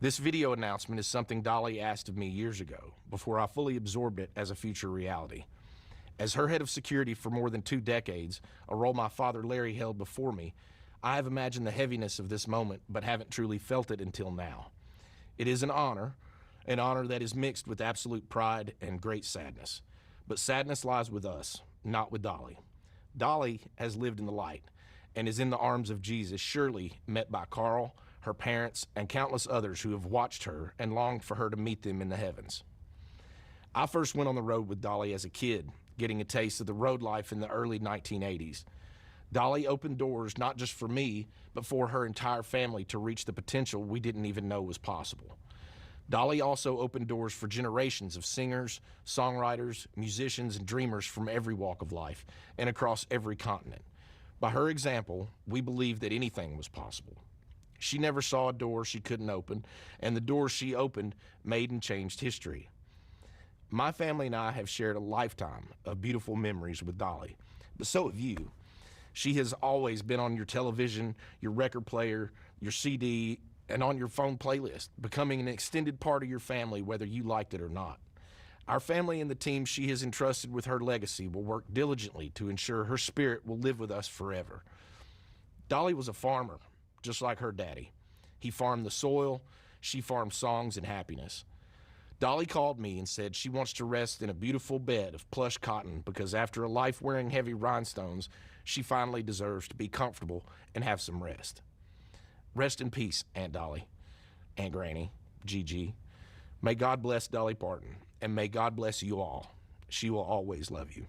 [SPEAKER 20] This video announcement is something Dolly asked of me years ago, before I fully absorbed it as a future reality. As her head of security for more than 2 decades, a role my father Larry held before me, I have imagined the heaviness of this moment, but haven't truly felt it until now. It is an honor that is mixed with absolute pride and great sadness. But sadness lies with us, not with Dolly. Dolly has lived in the light and is in the arms of Jesus, surely met by Carl, her parents, and countless others who have watched her and longed for her to meet them in the heavens. I first went on the road with Dolly as a kid, getting a taste of the road life in the early 1980s. Dolly opened doors not just for me, but for her entire family to reach the potential we didn't even know was possible. Dolly also opened doors for generations of singers, songwriters, musicians, and dreamers from every walk of life and across every continent. By her example, we believed that anything was possible. She never saw a door she couldn't open, and the doors she opened made and changed history. My family and I have shared a lifetime of beautiful memories with Dolly, but so have you. She has always been on your television, your record player, your CD, and on your phone playlist, becoming an extended part of your family whether you liked it or not. Our family and the team she has entrusted with her legacy will work diligently to ensure her spirit will live with us forever. Dolly was a farmer, just like her daddy. He farmed the soil, she farmed songs and happiness. Dolly called me and said she wants to rest in a beautiful bed of plush cotton because after a life wearing heavy rhinestones, she finally deserves to be comfortable and have some rest. Rest in peace, Aunt Dolly, Aunt Granny, Gigi. May God bless Dolly Parton, and may God bless you all. She will always love you.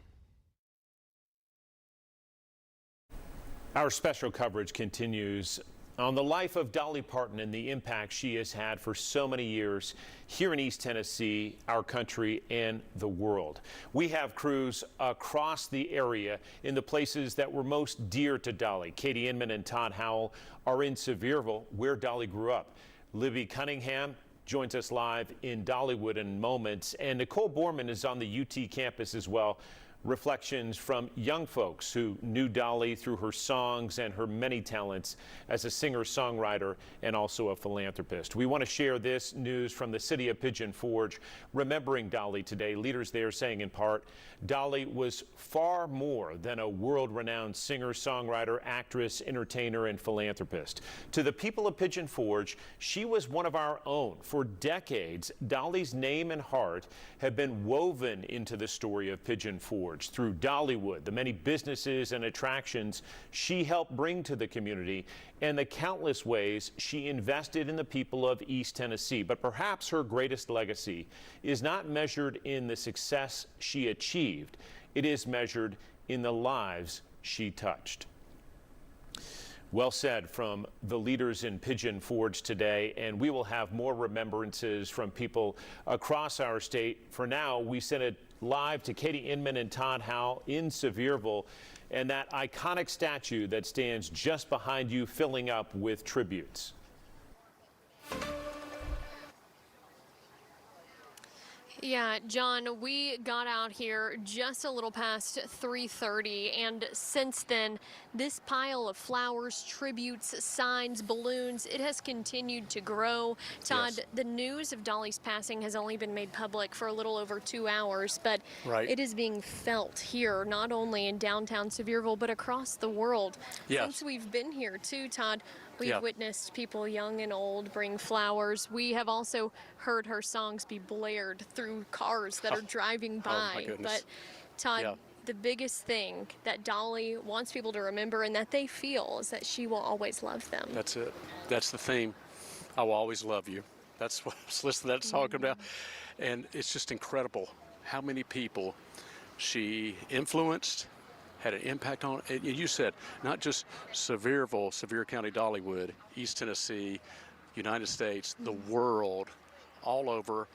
[SPEAKER 13] Our special coverage continues on the life of Dolly Parton and the impact she has had for so many years here in East Tennessee, our country, and the world. We have crews across the area in the places that were most dear to Dolly. Katie Inman and Todd Howell are in Sevierville, where Dolly grew up. Libby Cunningham joins us live in Dollywood in moments, and Nicole Borman is on the UT campus as well. Reflections from young folks who knew Dolly through her songs and her many talents as a singer-songwriter and also a philanthropist. We want to share this news from the city of Pigeon Forge, remembering Dolly today. Leaders there saying in part, Dolly was far more than a world-renowned singer, songwriter, actress, entertainer, and philanthropist. To the people of Pigeon Forge, she was one of our own. For decades, Dolly's name and heart have been woven into the story of Pigeon Forge. Through Dollywood, the many businesses and attractions she helped bring to the community, and the countless ways she invested in the people of East Tennessee. But perhaps her greatest legacy is not measured in the success she achieved. It is measured in the lives she touched. Well said from the leaders in Pigeon Forge today, and we will have more remembrances from people across our state. For now, we send it live to Katie Inman and Todd Howell in Sevierville, and that iconic statue that stands just behind you filling up with tributes.
[SPEAKER 7] Yeah, John, we got out here just a little past 3:30, and since then, this pile of flowers, tributes, signs, balloons, it has continued to grow. Todd, yes. The news of Dolly's passing has only been made public for a little over 2 hours, but it is being felt here, not only in downtown Sevierville, but across the world. Yes. Since we've been here, too, Todd, we've witnessed people young and old bring flowers. We have also heard her songs be blared through cars that are driving by.
[SPEAKER 21] My goodness.
[SPEAKER 7] But Todd, the biggest thing that Dolly wants people to remember and that they feel is that she will always love them.
[SPEAKER 21] That's it. That's the theme. I will always love you. That's what I was listening to that talking about. And it's just incredible how many people she influenced, had an impact on. And you said not just Sevierville, Sevier County, Dollywood, East Tennessee, United States, the world, all over,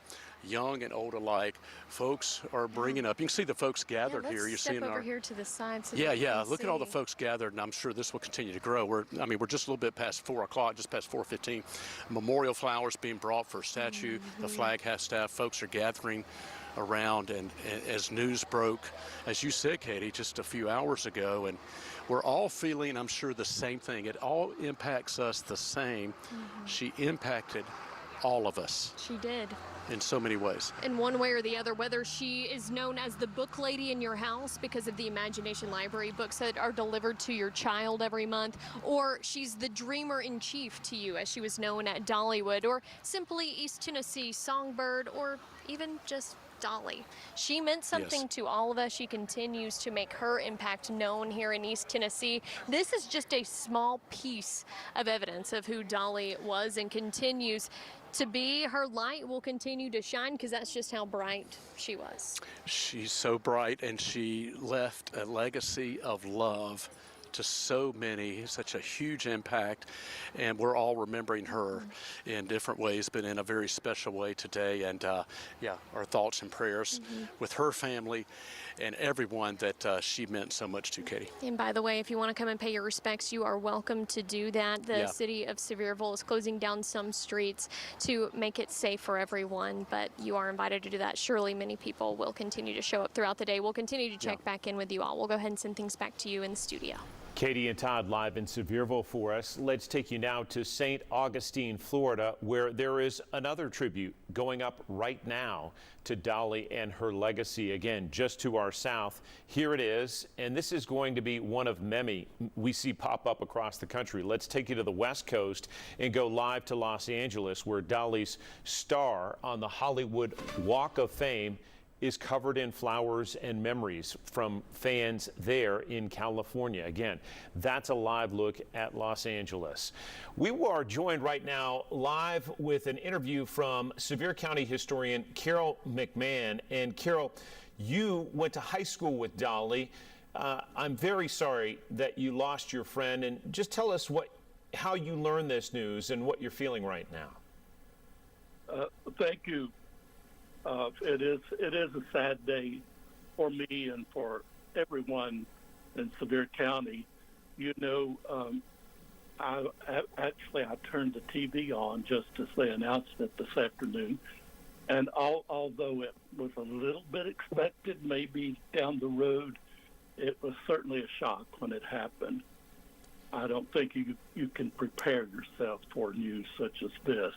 [SPEAKER 21] young and old alike. Folks are bringing up. You can see the folks gathered here. You're seeing
[SPEAKER 7] over here to the side. So
[SPEAKER 21] Look at all the folks gathered, and I'm sure this will continue to grow. We're just a little bit past 4 o'clock, just past 4:15. Memorial flowers being brought for a statue. The flag half staff. Folks are gathering around, and as news broke, as you said, Katie, just a few hours ago, and we're all feeling, I'm sure, the same thing. It all impacts us the same. She impacted all of us.
[SPEAKER 7] She did.
[SPEAKER 21] In so many ways.
[SPEAKER 7] In one way or the other, whether she is known as the book lady in your house because of the Imagination Library books that are delivered to your child every month, or she's the dreamer in chief to you as she was known at Dollywood, or simply East Tennessee songbird, or even just Dolly. She meant something to all of us. She continues to make her impact known here in East Tennessee. This is just a small piece of evidence of who Dolly was and continues to be. Her light will continue to shine because that's just how bright she was.
[SPEAKER 21] She's so bright, and she left a legacy of love to so many, such a huge impact, and we're all remembering her in different ways, but in a very special way today. And our thoughts and prayers with her family and everyone that she meant so much to, Katie.
[SPEAKER 7] And by the way, if you want to come and pay your respects, you are welcome to do that. The city of Sevierville is closing down some streets to make it safe for everyone, but you are invited to do that. Surely many people will continue to show up throughout the day. We'll continue to check back in with you all. We'll go ahead and send things back to you in the studio.
[SPEAKER 13] Katie and Todd live in Sevierville for us. Let's take you now to St. Augustine, Florida, where there is another tribute going up right now to Dolly and her legacy. Again, just to our south. Here it is, and this is going to be one of many we see pop up across the country. Let's take you to the West Coast and go live to Los Angeles, where Dolly's star on the Hollywood Walk of Fame is covered in flowers and memories from fans there in California. Again, that's a live look at Los Angeles. We are joined right now live with an interview from Sevier County historian Carol McMahon. And Carol, you went to high school with Dolly. I'm very sorry that you lost your friend, and just tell us how you learned this news and what you're feeling right now.
[SPEAKER 2] Thank you. It is a sad day for me and for everyone in Sevier County. You know, I turned the TV on just as they announced it this afternoon, and although it was a little bit expected, maybe down the road, it was certainly a shock when it happened. I don't think you can prepare yourself for news such as this.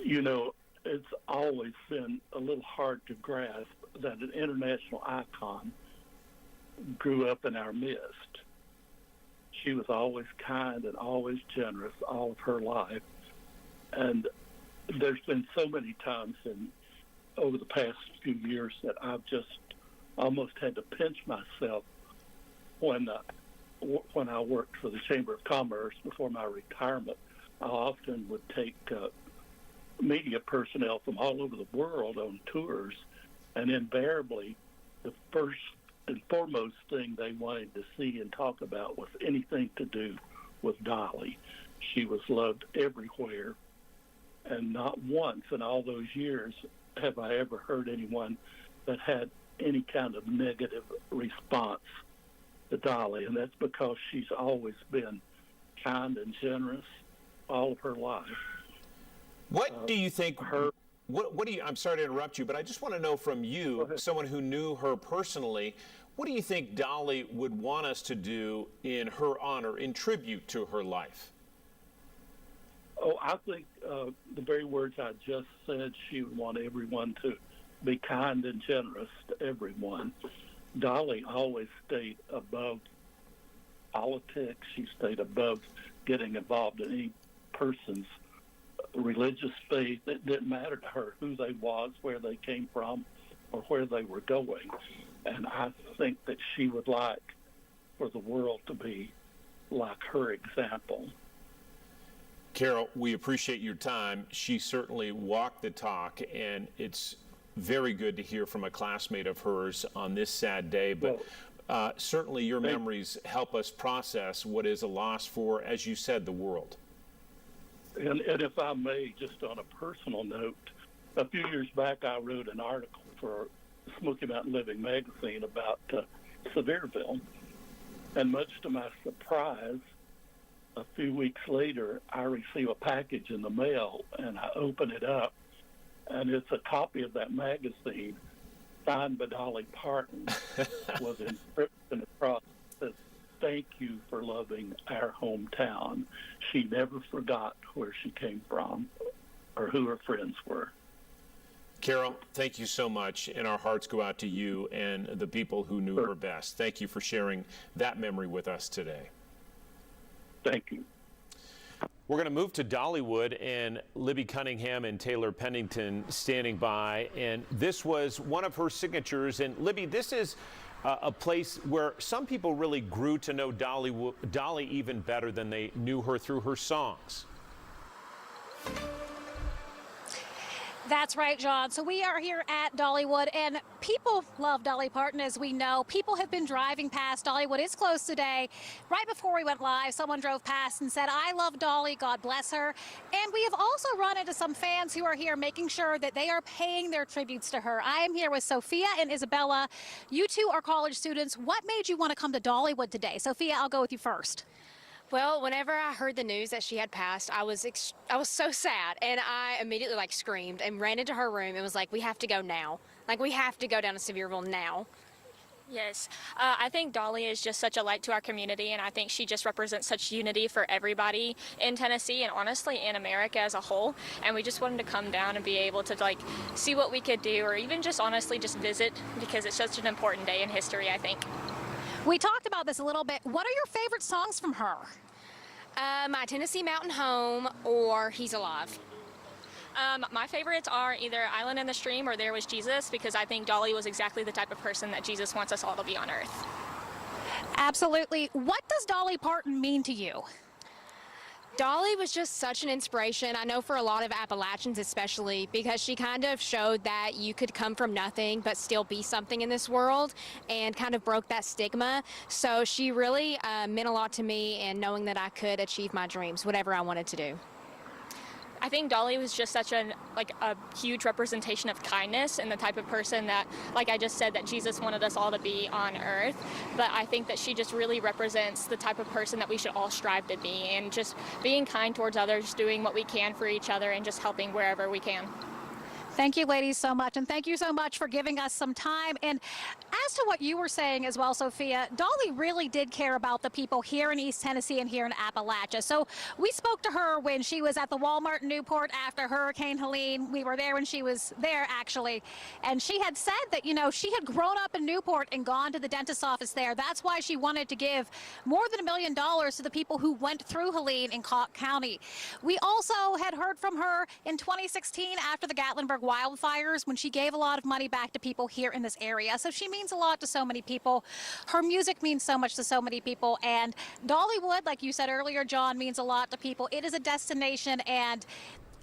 [SPEAKER 2] You know, it's always been a little hard to grasp that an international icon grew up in our midst. She was always kind and always generous all of her life. And there's been so many times over the past few years that I've just almost had to pinch myself when I worked for the Chamber of Commerce before my retirement. I often would take media personnel from all over the world on tours, and invariably the first and foremost thing they wanted to see and talk about was anything to do with Dolly. She was loved everywhere, and not once in all those years have I ever heard anyone that had any kind of negative response to Dolly, and that's because she's always been kind and generous all of her life.
[SPEAKER 13] What do you think what do you, I'm sorry to interrupt you, but I just want to know from you, someone who knew her personally, what do you think Dolly would want us to do in her honor, in tribute to her life?
[SPEAKER 2] Oh, I think the very words I just said, she would want everyone to be kind and generous to everyone. Dolly always stayed above politics. She stayed above getting involved in any person's religious faith. It didn't matter to her who they was, where they came from, or where they were going. And I think that she would like for the world to be like her example.
[SPEAKER 13] Carol, we appreciate your time. She certainly walked the talk, and it's very good to hear from a classmate of hers on this sad day. But certainly your memories help us process what is a loss for, as you said, the world.
[SPEAKER 2] And if I may, just on a personal note, a few years back I wrote an article for Smoky Mountain Living magazine about Sevierville. And much to my surprise, a few weeks later, I receive a package in the mail, and I open it up, and it's a copy of that magazine signed by Dolly Parton with an inscription across that says, "Thank you for loving our hometown." She never forgot where she came from or who her friends were.
[SPEAKER 13] Carol, thank you so much, and our hearts go out to you and the people who knew her best. Thank you for sharing that memory with us today.
[SPEAKER 2] Thank you.
[SPEAKER 13] We're going to move to Dollywood, and Libby Cunningham and Taylor Pennington standing by, and this was one of her signatures. And Libby, this is a place where some people really grew to know Dolly even better than they knew her through her songs.
[SPEAKER 22] That's right, John. So we are here at Dollywood, and people love Dolly Parton, as we know. People have been driving past Dollywood. It's closed today. Right before we went live, someone drove past and said, "I love Dolly, God bless her." And we have also run into some fans who are here making sure that they are paying their tributes to her. I am here with Sophia and Isabella. You two are college students. What made you want to come to Dollywood today? Sophia, I'll go with you first.
[SPEAKER 23] Well, whenever I heard the news that she had passed, I was so sad, and I immediately screamed and ran into her room and was like, "We have to go now. We have to go down to Sevierville now."
[SPEAKER 3] Yes, I think Dolly is just such a light to our community, and I think she just represents such unity for everybody in Tennessee and honestly in America as a whole. And we just wanted to come down and be able to like see what we could do, or even just honestly just visit, because it's such an important day in history, I think.
[SPEAKER 22] We talked about this a little bit. What are your favorite songs from her?
[SPEAKER 23] My Tennessee Mountain Home or He's Alive.
[SPEAKER 3] My favorites are either Island in the Stream or There Was Jesus, because I think Dolly was exactly the type of person that Jesus wants us all to be on earth.
[SPEAKER 22] Absolutely. What does Dolly Parton mean to you?
[SPEAKER 23] Dolly was just such an inspiration, I know, for a lot of Appalachians especially, because she kind of showed that you could come from nothing but still be something in this world, and kind of broke that stigma. So she really meant a lot to me, and knowing that I could achieve my dreams, whatever I wanted to do.
[SPEAKER 3] I think Dolly was just such a huge representation of kindness and the type of person that, like I just said, that Jesus wanted us all to be on earth. But I think that she just really represents the type of person that we should all strive to be, and just being kind towards others, doing what we can for each other, and just helping wherever we can.
[SPEAKER 22] Thank you, ladies, so much, and thank you so much for giving us some time. And as to what you were saying as well, Sophia, Dolly really did care about the people here in East Tennessee and here in Appalachia. So we spoke to her when she was at the Walmart in Newport after Hurricane Helene. We were there when she was there, actually, and she had said that, you know, she had grown up in Newport and gone to the dentist's office there. That's why she wanted to give more than $1 million to the people who went through Helene in Cocke County. We also had heard from her in 2016 after the Gatlinburg wildfires, when she gave a lot of money back to people here in this area. So she means a lot to so many people. Her music means so much to so many people, and Dollywood, like you said earlier, John, means a lot to people. It is a destination, and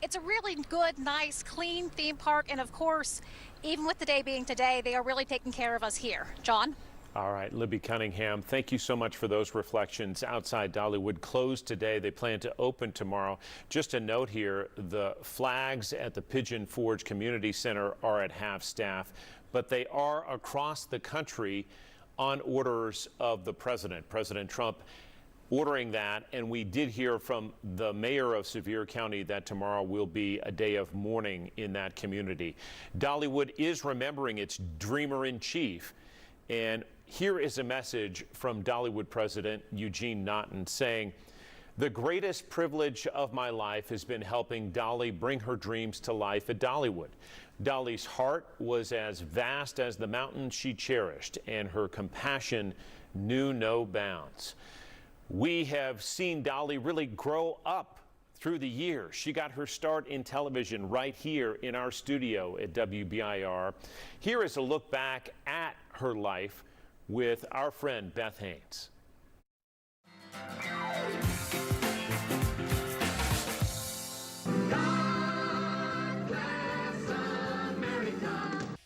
[SPEAKER 22] it's a really good, nice, clean theme park, and of course, even with the day being today, they are really taking care of us here. John?
[SPEAKER 13] All right, Libby Cunningham, thank you so much for those reflections. Outside Dollywood closed today. They plan to open tomorrow. Just a note here, the flags at the Pigeon Forge Community Center are at half staff, but they are across the country on orders of the president. President Trump ordering that, and we did hear from the mayor of Sevier County that tomorrow will be a day of mourning in that community. Dollywood is remembering its dreamer-in-chief, and here is a message from Dollywood President Eugene Naughton saying, "The greatest privilege of my life has been helping Dolly bring her dreams to life at Dollywood. Dolly's heart was as vast as the mountains she cherished, and her compassion knew no bounds." We have seen Dolly really grow up through the years. She got her start in television right here in our studio at WBIR. Here is a look back at her life with our friend Beth Haynes.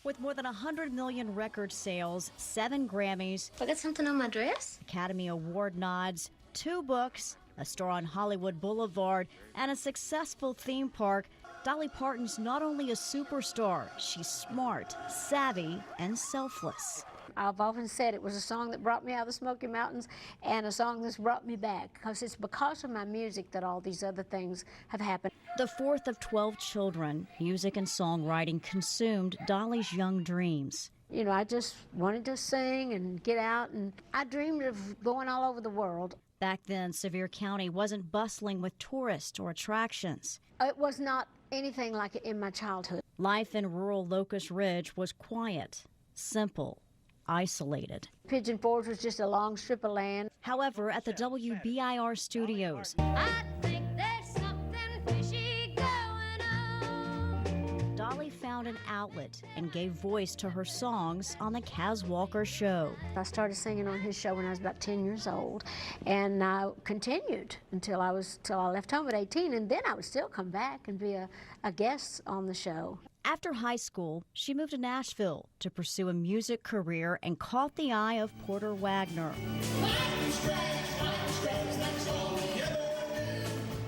[SPEAKER 4] With more than 100 million record sales, 7 Grammys,
[SPEAKER 8] I got something on my dress?
[SPEAKER 4] Academy Award nods, 2 books, a store on Hollywood Boulevard, and a successful theme park, Dolly Parton's not only a superstar, she's smart, savvy, and selfless.
[SPEAKER 10] I've often said it was a song that brought me out of the Smoky Mountains and a song that's brought me back, because it's because of my music that all these other things have happened.
[SPEAKER 4] The fourth of 12 children, music and songwriting consumed Dolly's young dreams.
[SPEAKER 10] You know, I just wanted to sing and get out, and I dreamed of going all over the world.
[SPEAKER 4] Back then, Sevier County wasn't bustling with tourists or attractions.
[SPEAKER 10] It was not anything like it in my childhood.
[SPEAKER 4] Life in rural Locust Ridge was quiet, simple, isolated.
[SPEAKER 10] Pigeon Forge was just a long strip of land.
[SPEAKER 4] However, at the WBIR studios,
[SPEAKER 1] I think there's something fishy going on.
[SPEAKER 4] Dolly found an outlet and gave voice to her songs on the Kaz Walker Show.
[SPEAKER 10] I started singing on his show when I was about 10 years old, and I continued until I left home at 18, and then I would still come back and be a guest on the show.
[SPEAKER 4] After high school, she moved to Nashville to pursue a music career and caught the eye of Porter Wagner.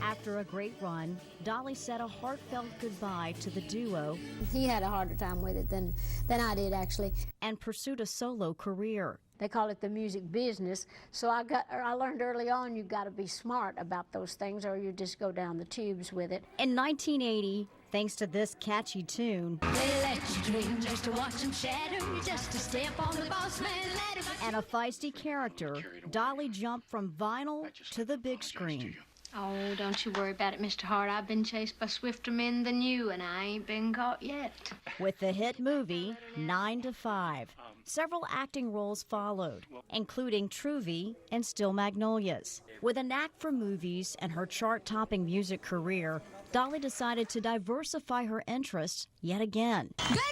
[SPEAKER 4] After a great run, Dolly said a heartfelt goodbye to the duo.
[SPEAKER 10] He had a harder time with it than I did, actually.
[SPEAKER 4] And pursued a solo career.
[SPEAKER 10] They call it the music business. So I learned early on you got to be smart about those things, or you just go down the tubes with it.
[SPEAKER 4] In 1980, thanks to this catchy tune.
[SPEAKER 1] They let you dream just to watch them shatter, just to step on the boss man's ladder.
[SPEAKER 4] And a feisty character, Dolly jumped from vinyl to the big screen.
[SPEAKER 8] Oh, don't you worry about it, Mr. Hart. I've been chased by swifter men than you, and I ain't been caught yet.
[SPEAKER 4] With the hit movie 9 to 5, several acting roles followed, including Truvy and Still Magnolias. With a knack for movies and her chart-topping music career, Dolly decided to diversify her interests yet again.
[SPEAKER 1] Good morning,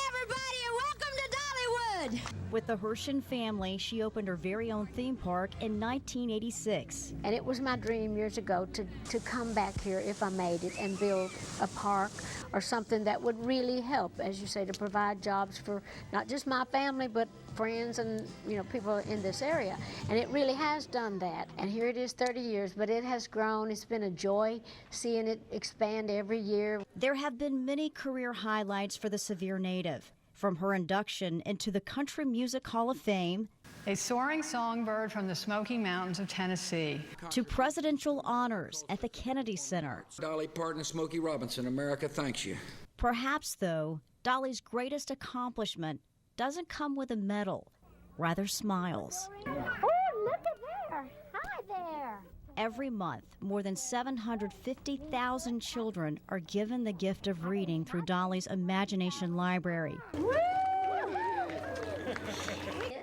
[SPEAKER 1] everybody, and welcome to Dollywood.
[SPEAKER 4] With the Hershin family, she opened her very own theme park in 1986.
[SPEAKER 10] And it was my dream years ago to come back here if I made it and build a park or something that would really help, as you say, to provide jobs for not just my family, but friends and people in this area. And it really has done that. And here it is 30 years, but it has grown. It's been a joy seeing it expand every year.
[SPEAKER 4] There have been many career highlights for the Sevier native, from her induction into the Country Music Hall of Fame,
[SPEAKER 14] a soaring songbird from the Smoky Mountains of Tennessee,
[SPEAKER 4] to presidential honors at the Kennedy Center.
[SPEAKER 18] Dolly Parton and Smokey Robinson, America thanks you.
[SPEAKER 4] Perhaps, though, Dolly's greatest accomplishment doesn't come with a medal, rather smiles.
[SPEAKER 1] Oh, look at there. Hi there.
[SPEAKER 4] Every month, more than 750,000 children are given the gift of reading through Dolly's Imagination Library.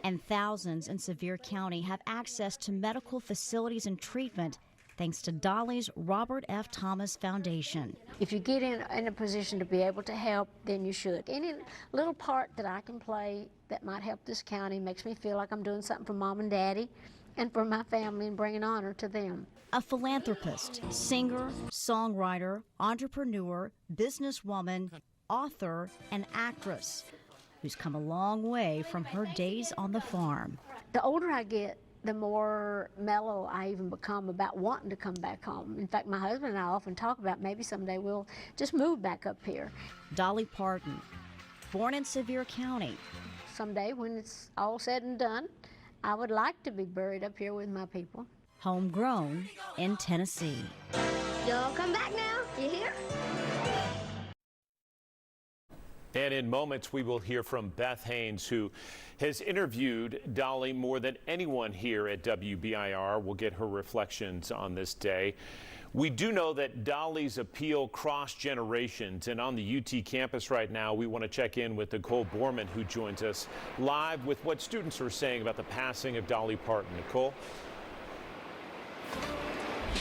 [SPEAKER 4] And thousands in Sevier County have access to medical facilities and treatment thanks to Dolly's Robert F. Thomas Foundation.
[SPEAKER 10] If you get in a position to be able to help, then you should. Any little part that I can play that might help this county makes me feel like I'm doing something for Mom and Daddy and for my family and bringing honor to them.
[SPEAKER 4] A philanthropist, singer, songwriter, entrepreneur, businesswoman, author, and actress who's come a long way from her days on the farm.
[SPEAKER 10] The older I get, the more mellow I even become about wanting to come back home. In fact, my husband and I often talk about maybe someday we'll just move back up here.
[SPEAKER 4] Dolly Parton, born in Sevier County.
[SPEAKER 10] Someday when it's all said and done, I would like to be buried up here with my people.
[SPEAKER 4] Homegrown in Tennessee.
[SPEAKER 1] Y'all come back now. You hear?
[SPEAKER 13] And in moments, we will hear from Beth Haynes, who has interviewed Dolly more than anyone here at WBIR. We'll get her reflections on this day. We do know that Dolly's appeal crossed generations, and on the UT campus right now, we want to check in with Nicole Borman, who joins us live with what students are saying about the passing of Dolly Parton. Nicole?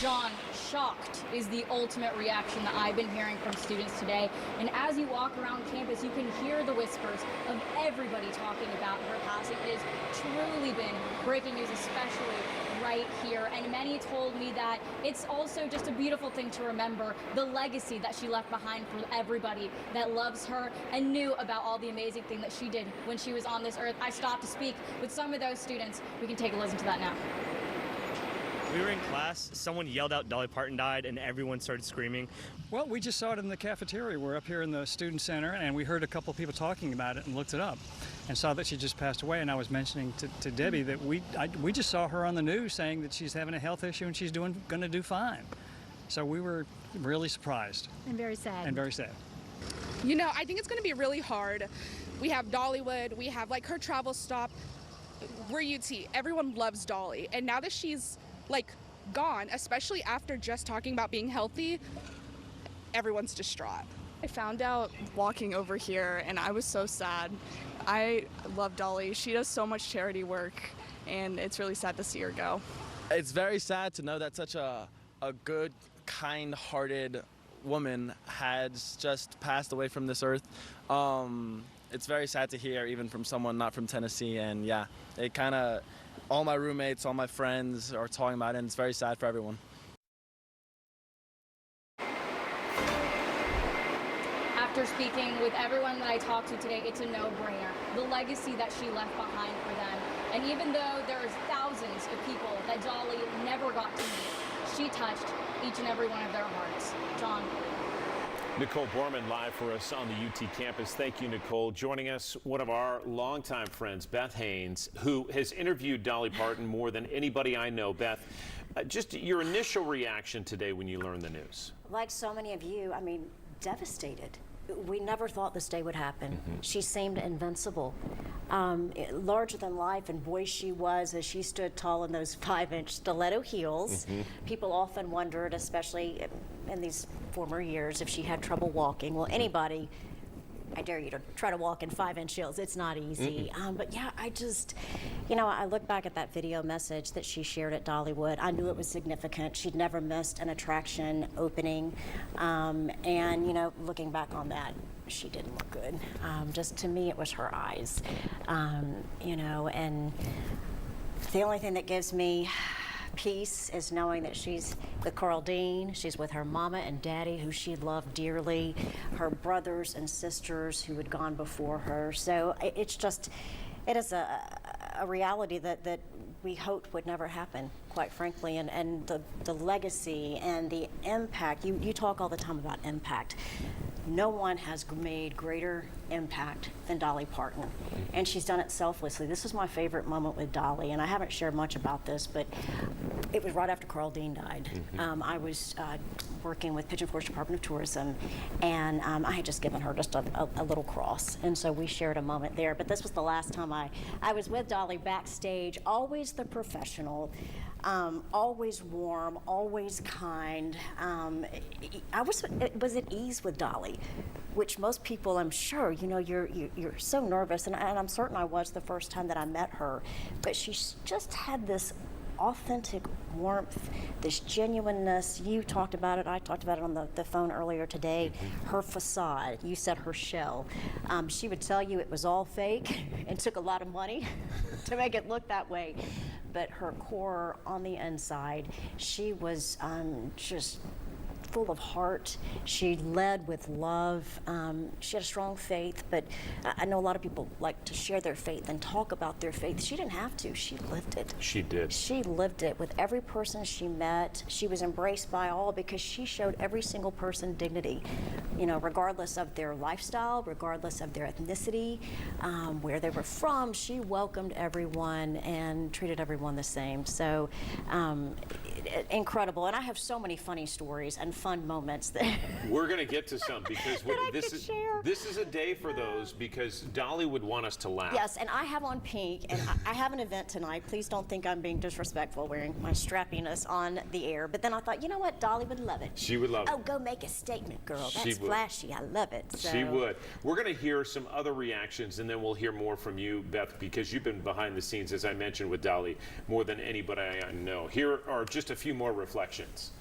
[SPEAKER 24] John, shocked is the ultimate reaction that I've been hearing from students today. And as you walk around campus, you can hear the whispers of everybody talking about her passing. It has truly been breaking news, especially right here. And many told me that it's also just a beautiful thing to remember the legacy that she left behind for everybody that loves her and knew about all the amazing thing that she did when she was on this earth. I stopped to speak with some of those students. We can take a listen to that now.
[SPEAKER 25] We were in class, someone yelled out Dolly Parton died, and everyone started screaming.
[SPEAKER 26] Well, we just saw it in the cafeteria. We're up here in the student center, and we heard a couple of people talking about it and looked it up and saw that she just passed away. And I was mentioning to Debbie that we just saw her on the news saying that she's having a health issue and she's going to do fine. So we were really surprised.
[SPEAKER 27] And very sad.
[SPEAKER 26] And very sad.
[SPEAKER 28] You know, I think it's going to be really hard. We have Dollywood, we have like her travel stop. We're UT. Everyone loves Dolly. And now that she's like gone, especially after just talking about being healthy, everyone's distraught.
[SPEAKER 29] I found out walking over here and I was so sad. I love Dolly. She does so much charity work and it's really sad to see her go.
[SPEAKER 30] It's very sad to know that such a good, kind-hearted woman has just passed away from this earth. It's very sad to hear, even from someone not from Tennessee, and yeah, it kind of, all my roommates, all my friends are talking about it, and it's very sad for everyone.
[SPEAKER 24] After speaking with everyone that I talked to today, it's a no-brainer. The legacy that she left behind for them. And even though there's thousands of people that Dolly never got to meet, she touched each and every one of their hearts. John.
[SPEAKER 13] Nicole Borman live for us on the UT campus. Thank you, Nicole. Joining us, one of our longtime friends, Beth Haynes, who has interviewed Dolly Parton more than anybody I know. Beth, just your initial reaction today when you learned the news.
[SPEAKER 31] Like so many of you, I mean,
[SPEAKER 5] devastated. We never thought this day would happen. She seemed invincible. Larger than life, and boy, she was, as she stood tall in those 5-inch stiletto heels. People often wondered, especially in these former years, if she had trouble walking. Well, anybody, I dare you to try to walk in 5-inch heels. It's not easy. But yeah, I just, you know, I look back at that video message that she shared at Dollywood. I knew it was significant. She'd never missed an attraction opening. And, you know, looking back on that, she didn't look good. Just to me, it was her eyes. You know, and the only thing that gives me peace is knowing that she's with Carl Dean, she's with her mama and daddy, who she loved dearly, her brothers and sisters who had gone before her. So it's just, it is a reality that we hoped would never happen, quite frankly, and the legacy and the impact. You talk all the time about impact. No one has made greater impact than Dolly Parton, and she's done it selflessly. This is my favorite moment with Dolly, and I haven't shared much about this, but it was right after Carl Dean died. I was working with Pigeon Forge Department of Tourism, and I had just given her just a little cross, and so we shared a moment there. But this was the last time I was with Dolly backstage, always the professional, always warm, always kind. I was at ease with Dolly, which most people, I'm sure, you know, you're so nervous, and I'm certain I was the first time that I met her, but she just had this authentic warmth, this genuineness. You talked about it, I talked about it on the phone earlier today. Her facade, you said her shell. She would tell you it was all fake and took a lot of money to make it look that way. But her core on the inside, she was just full of heart. She led with love. She had a strong faith, but I know a lot of people like to share their faith and talk about their faith. She didn't have to. She lived it.
[SPEAKER 13] She did.
[SPEAKER 5] She lived it with every person she met. She was embraced by all because she showed every single person dignity, you know, regardless of their lifestyle, regardless of their ethnicity, where they were from. She welcomed everyone and treated everyone the same. So incredible. And I have so many funny stories and fun moments that
[SPEAKER 13] we're going to get to some, because this is a day for those, because Dolly would want us to laugh.
[SPEAKER 5] Yes, and I have on pink, and I have an event tonight. Please don't think I'm being disrespectful wearing my strappiness on the air. But then I thought, you know what? Dolly would love it.
[SPEAKER 13] She would love it.
[SPEAKER 5] Oh, go make a statement, girl. That's flashy. I love it. So.
[SPEAKER 13] She would. We're going to hear some other reactions, and then we'll hear more from you, Beth, because you've been behind the scenes, as I mentioned, with Dolly more than anybody I know. Here are just a few more reflections.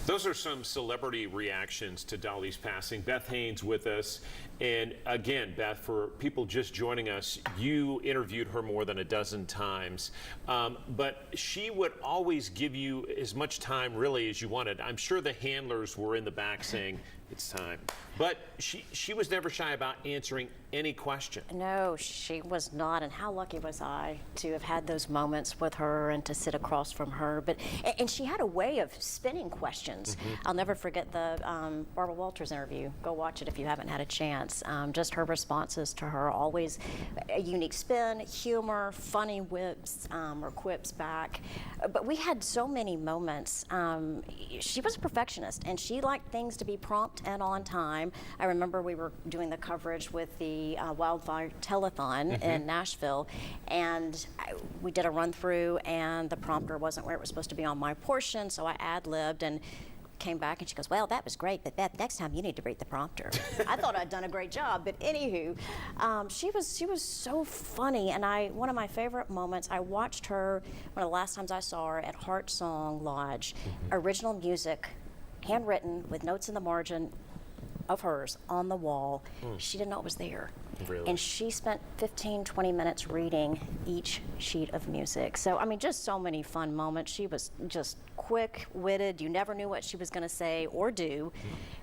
[SPEAKER 13] Those are some celebrity reactions to Dolly's passing. Beth Haynes with us. And again, Beth, for people just joining us, you interviewed her more than a dozen times. But she would always give you as much time, really, as you wanted. I'm sure the handlers were in the back saying, it's time. But she was never shy about answering any question.
[SPEAKER 5] No, she was not. And how lucky was I to have had those moments with her and to sit across from her. And she had a way of spinning questions. I'll never forget the Barbara Walters interview. Go watch it if you haven't had a chance. Just her responses to her, always a unique spin, humor, funny whips or quips back. But we had so many moments. She was a perfectionist, and she liked things to be prompt and on time. I remember we were doing the coverage with the Wildfire Telethon in Nashville, and we did a run through, and the prompter wasn't where it was supposed to be on my portion, so I ad-libbed, and came back and she goes, well, that was great, but Beth, next time you need to read the prompter. I thought I'd done a great job, but anywho, she was so funny, and one of my favorite moments, I watched her, one of the last times I saw her at Heart Song Lodge, original music, handwritten with notes in the margin of hers on the wall. She didn't know it was there.
[SPEAKER 13] Really?
[SPEAKER 5] And she spent 15, 20 minutes reading each sheet of music. So, I mean, just so many fun moments. She was just quick-witted. You never knew what she was going to say or do,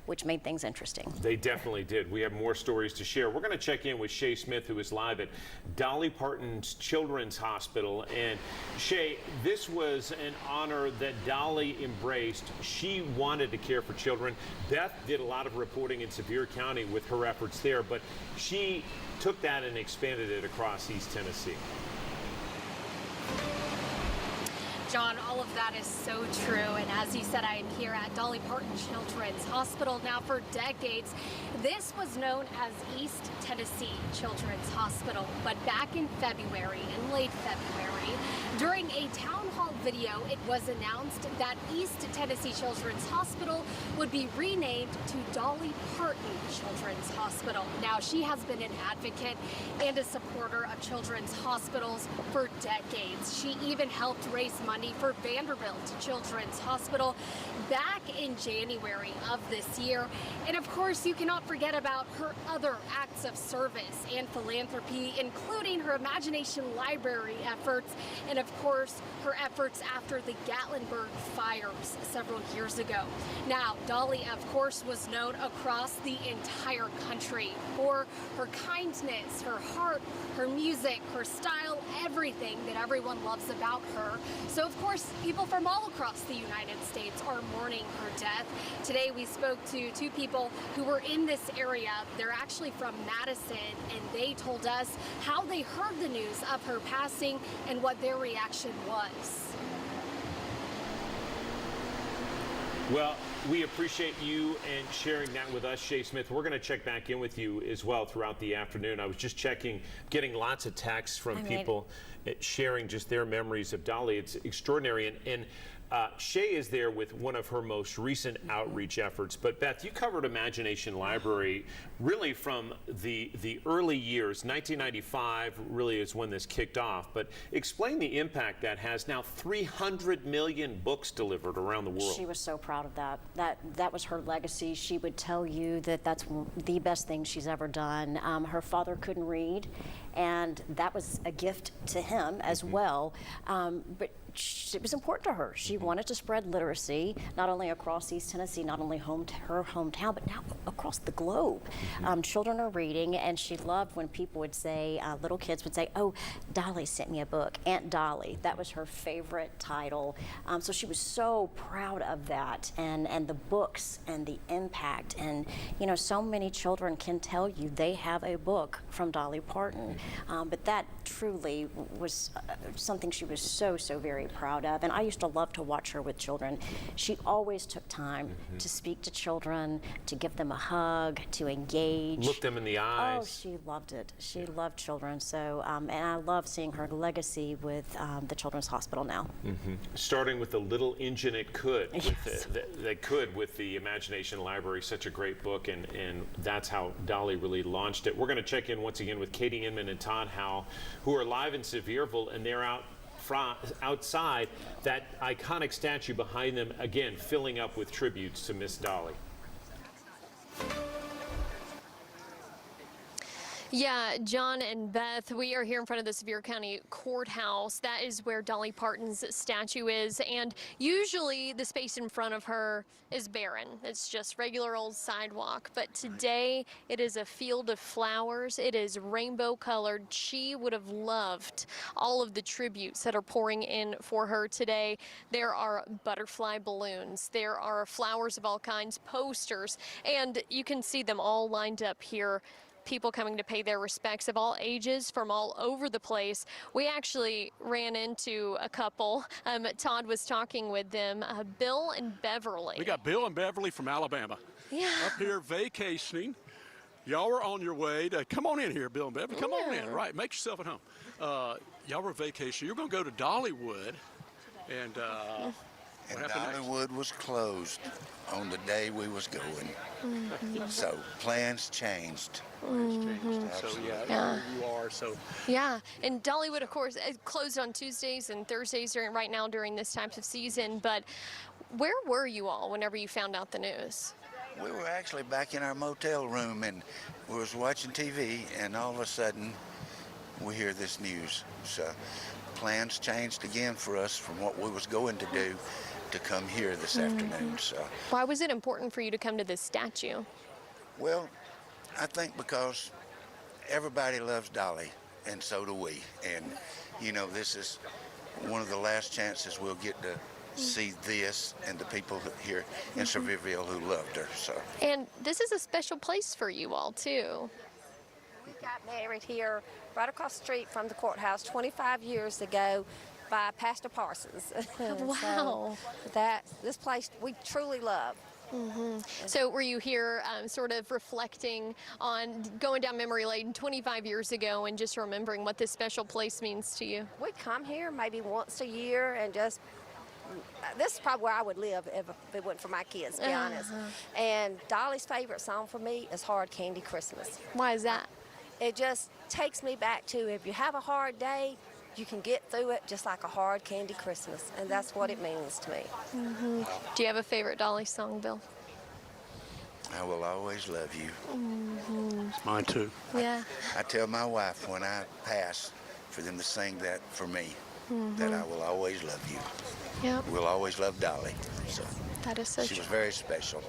[SPEAKER 5] which made things interesting.
[SPEAKER 13] They definitely did. We have more stories to share. We're going to check in with Shay Smith, who is live at Dolly Parton's Children's Hospital. And Shay, this was an honor that Dolly embraced. She wanted to care for children. Beth did a lot of reporting in Sevier County with her efforts there, but she took that and expanded it across East Tennessee.
[SPEAKER 22] John, all of that is so true. And as you said, I am here at Dolly Parton Children's Hospital. Now, for decades, this was known as East Tennessee Children's Hospital. But back in February, in late February, during a town hall video, it was announced that East Tennessee Children's Hospital would be renamed to Dolly Parton Children's Hospital. Now, she has been an advocate and a supporter of children's hospitals for decades. She even helped raise money for Vanderbilt Children's Hospital back in January of this year. And of course, you cannot forget about her other acts of service and philanthropy, including her Imagination Library efforts, and of course, her efforts after the Gatlinburg fires several years ago. Now, Dolly, of course, was known across the entire country for her kindness, her heart, her music, her style, everything that everyone loves about her. So, of course, people from all across the United States are mourning her death. Today, we spoke to two people who were in this area. They're actually from Madison, and they told us how they heard the news of her passing and what their reaction was.
[SPEAKER 13] Well, we appreciate you and sharing that with us, Shay Smith. We're going to check back in with you as well throughout the afternoon. I was just checking, getting lots of texts from people sharing just their memories of Dolly. It's extraordinary. And Shay is there with one of her most recent outreach efforts. But Beth, you covered Imagination Library really from the early years. 1995 really is when this kicked off. But explain the impact that has now. 300 million books delivered around the world.
[SPEAKER 5] She was so proud of that. That was her legacy. She would tell you that that's the best thing she's ever done. Her father couldn't read, and that was a gift to him as well. But it was important to her. She wanted to spread literacy, not only across East Tennessee, not only her hometown, but now across the globe. Children are reading, and she loved when people would say, little kids would say, oh, Dolly sent me a book, Aunt Dolly. That was her favorite title. So she was so proud of that, and the books and the impact. And, you know, so many children can tell you they have a book from Dolly Parton. But that truly was something she was so very proud of. And I used to love to watch her with children. She always took time to speak to children, to give them a hug, to engage.
[SPEAKER 13] Look them in the eyes.
[SPEAKER 5] Oh, she loved it. She loved children. So, and I love seeing her legacy with the Children's Hospital now.
[SPEAKER 13] Starting with The Little Engine It Could,
[SPEAKER 5] Yes.
[SPEAKER 13] that could with the Imagination Library, such a great book, and that's how Dolly really launched it. We're going to check in once again with Katie Inman and Todd Howell, who are live in Sevierville, and they're outside that iconic statue behind them, again, filling up with tributes to Miss Dolly.
[SPEAKER 7] Yeah, John and Beth, we are here in front of the Sevier County Courthouse. That is where Dolly Parton's statue is, and usually the space in front of her is barren. It's just regular old sidewalk, but today it is a field of flowers. It is rainbow colored. She would have loved all of the tributes that are pouring in for her today. There are butterfly balloons. There are flowers of all kinds, posters, and you can see them all lined up here. People coming to pay their respects of all ages from all over the place. We actually ran into a couple. Todd was talking with them, Bill and Beverly.
[SPEAKER 6] We got Bill and Beverly from Alabama.
[SPEAKER 7] Yeah.
[SPEAKER 6] Up here vacationing. Y'all were on your way to, come on in here, Bill and Beverly. Come on in, right, make yourself at home. Y'all were vacationing. You're gonna go to Dollywood and
[SPEAKER 9] And Dollywood was closed on the day we was going. So plans changed.
[SPEAKER 6] So yeah, here you are. So
[SPEAKER 7] Yeah, and Dollywood, of course, it closed on Tuesdays and Thursdays right now during this time of season. But where were you all whenever you found out the news?
[SPEAKER 9] We were actually back in our motel room and we was watching TV, and all of a sudden we hear this news. So plans changed again for us from what we was going to do to come here this afternoon. So
[SPEAKER 7] Why was it important for you to come to this statue?
[SPEAKER 9] well, I think because everybody loves Dolly, and so do we. And, you know, this is one of the last chances we'll get to see this and the people here in Sevierville who loved her. So.
[SPEAKER 7] And this is a special place for you all, too.
[SPEAKER 11] We got married here right across the street from the courthouse 25 years ago by Pastor Parsons.
[SPEAKER 7] Wow.
[SPEAKER 11] So this place we truly love.
[SPEAKER 7] So were you here sort of reflecting on going down memory lane 25 years ago and just remembering what this special place means to you?
[SPEAKER 11] We come here maybe once a year and just, this is probably where I would live if it wasn't for my kids, to be honest. And Dolly's favorite song for me is Hard Candy Christmas.
[SPEAKER 7] Why is that?
[SPEAKER 11] It just takes me back to if you have a hard day, you can get through it just like a hard candy Christmas, and that's what it means to me.
[SPEAKER 7] Do you have a favorite Dolly song, Bill?
[SPEAKER 9] I will always love you.
[SPEAKER 6] mine too.
[SPEAKER 7] Yeah.
[SPEAKER 9] I tell my wife when I pass for them to sing that for me, that I will always love you.
[SPEAKER 7] Yep.
[SPEAKER 9] We'll always love Dolly. So
[SPEAKER 7] That is so
[SPEAKER 9] she
[SPEAKER 7] true.
[SPEAKER 9] was very special.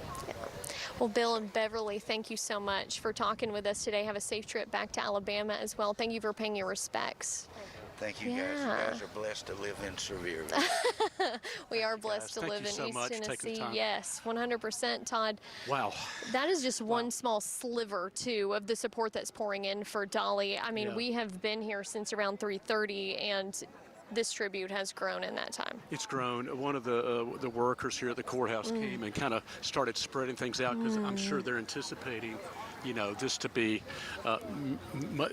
[SPEAKER 7] Well, Bill and Beverly, thank you so much for talking with us today. Have a safe trip back to Alabama as well. Thank you for paying your respects.
[SPEAKER 9] Thank you guys. You guys are blessed to live in Sevierville.
[SPEAKER 7] We are blessed to
[SPEAKER 9] Thank
[SPEAKER 7] live
[SPEAKER 9] you
[SPEAKER 7] in
[SPEAKER 9] so
[SPEAKER 7] East
[SPEAKER 9] much. Taking the
[SPEAKER 7] Tennessee.
[SPEAKER 9] time.
[SPEAKER 7] Yes, 100%, Todd.
[SPEAKER 6] Wow.
[SPEAKER 7] That is just one small sliver, too, of the support that's pouring in for Dolly. I mean,
[SPEAKER 6] Yeah.
[SPEAKER 7] we have been here since around 3:30, and this tribute has grown in that time.
[SPEAKER 6] It's grown. One of the workers here at the courthouse came and kind of started spreading things out because I'm sure they're anticipating, you know, this to be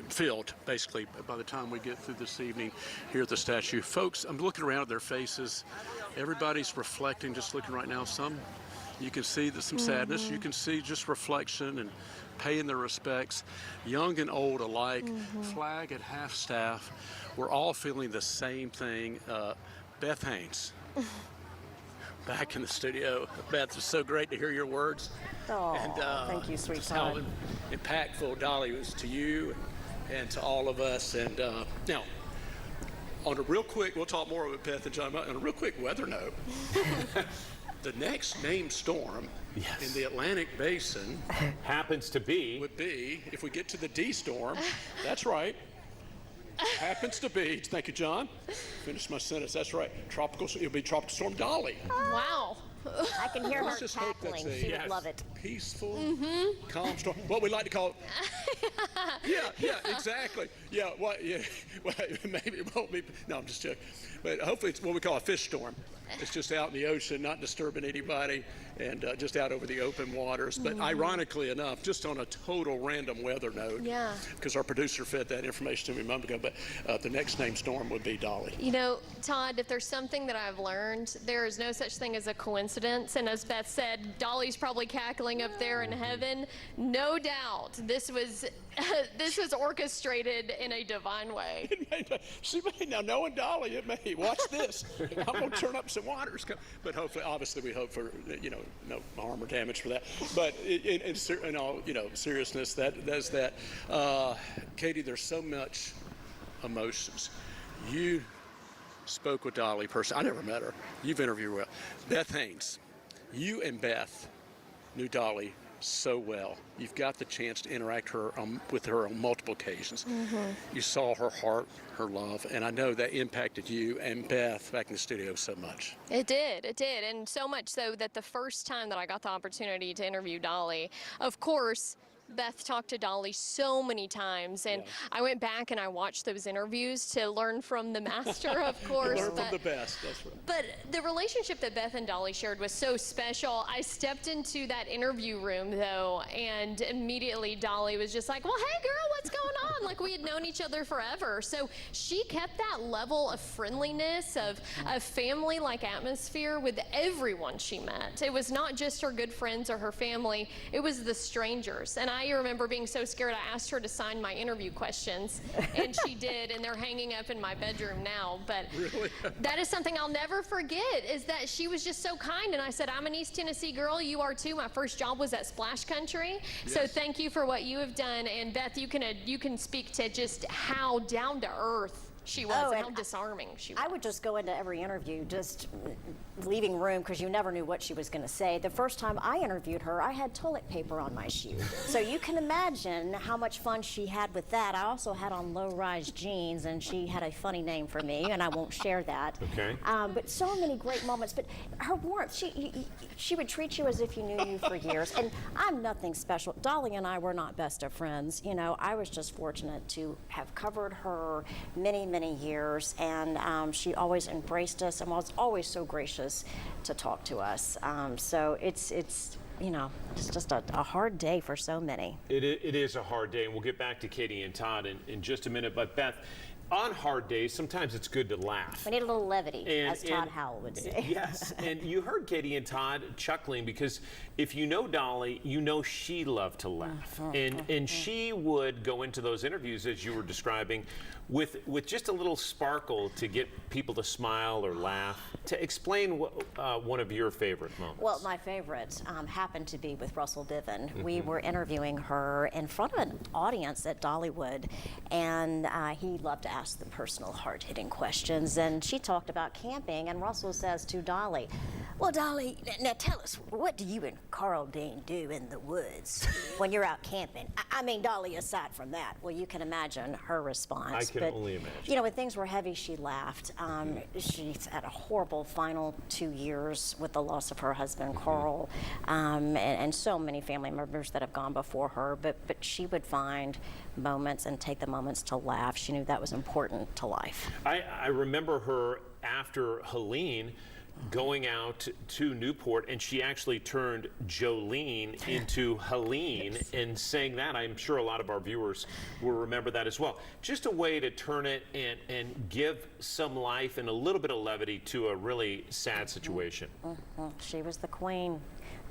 [SPEAKER 6] filled, basically, by the time we get through this evening here at the statue. Folks, I'm looking around at their faces. Everybody's reflecting, just looking right now. Some, you can see some sadness. You can see just reflection and paying their respects, young and old alike, flag at half staff. We're all feeling the same thing. Beth Haynes, back in the studio. Beth, it's so great to hear your words.
[SPEAKER 5] Oh, thank you,
[SPEAKER 6] just how
[SPEAKER 5] sweetheart.
[SPEAKER 6] impactful Dolly was to you and to all of us. And now, on a real quick, we'll talk more with Beth and John, but on a real quick weather note, the next named storm in the Atlantic Basin
[SPEAKER 13] happens to be,
[SPEAKER 6] would be, if we get to the D storm, that's right, happens to be, thank you, John, finish my sentence, that's right, it'll be Tropical Storm Dolly.
[SPEAKER 7] Wow.
[SPEAKER 5] I can hear her
[SPEAKER 6] Let's just hope that's
[SPEAKER 5] cackling. She would love it.
[SPEAKER 6] Peaceful, calm storm, what we like to call yeah, exactly. Yeah, well, maybe it won't be, no, I'm just joking. But hopefully it's what we call a fish storm. It's just out in the ocean, not disturbing anybody, and just out over the open waters. But ironically enough, just on a total random weather note, because our producer fed that information to me a moment ago, but the next named storm would be Dolly.
[SPEAKER 7] You know, Todd, if there's something that I've learned, there is no such thing as a coincidence. And as Beth said, Dolly's probably cackling up there in heaven. No doubt, this was orchestrated in a divine way.
[SPEAKER 6] She may, now knowing Dolly, it may. Watch this. I'm going to turn up some waters. But hopefully, obviously, we hope for, no harm or damage for that. But in all, seriousness, that's that. Katie, there's so much emotions. You spoke with Dolly personally. I never met her. You've interviewed her well. Beth Haynes, you and Beth knew Dolly so well. You've got the chance to interact with her on multiple occasions. You saw her heart, her love, and I know that impacted you and Beth back in the studio so much.
[SPEAKER 7] It did, and so much so that the first time that I got the opportunity to interview Dolly, of course, Beth talked to Dolly so many times, and I went back and I watched those interviews to learn from the master, of course.
[SPEAKER 6] Learn from the best, that's right.
[SPEAKER 7] But the relationship that Beth and Dolly shared was so special. I stepped into that interview room, though, and immediately Dolly was just like, well, hey, girl, what's going on? Like, we had known each other forever. So she kept that level of friendliness, of a family-like atmosphere with everyone she met. It was not just her good friends or her family. It was the strangers. And I remember being so scared, I asked her to sign my interview questions, and she did, and they're hanging up in my bedroom now. But
[SPEAKER 6] really?
[SPEAKER 7] That is something I'll never forget, is that she was just so kind. And I said, I'm an East Tennessee girl, you are too. My first job was at Splash Country.
[SPEAKER 6] Yes.
[SPEAKER 7] So thank you for what you have done. And Beth, you can speak to just how down to earth she was, and how disarming she was.
[SPEAKER 5] I would just go into every interview, just leaving room, because you never knew what she was going to say. The first time I interviewed her, I had toilet paper on my shoe. So you can imagine how much fun she had with that. I also had on low-rise jeans, and she had a funny name for me, and I won't share that.
[SPEAKER 13] Okay.
[SPEAKER 5] But so many great moments. But her warmth, she would treat you as if you knew you for years. And I'm nothing special. Dolly and I were not best of friends. You know, I was just fortunate to have covered her many years, and she always embraced us and was always so gracious to talk to us. So it's you know, it's just a hard day for so many.
[SPEAKER 13] It is a hard day, and we'll get back to Katie and Todd in just a minute. But Beth, on hard days, sometimes it's good to laugh.
[SPEAKER 5] We need a little levity, as Todd Howell would say.
[SPEAKER 13] Yes, and you heard Katie and Todd chuckling, because if you know Dolly, you know she loved to laugh. And she would go into those interviews, as you were describing, with just a little sparkle to get people to smile or laugh. To explain one of your favorite moments.
[SPEAKER 5] Well, my favorite happened to be with Russell Diven. We were interviewing her in front of an audience at Dollywood, and he loved to ask the personal, hard-hitting questions. And she talked about camping, and Russell says to Dolly, well, Dolly, now tell us, what do you and Carl Dean do in the woods when you're out camping? I mean, Dolly, aside from that, well, you can imagine her response.
[SPEAKER 13] I can only imagine.
[SPEAKER 5] You know, when things were heavy, she laughed. She's had a horrible final 2 years with the loss of her husband, Carl, and so many family members that have gone before her, but she would find moments and take the moments to laugh. She knew that was important to life.
[SPEAKER 13] I remember her after Helene going out to Newport, and she actually turned Jolene into Helene and saying that. I'm sure a lot of our viewers will remember that as well. Just a way to turn it and give some life and a little bit of levity to a really sad situation.
[SPEAKER 5] She was the queen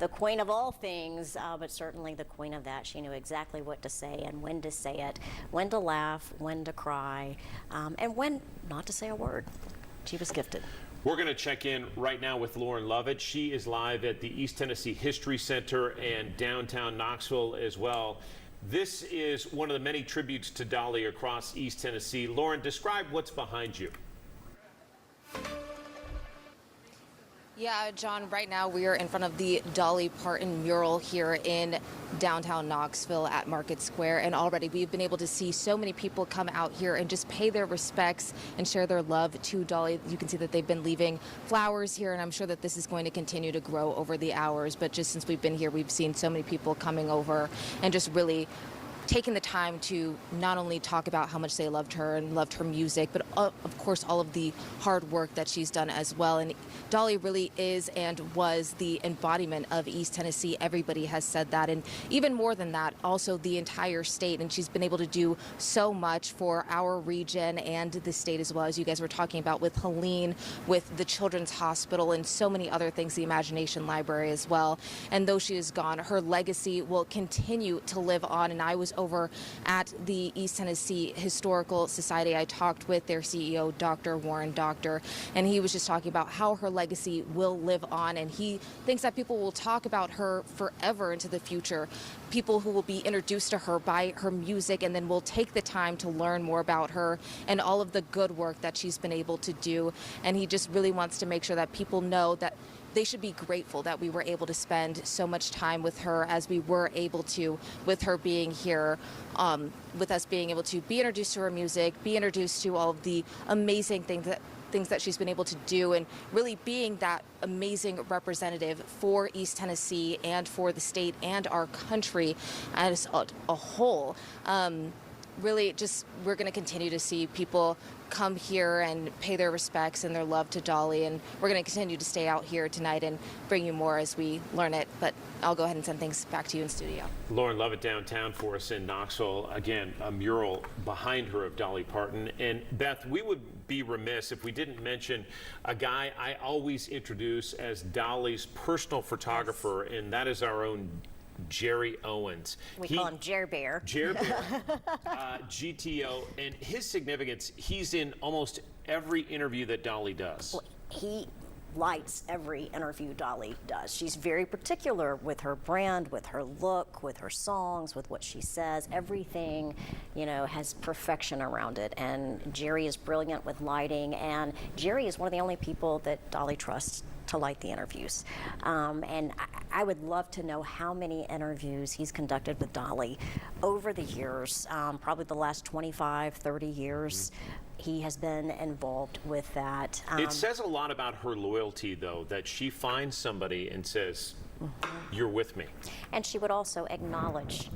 [SPEAKER 5] of all things, but certainly the queen of that. She knew exactly what to say and when to say it, when to laugh, when to cry, and when not to say a word. She was gifted.
[SPEAKER 13] We're going to check in right now with Lauren Lovett. She is live at the East Tennessee History Center and downtown Knoxville as well. This is one of the many tributes to Dolly across East Tennessee. Lauren, describe what's behind you.
[SPEAKER 2] Yeah, John, right now we are in front of the Dolly Parton mural here in downtown Knoxville at Market Square, and already we've been able to see so many people come out here and just pay their respects and share their love to Dolly. You can see that they've been leaving flowers here, and I'm sure that this is going to continue to grow over the hours, but just since we've been here, we've seen so many people coming over and just really taking the time to not only talk about how much they loved her and loved her music, but of course all of the hard work that she's done as well. And Dolly really is and was the embodiment of East Tennessee. Everybody has said that, and even more than that, also the entire state. And she's been able to do so much for our region and the state as well, as you guys were talking about with Helene, with the Children's Hospital, and so many other things, the Imagination Library as well. And though she is gone, her legacy will continue to live on. And I was over at the East Tennessee Historical Society. I talked with their CEO, Dr. Warren Doctor, and he was just talking about how her legacy will live on, and he thinks that people will talk about her forever into the future. People who will be introduced to her by her music and then will take the time to learn more about her and all of the good work that she's been able to do. And he just really wants to make sure that people know that they should be grateful that we were able to spend so much time with her as we were able to, with her being here, with us being able to be introduced to her music, be introduced to all of the amazing things things that she's been able to do, and really being that amazing representative for East Tennessee and for the state and our country as a whole. Really, just we're going to continue to see people come here and pay their respects and their love to Dolly, and we're going to continue to stay out here tonight and bring you more as we learn it. But I'll go ahead and send things back to you in studio.
[SPEAKER 13] Lauren Lovett downtown for us in Knoxville. Again, a mural behind her of Dolly Parton. And Beth, we would be remiss if we didn't mention a guy I always introduce as Dolly's personal photographer, and that is our own Jerry Owens.
[SPEAKER 5] We call him Jer Bear.
[SPEAKER 13] Jer Bear, GTO, and his significance, he's in almost every interview that Dolly does.
[SPEAKER 5] He lights every interview Dolly does. She's very particular with her brand, with her look, with her songs, with what she says. Everything, has perfection around it. And Jerry is brilliant with lighting, and Jerry is one of the only people that Dolly trusts to light the interviews. And I would love to know how many interviews he's conducted with Dolly over the years, probably the last 25, 30 years. He has been involved with that.
[SPEAKER 13] It says a lot about her loyalty, though, that she finds somebody and says, you're with me.
[SPEAKER 5] And she would also acknowledge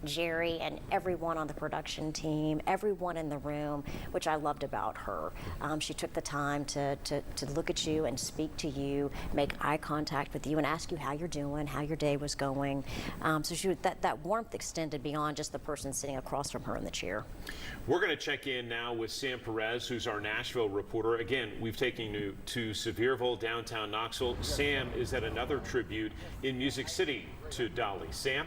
[SPEAKER 5] Jerry and everyone on the production team, everyone in the room, which I loved about her. She took the time to look at you and speak to you, make eye contact with you, and ask you how you're doing, how your day was going. So that warmth extended beyond just the person sitting across from her in the chair.
[SPEAKER 13] We're going to check in now with Sam Perez, who's our Nashville reporter. Again, we've taken you to Sevierville, downtown Knoxville. Sam is at another tribute in Music City to Dolly. Sam?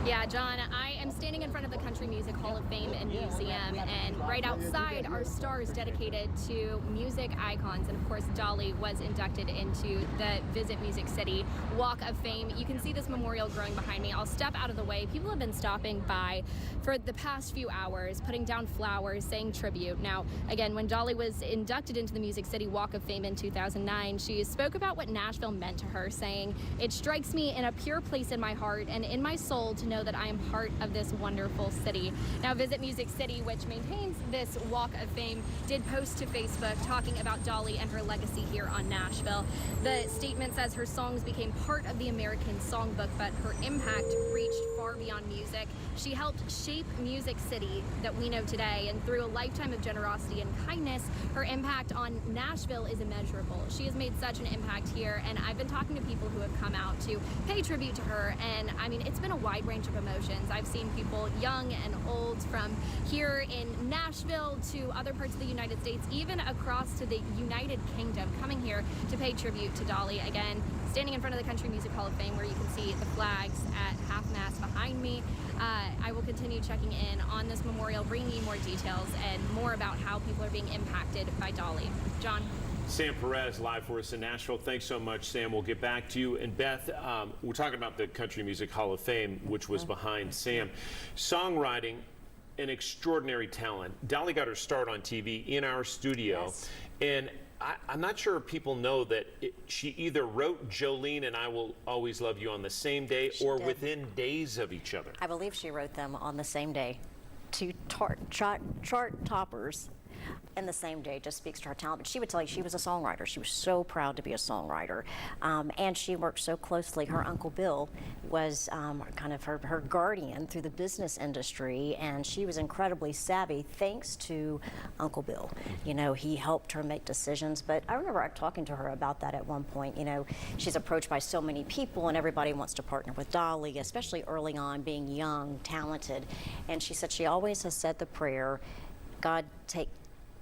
[SPEAKER 24] Yeah, John, I am standing in front of the Country Music Hall of Fame and Museum, and right outside are stars dedicated to music icons, and of course Dolly was inducted into the Visit Music City Walk of Fame. You can see this memorial growing behind me. I'll step out of the way. People have been stopping by for the past few hours, putting down flowers, saying tribute. Now, again, when Dolly was inducted into the Music City Walk of Fame in 2009, she spoke about what Nashville meant to her, saying, "It strikes me in a pure place in my heart and in my soul to know that I am part of this wonderful city." Now, Visit Music City, which maintains this Walk of Fame, did post to Facebook talking about Dolly and her legacy here on Nashville. The statement says her songs became part of the American songbook, but her impact reached far beyond music. She helped shape Music City that we know today, and through a lifetime of generosity and kindness, her impact on Nashville is immeasurable. She has made such an impact here, and I've been talking to people who have come out to pay tribute to her, and I mean, it's been a wide range of emotions. I've seen people young and old, from here in Nashville to other parts of the United States, even across to the United Kingdom, coming here to pay tribute to Dolly. Again, standing in front of the Country Music Hall of Fame, where you can see the flags at half-mast behind me. I will continue checking in on this memorial, bringing you more details and more about how people are being impacted by Dolly. John?
[SPEAKER 13] Sam Perez live for us in Nashville. Thanks so much, Sam. We'll get back to you. And Beth, we're talking about the Country Music Hall of Fame, which was behind Sam. Songwriting, an extraordinary talent. Dolly got her start on TV in our studio.
[SPEAKER 5] Yes.
[SPEAKER 13] And I'm not sure if people know that she either wrote Jolene and I Will Always Love You on the same day or within days of each other.
[SPEAKER 5] I believe she wrote them on the same day. Two chart toppers in the same day just speaks to her talent. But she would tell you she was a songwriter. She was so proud to be a songwriter. And she worked so closely. Her Uncle Bill was kind of her guardian through the business industry, and she was incredibly savvy thanks to Uncle Bill. He helped her make decisions. But I remember talking to her about that at one point. She's approached by so many people, and everybody wants to partner with Dolly, especially early on, being young, talented. And she said she always has said the prayer, God,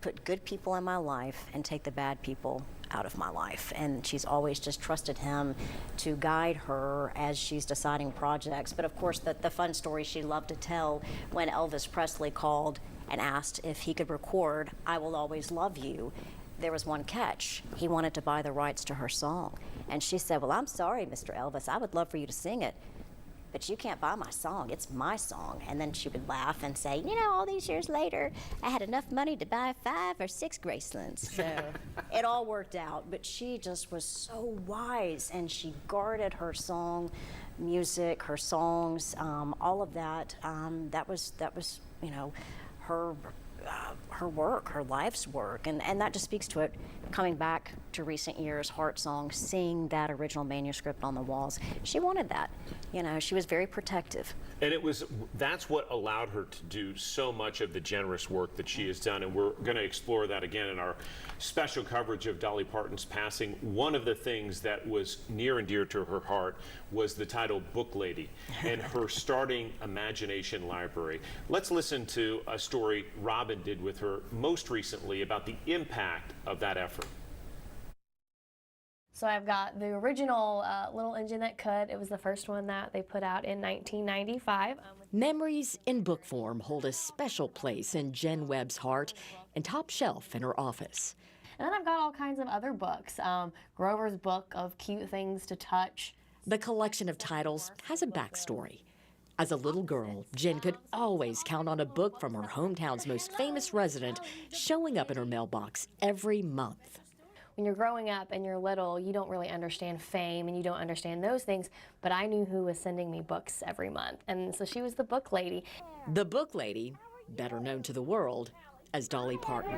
[SPEAKER 5] put good people in my life and take the bad people out of my life. And she's always just trusted him to guide her as she's deciding projects. But of course, the fun story she loved to tell, when Elvis Presley called and asked if he could record I Will Always Love You, there was one catch. He wanted to buy the rights to her song. And she said, "Well, I'm sorry, Mr. Elvis, I would love for you to sing it, but you can't buy my song. It's my song." And then she would laugh and say, all these years later, I had enough money to buy 5 or 6 Gracelands. So it all worked out. But she just was so wise, and she guarded her song music, her songs, all of that. That was her work, her life's work, and that just speaks to it. Coming back to recent years, Heart Song, seeing that original manuscript on the walls, she wanted that. You know, she was very protective.
[SPEAKER 13] And that's what allowed her to do so much of the generous work that she has done, and we're going to explore that again in our special coverage of Dolly Parton's passing. One of the things that was near and dear to her heart was the title Book Lady and her starting Imagination Library. Let's listen to a story Robin did with her most recently about the impact of that effort.
[SPEAKER 3] So I've got the original Little Engine That Could. It was the first one that they put out in 1995.
[SPEAKER 12] Memories in book form hold a special place in Jen Webb's heart and top shelf in her office.
[SPEAKER 3] And then I've got all kinds of other books. Grover's book of cute things to touch.
[SPEAKER 12] The collection of titles has a backstory. As a little girl, Jen could always count on a book from her hometown's most famous resident showing up in her mailbox every month.
[SPEAKER 3] When you're growing up and you're little, you don't really understand fame and you don't understand those things, but I knew who was sending me books every month, and so she was the book lady.
[SPEAKER 12] The book lady, better known to the world as Dolly Parton.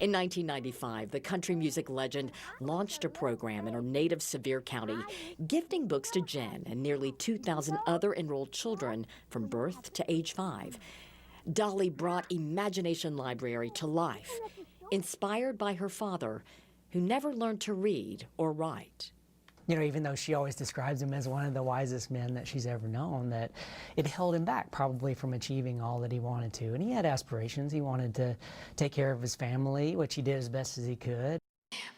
[SPEAKER 12] In 1995, the country music legend launched a program in her native Sevier County, gifting books to Jen and nearly 2,000 other enrolled children from birth to age 5. Dolly brought Imagination Library to life, inspired by her father, who never learned to read or write.
[SPEAKER 15] You know, even though she always describes him as one of the wisest men that she's ever known, that it held him back probably from achieving all that he wanted to. And he had aspirations. He wanted to take care of his family, which he did as best as he could.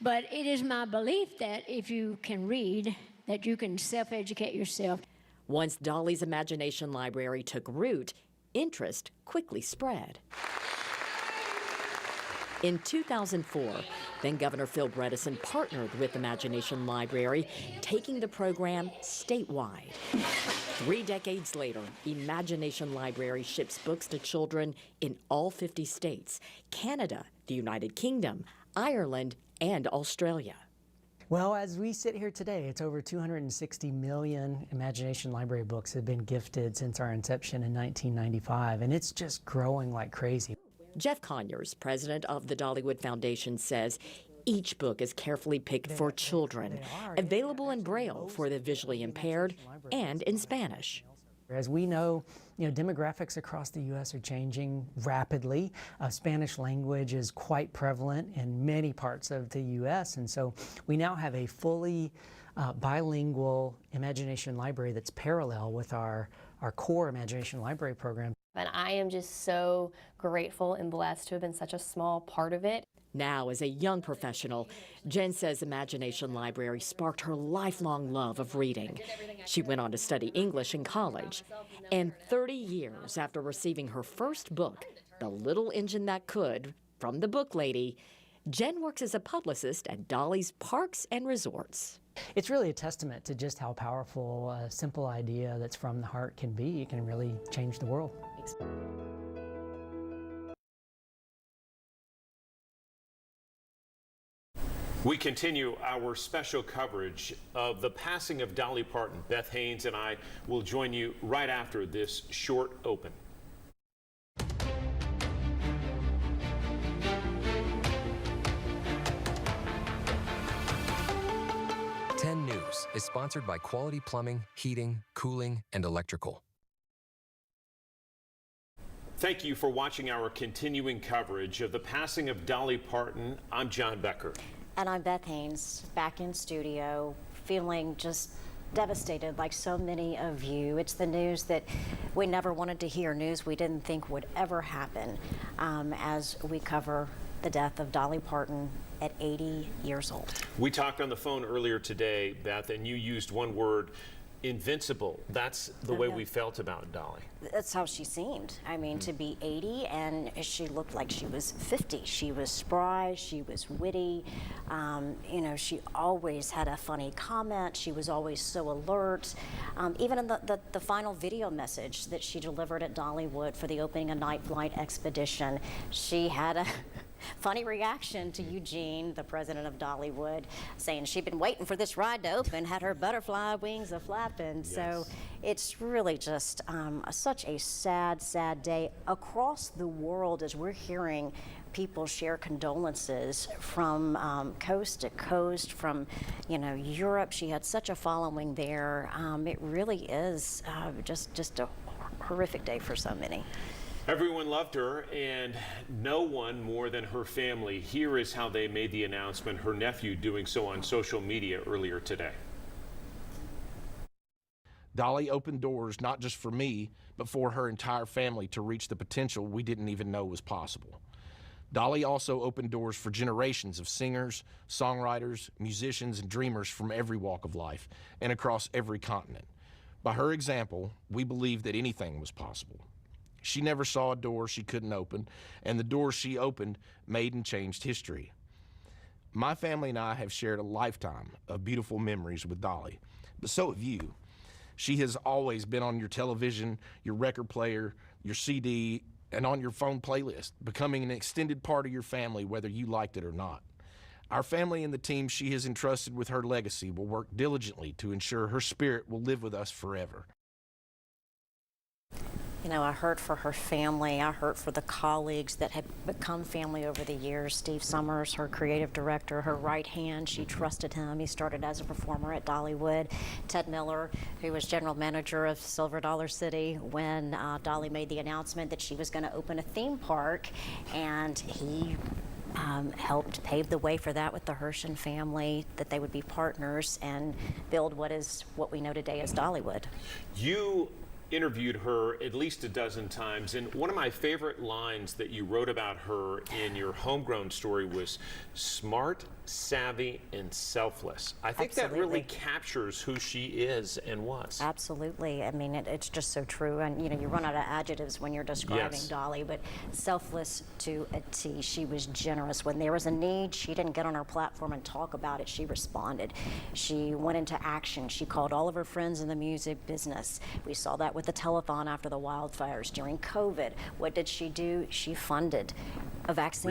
[SPEAKER 10] But it is my belief that if you can read, that you can self-educate yourself.
[SPEAKER 12] Once Dolly's Imagination Library took root, interest quickly spread. In 2004, then-Governor Phil Bredesen partnered with Imagination Library, taking the program statewide. 3 decades later, Imagination Library ships books to children in all 50 states, Canada, the United Kingdom, Ireland, and Australia.
[SPEAKER 15] Well, as we sit here today, it's over 260 million Imagination Library books have been gifted since our inception in 1995, and it's just growing like crazy.
[SPEAKER 12] Jeff Conyers, president of the Dollywood Foundation, says each book is carefully picked for children, available in Braille for the visually impaired and in Spanish.
[SPEAKER 15] As we know, demographics across the U.S. are changing rapidly. Spanish language is quite prevalent in many parts of the U.S., and so we now have a fully bilingual Imagination Library that's parallel with our core Imagination Library program.
[SPEAKER 3] And I am just so grateful and blessed to have been such a small part of it.
[SPEAKER 12] Now, as a young professional, Jen says Imagination Library sparked her lifelong love of reading. She went on to study English in college. And 30 years after receiving her first book, The Little Engine That Could, from the book lady, Jen works as a publicist at Dolly's Parks and Resorts.
[SPEAKER 15] It's really a testament to just how powerful a simple idea that's from the heart can be. It can really change the world.
[SPEAKER 13] We continue our special coverage of the passing of Dolly Parton. Beth Haynes and I will join you right after this short open.
[SPEAKER 16] News is sponsored by Quality Plumbing, Heating, Cooling, and Electrical.
[SPEAKER 13] Thank you for watching our continuing coverage of the passing of Dolly Parton. I'm John Becker.
[SPEAKER 5] And I'm Beth Haynes, back in studio, feeling just devastated like so many of you. It's the news that we never wanted to hear, news we didn't think would ever happen, as we cover the death of Dolly Parton at 80 years old.
[SPEAKER 13] We talked on the phone earlier today, Beth, and you used one word, invincible. That's the way we felt about Dolly.
[SPEAKER 5] That's how she seemed. I mean, to be 80 and she looked like she was 50. She was spry, she was witty. She always had a funny comment. She was always so alert. Even in the final video message that she delivered at Dollywood for the opening of Night Flight Expedition, she had funny reaction to Eugene, the president of Dollywood, saying she'd been waiting for this ride to open, had her butterfly wings a-flapping. Yes. So it's really just such a sad, sad day across the world as we're hearing people share condolences from coast to coast, from Europe. She had such a following there. It really is just a horrific day for so many.
[SPEAKER 13] Everyone loved her, and no one more than her family. Here is how they made the announcement, her nephew doing so on social media earlier today.
[SPEAKER 4] Dolly opened doors not just for me, but for her entire family to reach the potential we didn't even know was possible. Dolly also opened doors for generations of singers, songwriters, musicians, and dreamers from every walk of life and across every continent. By her example, we believed that anything was possible. She never saw a door she couldn't open, and the doors she opened made and changed history. My family and I have shared a lifetime of beautiful memories with Dolly, but so have you. She has always been on your television, your record player, your CD, and on your phone playlist, becoming an extended part of your family, whether you liked it or not. Our family and the team she has entrusted with her legacy will work diligently to ensure her spirit will live with us forever.
[SPEAKER 5] I hurt for her family. I hurt for the colleagues that have become family over the years. Steve Summers, her creative director, her right hand, she trusted him. He started as a performer at Dollywood. Ted Miller, who was general manager of Silver Dollar City when Dolly made the announcement that she was going to open a theme park, and he helped pave the way for that with the Hershen family, that they would be partners and build what we know today as Dollywood.
[SPEAKER 13] You interviewed her at least a dozen times, and one of my favorite lines that you wrote about her in your Homegrown story was smart, savvy, and selfless. I think that really captures who she is and was.
[SPEAKER 5] Absolutely. I mean, it's just so true. And you run out of adjectives when you're describing Dolly, but selfless to a T. She was generous. When there was a need, she didn't get on her platform and talk about it. She responded. She went into action. She called all of her friends in the music business. We saw that with the telethon after the wildfires during COVID. What did she do? She funded a vaccine.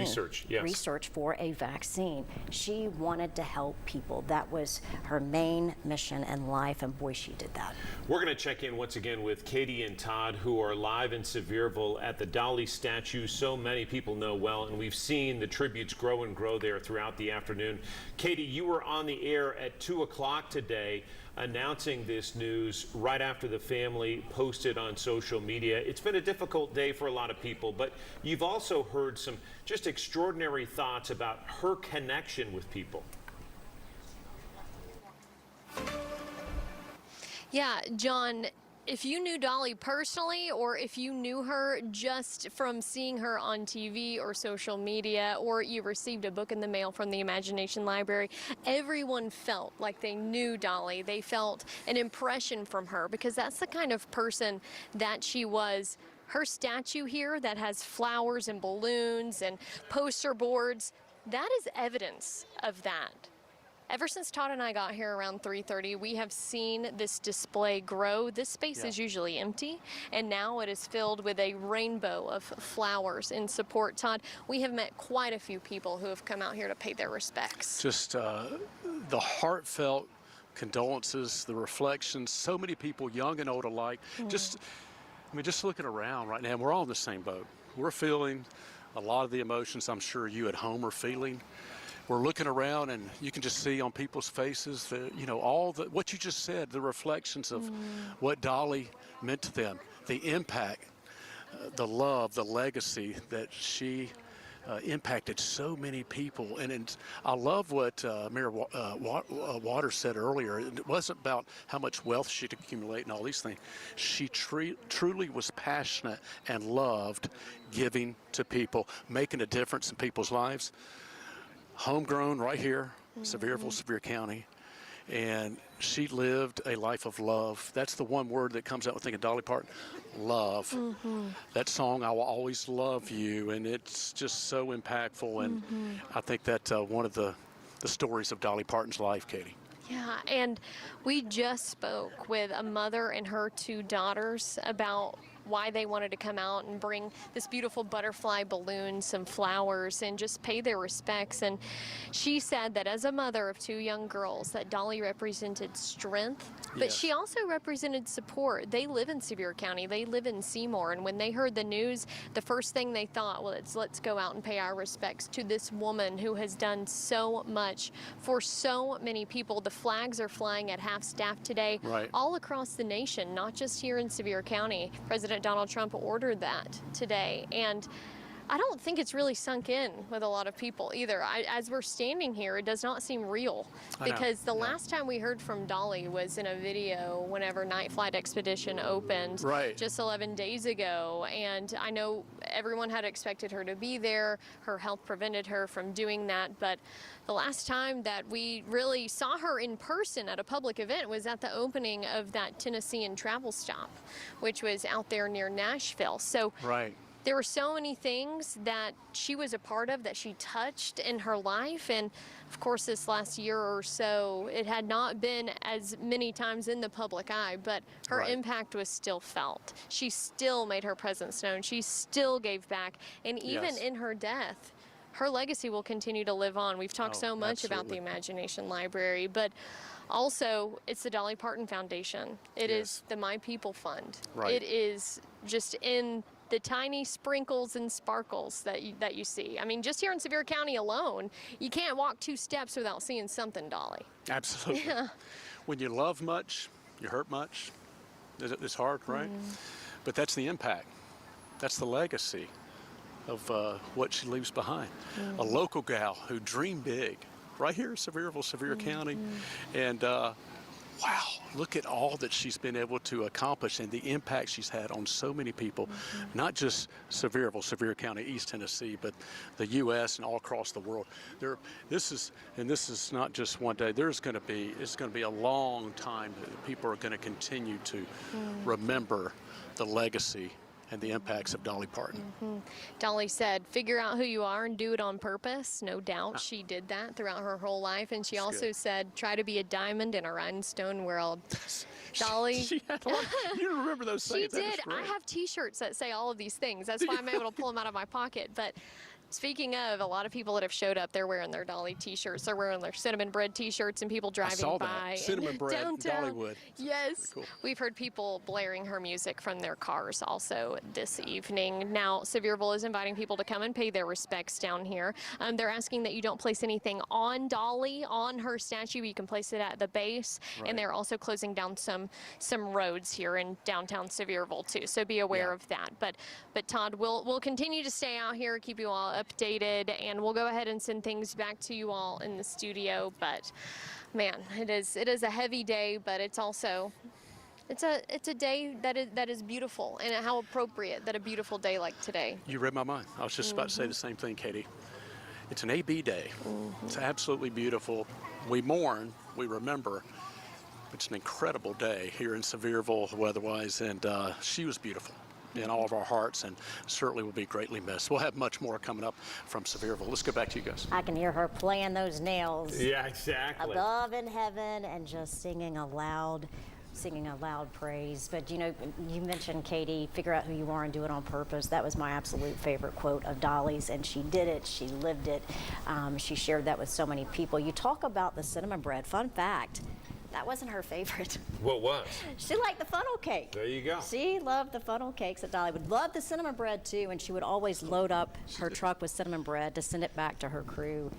[SPEAKER 5] Research for a vaccine. She wanted to help people. That was her main mission in life, and boy, she did that.
[SPEAKER 13] We're going to check in once again with Katie and Todd, who are live in Sevierville at the Dolly statue so many people know well, and we've seen the tributes grow and grow there throughout the afternoon. Katie, you were on the air at 2 o'clock today announcing this news right after the family posted on social media. It's been a difficult day for a lot of people, but you've also heard some just extraordinary thoughts about her connection with people.
[SPEAKER 7] Yeah, John, if you knew Dolly personally, or if you knew her just from seeing her on TV or social media, or you received a book in the mail from the Imagination Library, everyone felt like they knew Dolly. They felt an impression from her, because that's the kind of person that she was. Her statue here that has flowers and balloons and poster boards, that is evidence of that. Ever since Todd and I got here around 3:30, we have seen this display grow. This space is usually empty, and now it is filled with a rainbow of flowers in support. Todd, we have met quite a few people who have come out here to pay their respects.
[SPEAKER 6] Just the heartfelt condolences, the reflections, so many people, young and old alike. Just looking around right now, we're all in the same boat. We're feeling a lot of the emotions I'm sure you at home are feeling. We're looking around, and you can just see on people's faces, what you just said, the reflections of what Dolly meant to them, the impact, the love, the legacy that she impacted so many people. And I love what Mayor Waters said earlier. It wasn't about how much wealth she'd accumulate and all these things. She truly was passionate and loved giving to people, making a difference in people's lives. Homegrown right here, Sevierville, Sevier County, and she lived a life of love. That's the one word that comes out when thinking Dolly Parton, love. That song, I Will Always Love You, and it's just so impactful, and I think that's one of the stories of Dolly Parton's life, Katie.
[SPEAKER 7] Yeah, and we just spoke with a mother and her two daughters about why they wanted to come out and bring this beautiful butterfly balloon, some flowers, and just pay their respects. And she said that as a mother of 2 young girls, that Dolly represented strength, but
[SPEAKER 6] Yes.
[SPEAKER 7] she also represented support. They live in Sevier County, they live in Seymour, and when they heard the news, the first thing they thought, well, let's go out and pay our respects to this woman who has done so much for so many people. The flags are flying at half-staff today,
[SPEAKER 6] Right.
[SPEAKER 7] all across the nation, not just here in Sevier County. President Donald Trump ordered that today, and I don't think it's really sunk in with a lot of people either. As we're standing here, it does not seem real,
[SPEAKER 6] I know.
[SPEAKER 7] because the last time we heard from Dolly was in a video whenever Night Flight Expedition opened
[SPEAKER 6] Right.
[SPEAKER 7] just 11 days ago, and I know everyone had expected her to be there. Her health prevented her from doing that, but the last time that we really saw her in person at a public event was at the opening of that Tennessean travel stop, which was out there near Nashville. So
[SPEAKER 6] Right.
[SPEAKER 7] there were so many things that she was a part of, that she touched in her life. And of course, this last year or so, it had not been as many times in the public eye, but her
[SPEAKER 6] Right.
[SPEAKER 7] impact was still felt. She still made her presence known. She still gave back. And even
[SPEAKER 6] Yes.
[SPEAKER 7] in her death, her legacy will continue to live on. We've talked
[SPEAKER 6] Oh,
[SPEAKER 7] so much about the
[SPEAKER 6] absolutely.
[SPEAKER 7] Imagination Library, but also it's the Dolly Parton Foundation. It is the My People Fund.
[SPEAKER 6] Right.
[SPEAKER 7] It is just in the tiny sprinkles and sparkles that you see. I mean, just here in Sevier County alone, you can't walk 2 steps without seeing something Dolly.
[SPEAKER 6] Absolutely.
[SPEAKER 7] Yeah.
[SPEAKER 6] When you love much, you hurt much. It's hard, right? But that's the impact. That's the legacy of what she leaves behind. A local gal who dreamed big, right here in Sevierville, Sevier County. And wow, look at all that she's been able to accomplish and the impact she's had on so many people, not just Sevierville, Sevier County, East Tennessee, but the U.S. and all across the world. This is not just one day. It's going to be a long time that people are going to continue to remember the legacy and the impacts of Dolly Parton.
[SPEAKER 7] Dolly said, figure out who you are and do it on purpose. No doubt she did that throughout her whole life. And she also said, try to be a diamond in a rhinestone world. Dolly.
[SPEAKER 6] She had a lot, you remember those
[SPEAKER 7] She
[SPEAKER 6] things. That is
[SPEAKER 7] did. I
[SPEAKER 6] great.
[SPEAKER 7] have T-shirts that say all of these things. That's why I'm able to pull them out of my pocket. But speaking of, a lot of people that have showed up, they're wearing their Dolly T-shirts. They're wearing their cinnamon bread T-shirts, and people driving
[SPEAKER 6] saw
[SPEAKER 7] by.
[SPEAKER 6] that. Cinnamon bread,
[SPEAKER 7] downtown.
[SPEAKER 6] Dollywood.
[SPEAKER 7] Yes.
[SPEAKER 6] Cool.
[SPEAKER 7] We've heard people blaring her music from their cars also this evening. Now, Sevierville is inviting people to come and pay their respects down here. They're asking that you don't place anything on Dolly, on her statue. You can place it at the base.
[SPEAKER 6] Right.
[SPEAKER 7] And they're also closing down some roads here in downtown Sevierville too. So be aware of that. But Todd, we'll continue to stay out here, keep you all updated, and we'll go ahead and send things back to you all in the studio. But man, it is a heavy day, but it's also it's a day that is beautiful, and how appropriate that a beautiful day like today.
[SPEAKER 6] You read my mind. I was just about to say the same thing, Katie. It's an AB day. It's absolutely beautiful. We mourn, we remember. It's an incredible day here in Sevierville weather-wise, and she was beautiful in all of our hearts, and certainly will be greatly missed. We'll have much more coming up from Sevierville. Let's go back to you guys.
[SPEAKER 5] I can hear her playing those nails.
[SPEAKER 13] Yeah, exactly.
[SPEAKER 5] Above in heaven, and just singing a loud praise. But you know, you mentioned, Katie, figure out who you are and do it on purpose. That was my absolute favorite quote of Dolly's, and she did it. She lived it. She shared that with so many people. You talk about the cinnamon bread. Fun fact, that wasn't her favorite.
[SPEAKER 13] What was?
[SPEAKER 5] She liked the funnel cake.
[SPEAKER 13] There you go.
[SPEAKER 5] She loved the funnel cakes at Dolly. Would love the cinnamon bread too, and she would always load up her truck with cinnamon bread to send it back to her crew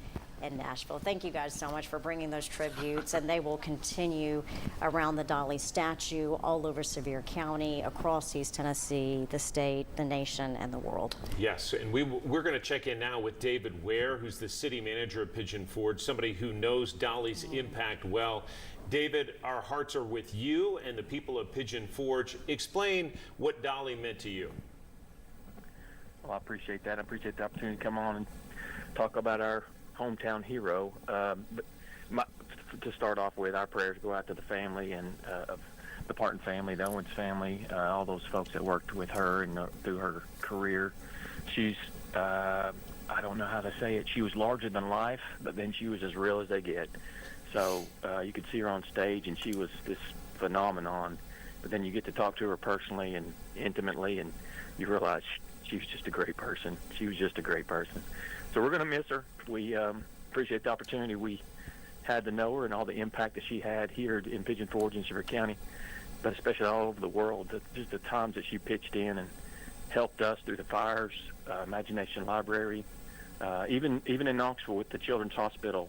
[SPEAKER 5] in Nashville. Thank you guys so much for bringing those tributes, and they will continue around the Dolly statue all over Sevier County, across East Tennessee, the state, the nation, and the world.
[SPEAKER 13] Yes, and we're going to check in now with David Ware, who's the city manager of Pigeon Forge, somebody who knows Dolly's impact well. David, our hearts are with you and the people of Pigeon Forge. Explain what Dolly meant to you.
[SPEAKER 1] Well, I appreciate that. I appreciate the opportunity to come on and talk about our hometown hero. To start off with, our prayers go out to the family and of the Parton family, the Owens family, all those folks that worked with her and through her career. She's, I don't know how to say it, she was larger than life, but then she was as real as they get. So you could see her on stage, and she was this phenomenon. but then you get to talk to her personally and intimately, and you realize she was just a great person. She was just a great person. So we're going to miss her. We appreciate the opportunity we had to know her and all the impact that she had here in Pigeon Forge in Sevier County, but especially all over the world. Just the times that she pitched in and helped us through the fires, Imagination Library, even in Knoxville with the Children's Hospital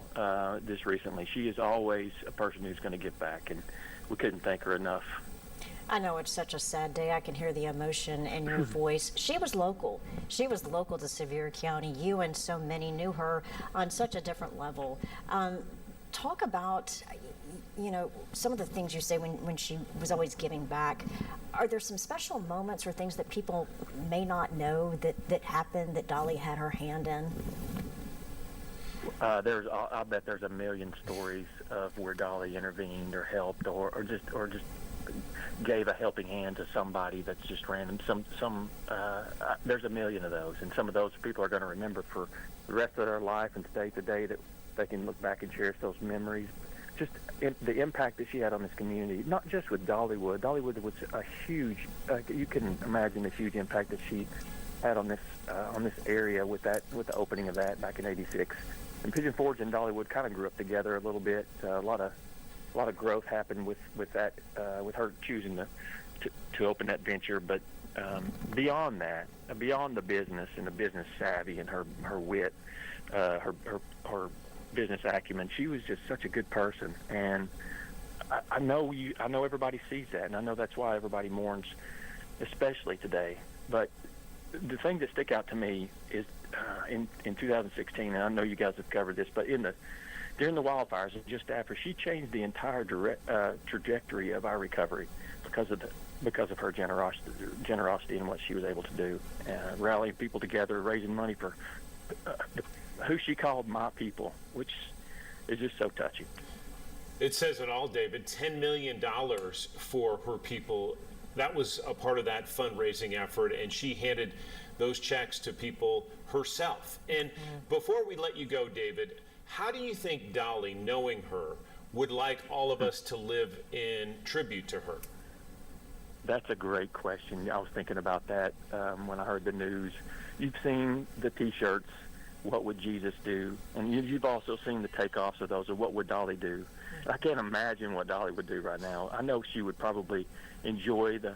[SPEAKER 1] this recently. She is always a person who's going to give back, and we couldn't thank her enough.
[SPEAKER 5] I know it's such a sad day. I can hear the emotion in your voice. She was local. She was local to Sevier County. You and so many knew her on such a different level. Talk about, some of the things you say when she was always giving back. Are there some special moments or things that people may not know that happened that Dolly had her hand in?
[SPEAKER 1] I bet there's a million stories of where Dolly intervened or helped or just gave a helping hand to somebody that's just random. There's a million of those, and some of those people are going to remember for the rest of their life and stay today that they can look back and cherish those memories. Just the impact that she had on this community, not just with Dollywood. Dollywood was a huge. You can imagine the huge impact that she had on this area with the opening of that back in '86. And Pigeon Forge and Dollywood kind of grew up together a little bit. A lot of growth happened with that, with her choosing to open that venture. But beyond that, beyond the business and the business savvy and her wit, her business acumen, she was just such a good person. And I know everybody sees that, and I know that's why everybody mourns, especially today. But the thing that stick out to me is in 2016, and I know you guys have covered this, but during the wildfires and just after, she changed the entire trajectory of our recovery because of her generosity and what she was able to do, rallying people together, raising money for who she called my people, which is just so touching.
[SPEAKER 13] It says it all, David. $10 million for her people. That was a part of that fundraising effort, and she handed those checks to people herself. And before we let you go, David, how do you think Dolly, knowing her, would like all of us to live in tribute to her?
[SPEAKER 1] That's a great question. I was thinking about that when I heard the news. You've seen the T-shirts, "What would Jesus do?" And you've also seen the takeoffs of those, of "What would Dolly do?" I can't imagine what Dolly would do right now. I know she would probably enjoy the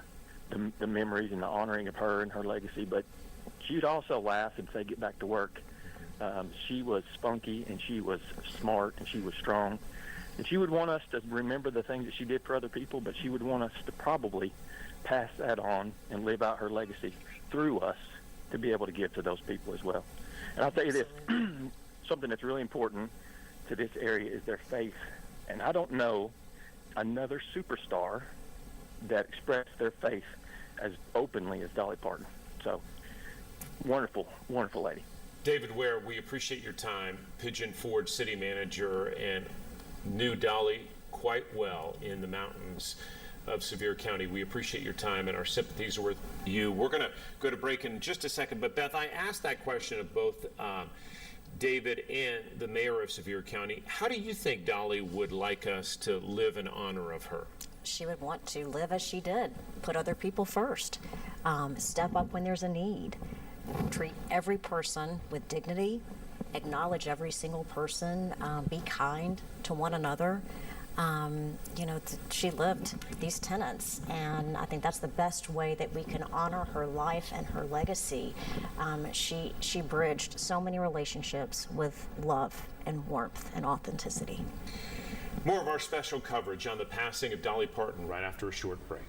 [SPEAKER 1] memories and the honoring of her and her legacy, but she'd also laugh and say, "Get back to work." She was spunky, and she was smart, and she was strong. And she would want us to remember the things that she did for other people, but she would want us to probably pass that on and live out her legacy through us to be able to give to those people as well. And I'll tell you this, something that's really important to this area is their faith. And I don't know another superstar that expressed their faith as openly as Dolly Parton. So, wonderful, wonderful lady.
[SPEAKER 13] David Ware, we appreciate your time. Pigeon Forge City Manager, and knew Dolly quite well in the mountains of Sevier County. We appreciate your time, and our sympathies are with you. We're going to go to break in just a second, but Beth, I asked that question of both David and the mayor of Sevier County. How do you think Dolly would like us to live in honor of her?
[SPEAKER 5] She would want to live as she did, put other people first, step up when there's a need, treat every person with dignity, acknowledge every single person, be kind to one another. She lived these tenets, and I think that's the best way that we can honor her life and her legacy. She bridged so many relationships with love and warmth and authenticity.
[SPEAKER 13] More of our special coverage on the passing of Dolly Parton right after a short break.